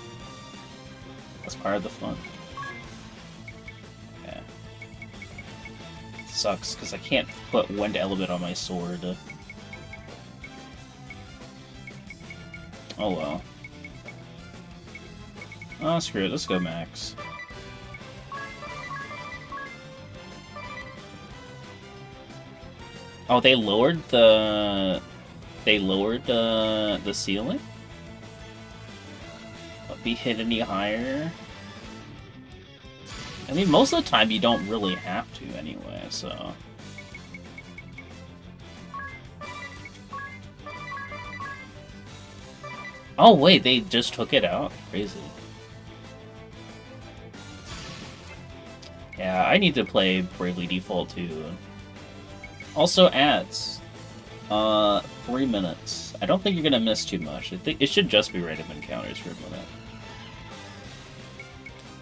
That's part of the fun. Yeah. Sucks, because I can't put wind element on my sword. Oh well. Oh, screw it. Let's go max. Oh, they lowered the... They lowered the ceiling? Let me hit any higher? I mean, most of the time you don't really have to anyway, so... Oh wait, they just took it out? Crazy. Yeah, I need to play Bravely Default too. Also ads. 3 minutes. I don't think you're gonna miss too much. I think it should just be random encounters for a minute.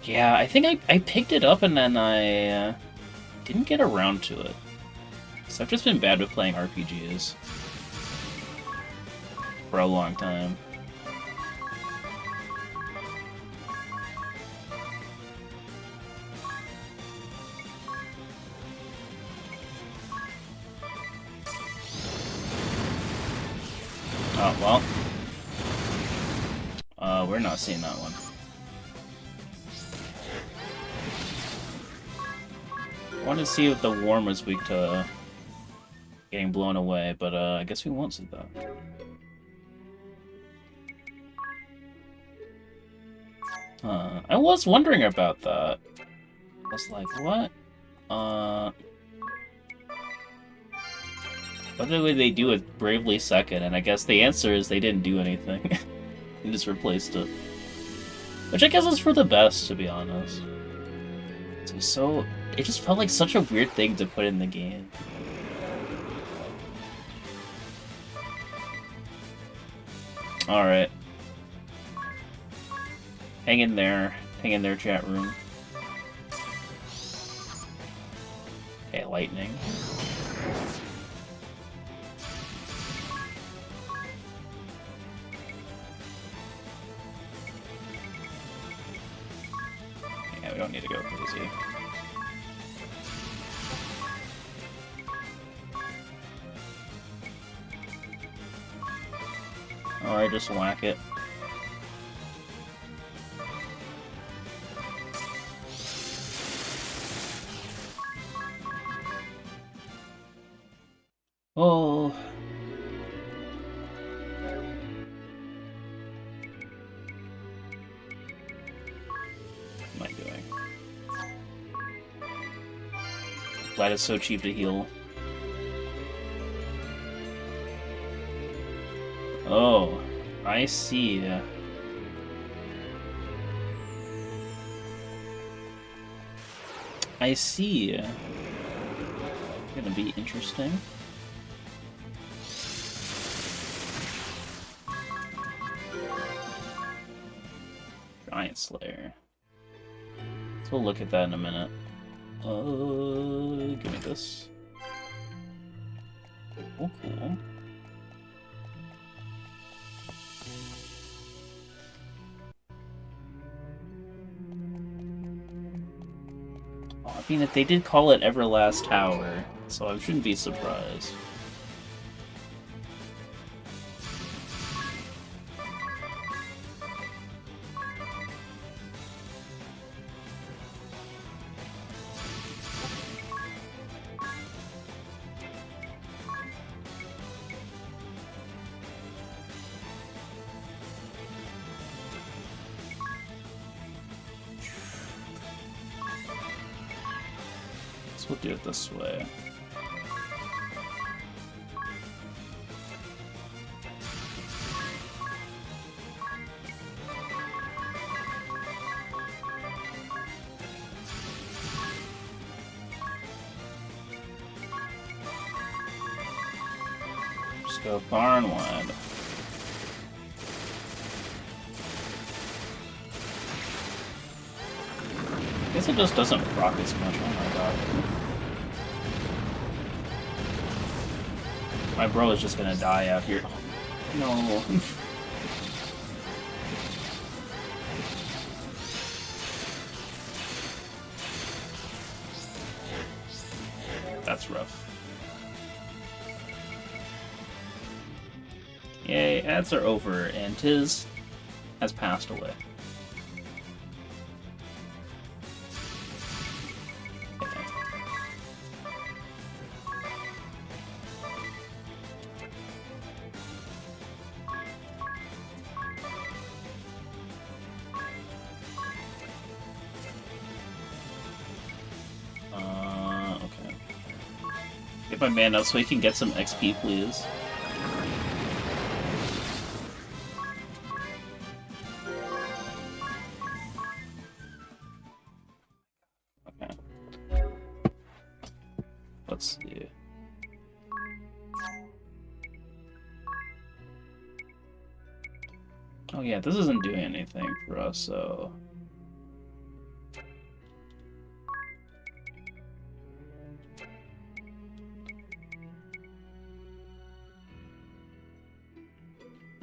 Yeah, I think I picked it up and then I didn't get around to it. So I've just been bad with playing RPGs. For a long time. Oh, well. We're not seeing that one. I wanted to see if the worm was weak to getting blown away, but I guess we won't see that. I was wondering about that. I was like, what? What did they do with Bravely Second? And I guess the answer is they didn't do anything. They just replaced it. Which I guess is for the best, to be honest. So, it just felt like such a weird thing to put in the game. Alright. Hang in there. Hang in there, chat room. Okay, lightning. Yeah, we don't need to go crazy. Alright, just whack it. Oh. What am I doing? Glad it's so cheap to heal. Oh, I see. I see. Gonna be interesting. Giant Slayer. So we'll look at that in a minute. Give me this. Oh, cool. I mean, if they did call it Everlast Tower, so I shouldn't be surprised. We'll do it this way. Just go barn wide. I guess it just doesn't proc as much. Oh my god. My bro is just gonna die out here. No. That's rough. Yay, ads are over, and Tiz has passed away. Get my man up so he can get some XP, please. Okay. Let's see. Oh yeah, this isn't doing anything for us, so...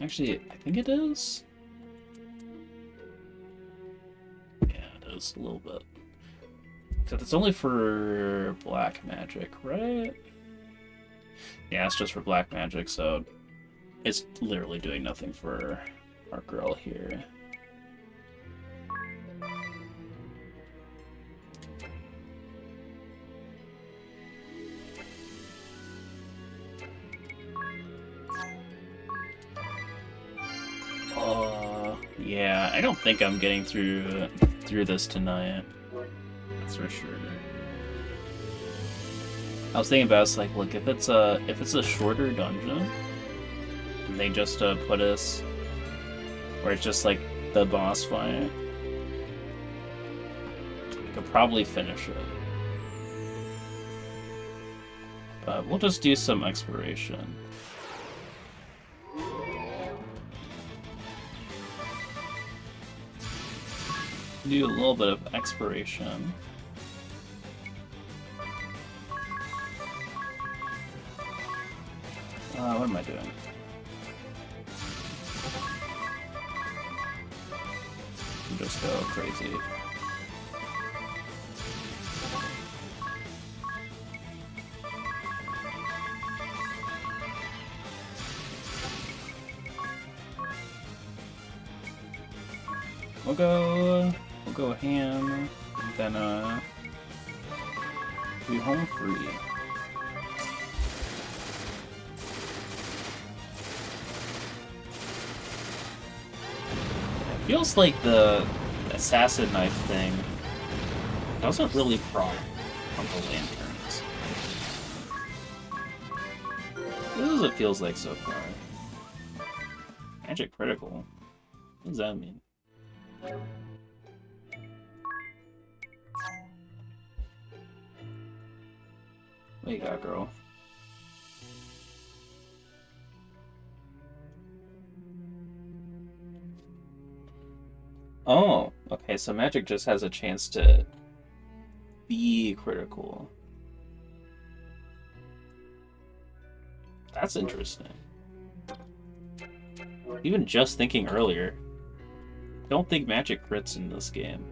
Actually, I think it is. Yeah, it is a little bit. Except it's only for black magic, right? Yeah, it's just for black magic, so it's literally doing nothing for our girl here. Yeah, I don't think I'm getting through this tonight. That's for sure. I was thinking about it's like, look, if it's a shorter dungeon, and they just put us where it's just like the boss fight, I could probably finish it. But we'll just do some exploration. Do a little bit of exploration. What am I doing? Just go crazy. We'll go ham, and then be home free. It feels like the assassin knife thing doesn't really proc on the lanterns. This is what it feels like so far. Magic critical. What does that mean? What you got, girl? Oh, okay, so magic just has a chance to be critical. That's interesting. Even just thinking earlier, don't think magic crits in this game.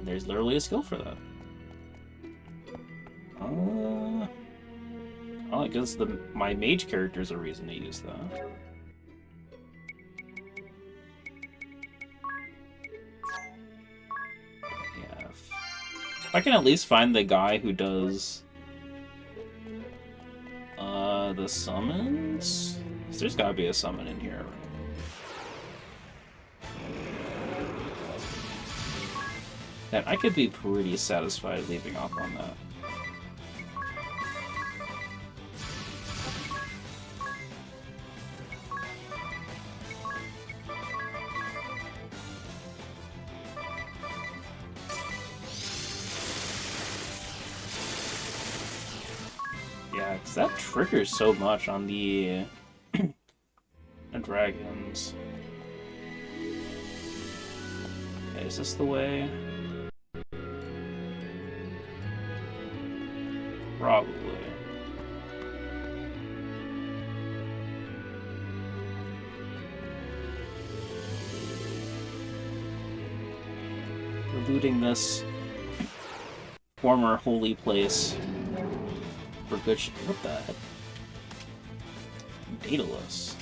And there's literally a skill for that. I guess my mage character is a reason to use that. Yeah. If I can at least find the guy who does the summons? 'Cause there's gotta be a summon in here. That I could be pretty satisfied leaving off on that. Yeah, because that triggers so much on the dragons. Okay, is this the way? Probably. We're looting this former holy place for good shit. What the heck? Daedalus.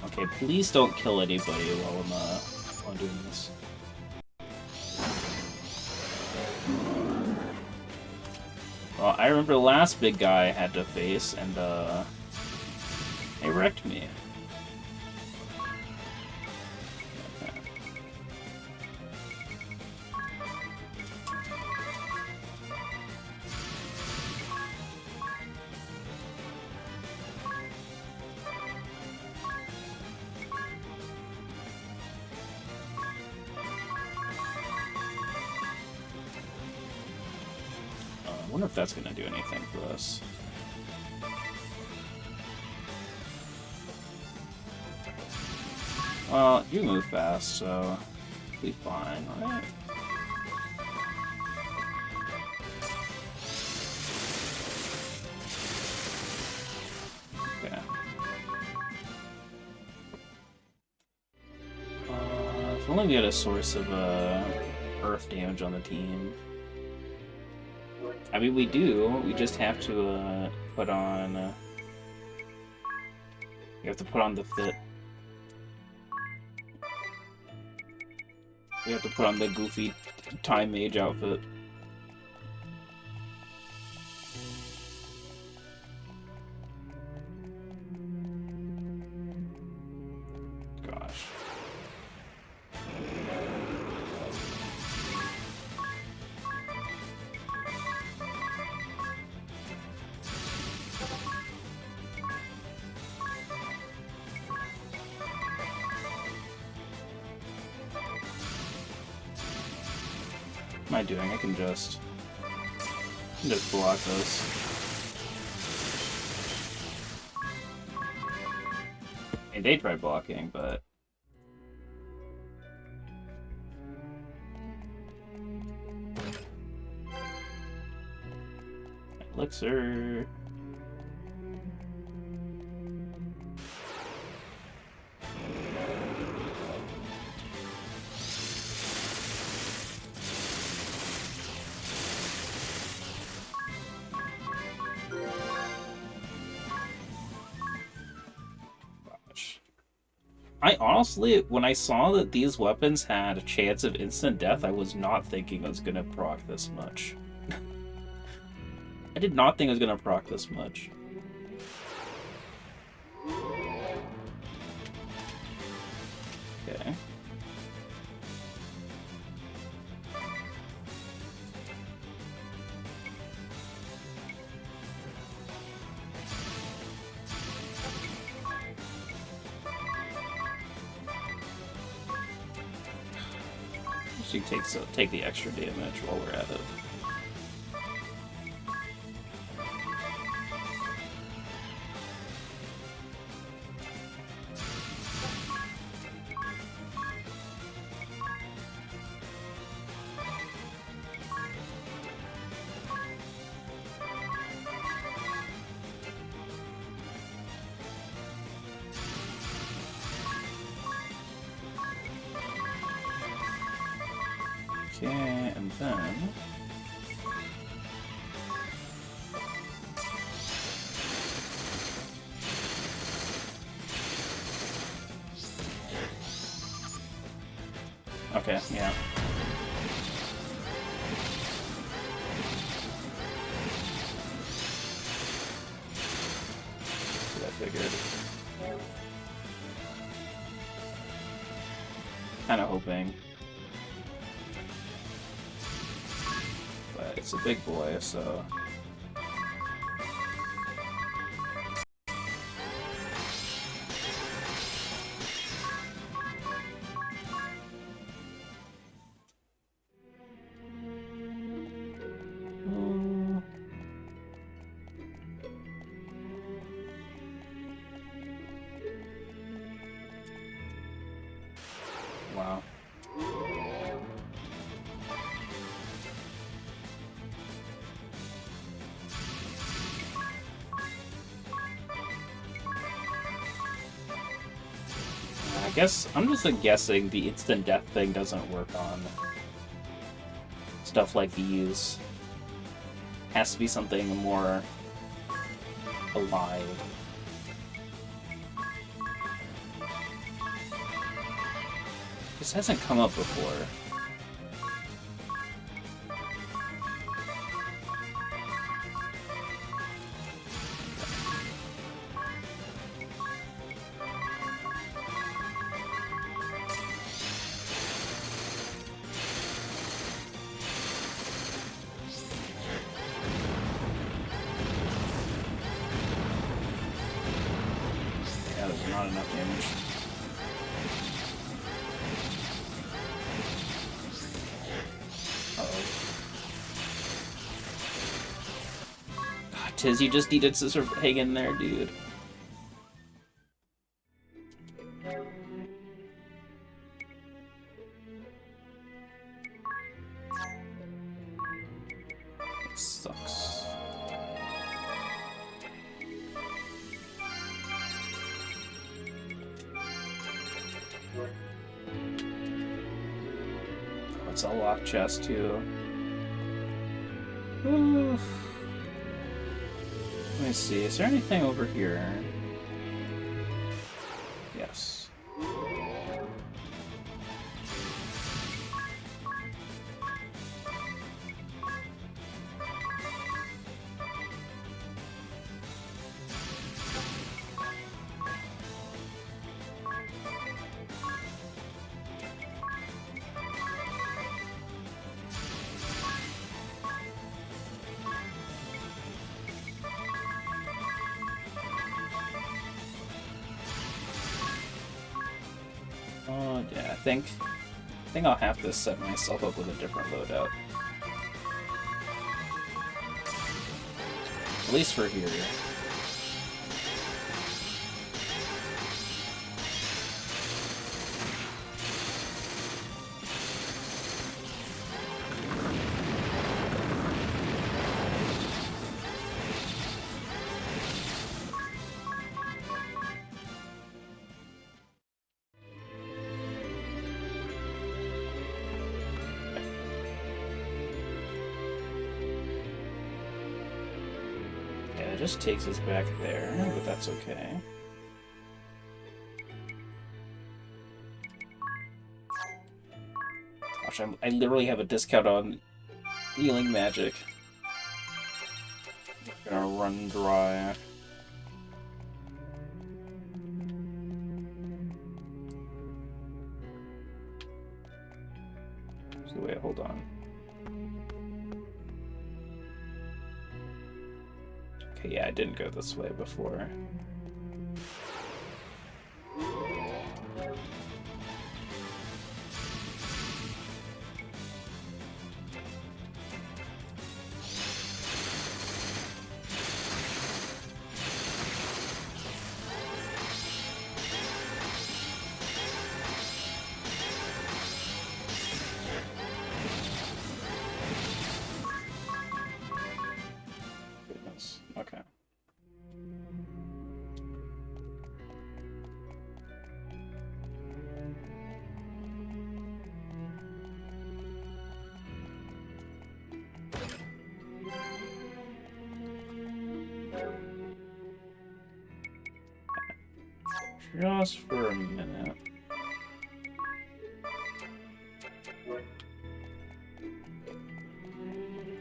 Okay, please don't kill anybody while I'm doing this. Well, I remember the last big guy I had to face, and they wrecked me. Okay. I wonder if that's going to do anything for us. Well, you move fast, so we'll be fine, right? Okay. If only we had a source of earth damage on the team. I mean, we do. We just have to put on. We have to put on the fit. We have to put on the goofy time mage outfit. Gosh. What am I doing? I can just block this. I mean, they tried blocking, but elixir. I honestly, when I saw that these weapons had a chance of instant death, I was not thinking I was gonna proc this much. I did not think I was gonna proc this much. Okay. She take the extra damage while we're at it. Okay, and then... Okay, yeah. That's what I figured. Kinda hoping. But it's a big boy, so... Wow. I guess I'm just guessing the instant death thing doesn't work on stuff like these. Has to be something more alive. This hasn't come up before. Yeah, there's not enough damage. Tiz, you just needed to sort of hang in there, dude. It sucks. Oh, it's a locked chest, too. Ooh. Let me see, is there anything over here? Yes. Oh, yeah, I think I'll have to set myself up with a different loadout. At least for here. It just takes us back there, but that's okay. Gosh, I literally have a discount on healing magic. Gonna run dry. So wait, hold on. Okay, yeah, I didn't go this way before. Goodness. Okay. Just for a minute.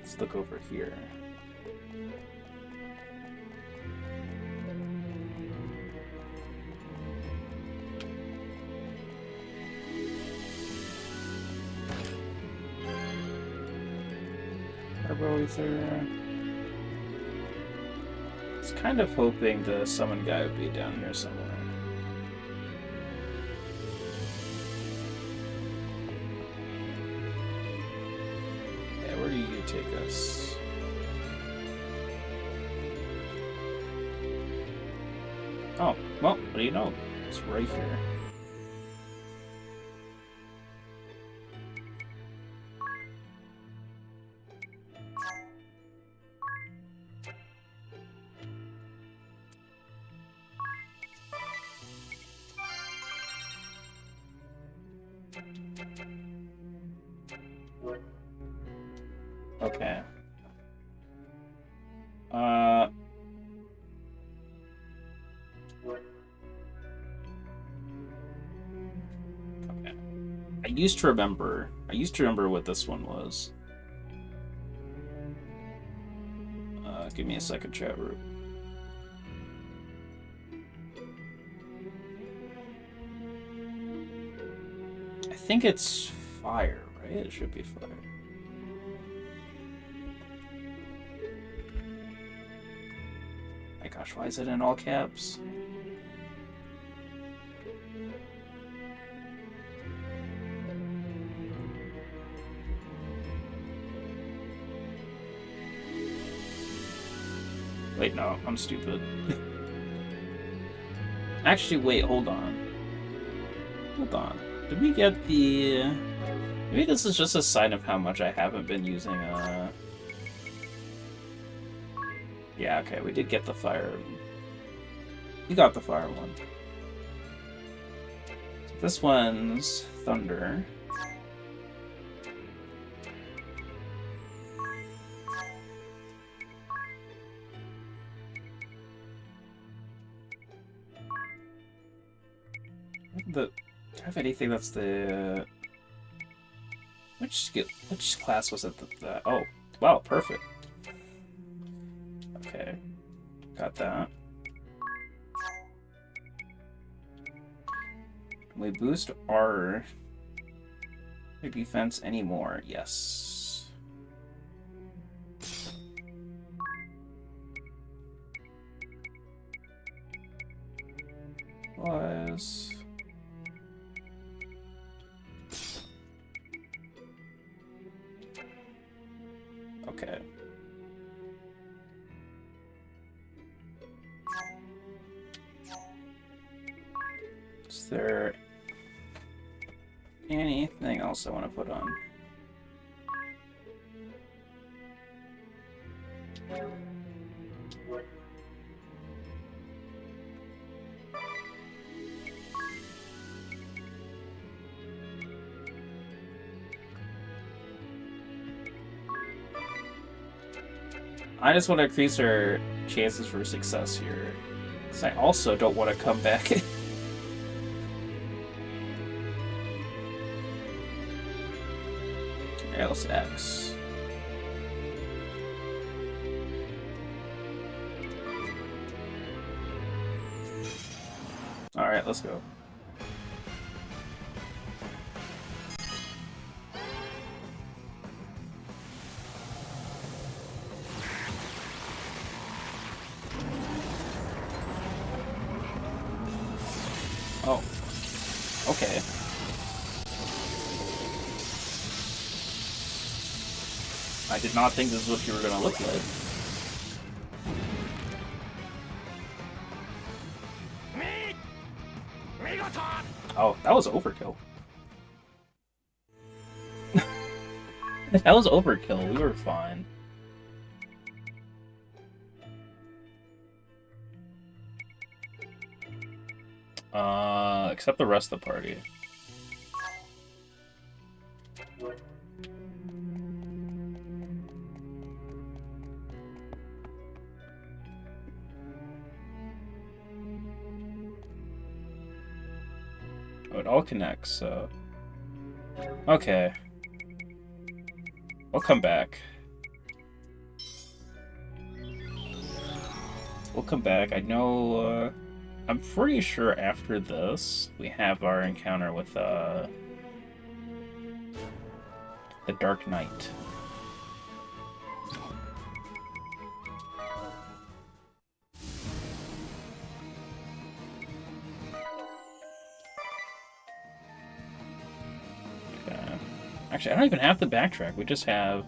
Let's look over here. Turbo Ether. I was kind of hoping the summon guy would be down here somewhere. Yeah, where do you take us? Oh, well, what do you know? It's right here. Okay. Okay. I used to remember what this one was. Give me a second, chat room. I think it's fire, right? It should be fire. My gosh, why is it in all caps? Wait, no, I'm stupid. Actually, wait, hold on. Hold on. Did we get the... Maybe this is just a sign of how much I haven't been using, Yeah, okay, we did get the fire. We got the fire one. So this one's thunder. Do I have anything that's the... Which class was it that... Oh, wow, perfect. Okay, got that. Can we boost our defense anymore? Yes. Was... Okay. Is there anything else I want to put on? I just want to increase our chances for success here. Because I also don't want to come back. Else X. Alright, let's go. Oh. Okay. I did not think this is what you were gonna look like. Oh, that was overkill. That was overkill. We were fine. Except the rest of the party. Oh, it all connects, so... Okay. We'll come back. We'll come back. I know, I'm pretty sure after this, we have our encounter with, the Dark Knight. Okay. Actually, I don't even have to backtrack. We just have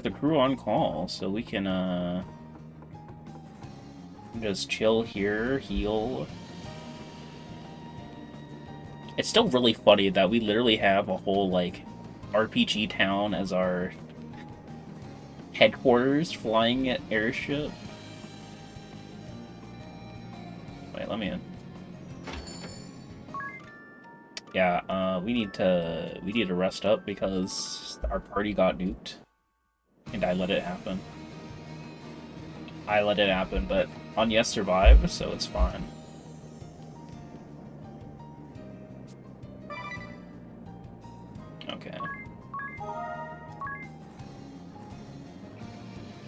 the crew on call, so we can just chill here, heal. It's still really funny that we literally have a whole, like, RPG town as our headquarters flying airship. Wait, let me in. Yeah, we need to rest up because our party got nuked. And I let it happen. But Anya survived, so it's fine. Okay.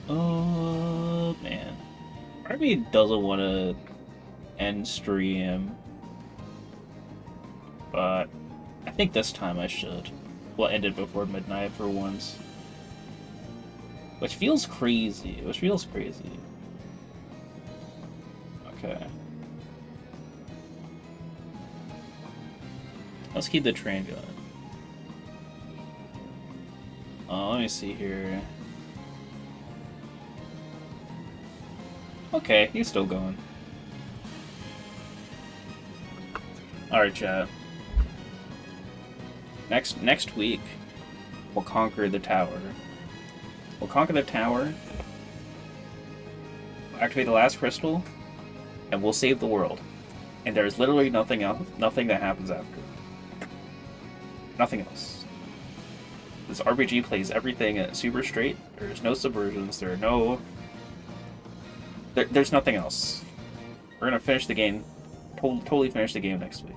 Oh, man. Part of me doesn't want to end stream. But I think this time I should. We'll end it before midnight for once. Which feels crazy. Okay. Let's keep the train going. Let me see here. Okay, he's still going. Alright, chat. Next week, we'll conquer the tower. We'll conquer the tower, activate the last crystal, and we'll save the world. And there's literally nothing else, nothing that happens after. Nothing else. This RPG plays everything super straight. There's no subversions. There's nothing else. We're gonna finish the game, totally finish the game next week.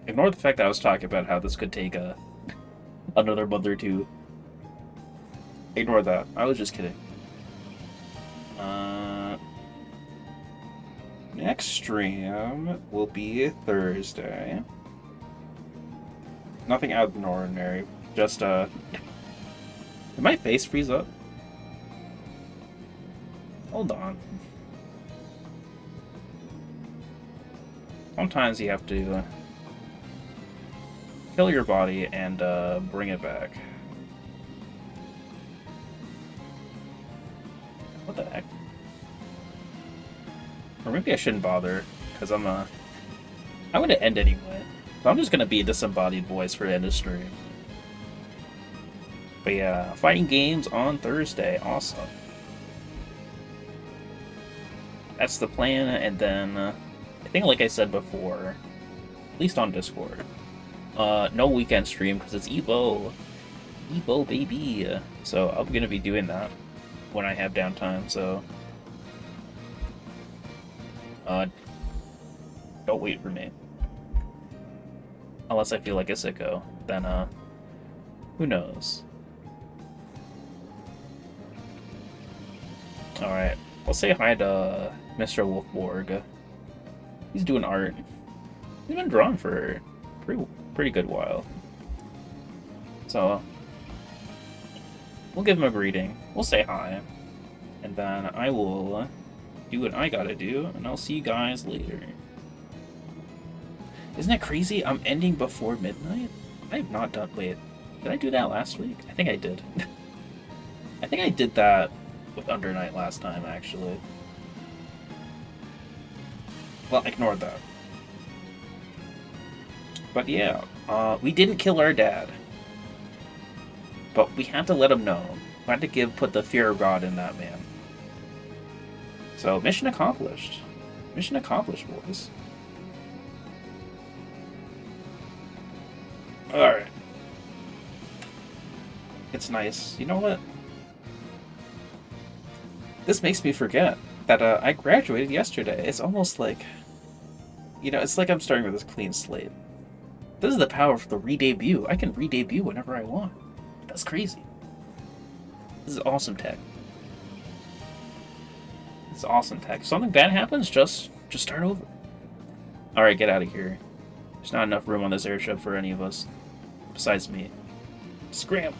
Ignore the fact that I was talking about how this could take another month or two. Ignore that. I was just kidding. Next stream will be Thursday. Nothing out of the ordinary. Just, did my face freeze up? Hold on. Sometimes you have to kill your body and bring it back. What the heck? Or maybe I shouldn't bother, because I'm gonna end anyway. So I'm just gonna be a disembodied voice for the end of stream. But yeah, fighting games on Thursday, awesome. That's the plan, and then I think, like I said before, at least on Discord, no weekend stream because it's Evo, baby. So I'm gonna be doing that when I have downtime. So don't wait for me, unless I feel like a sicko. Then who knows? All right, I'll say hi to Mr. Wolfborg. He's doing art. He's been drawing for a pretty good while. So we'll give him a greeting. We'll say hi. And then I will do what I gotta do, and I'll see you guys later. Isn't that crazy? I'm ending before midnight? I have not done... Wait, did I do that last week? I think I did. I think I did that with Under Night last time, actually. Well, ignore that. But yeah, we didn't kill our dad. But we had to let him know. We had to put the fear of God in that man. So, mission accomplished. Mission accomplished, boys. Alright. It's nice. You know what? This makes me forget that I graduated yesterday. It's almost like You know, it's like I'm starting with this clean slate. This is the power of the re-debut. I can re-debut whenever I want. That's crazy. This is awesome tech. This is awesome tech. If something bad happens, just start over. Alright, get out of here. There's not enough room on this airship for any of us. Besides me. Scram!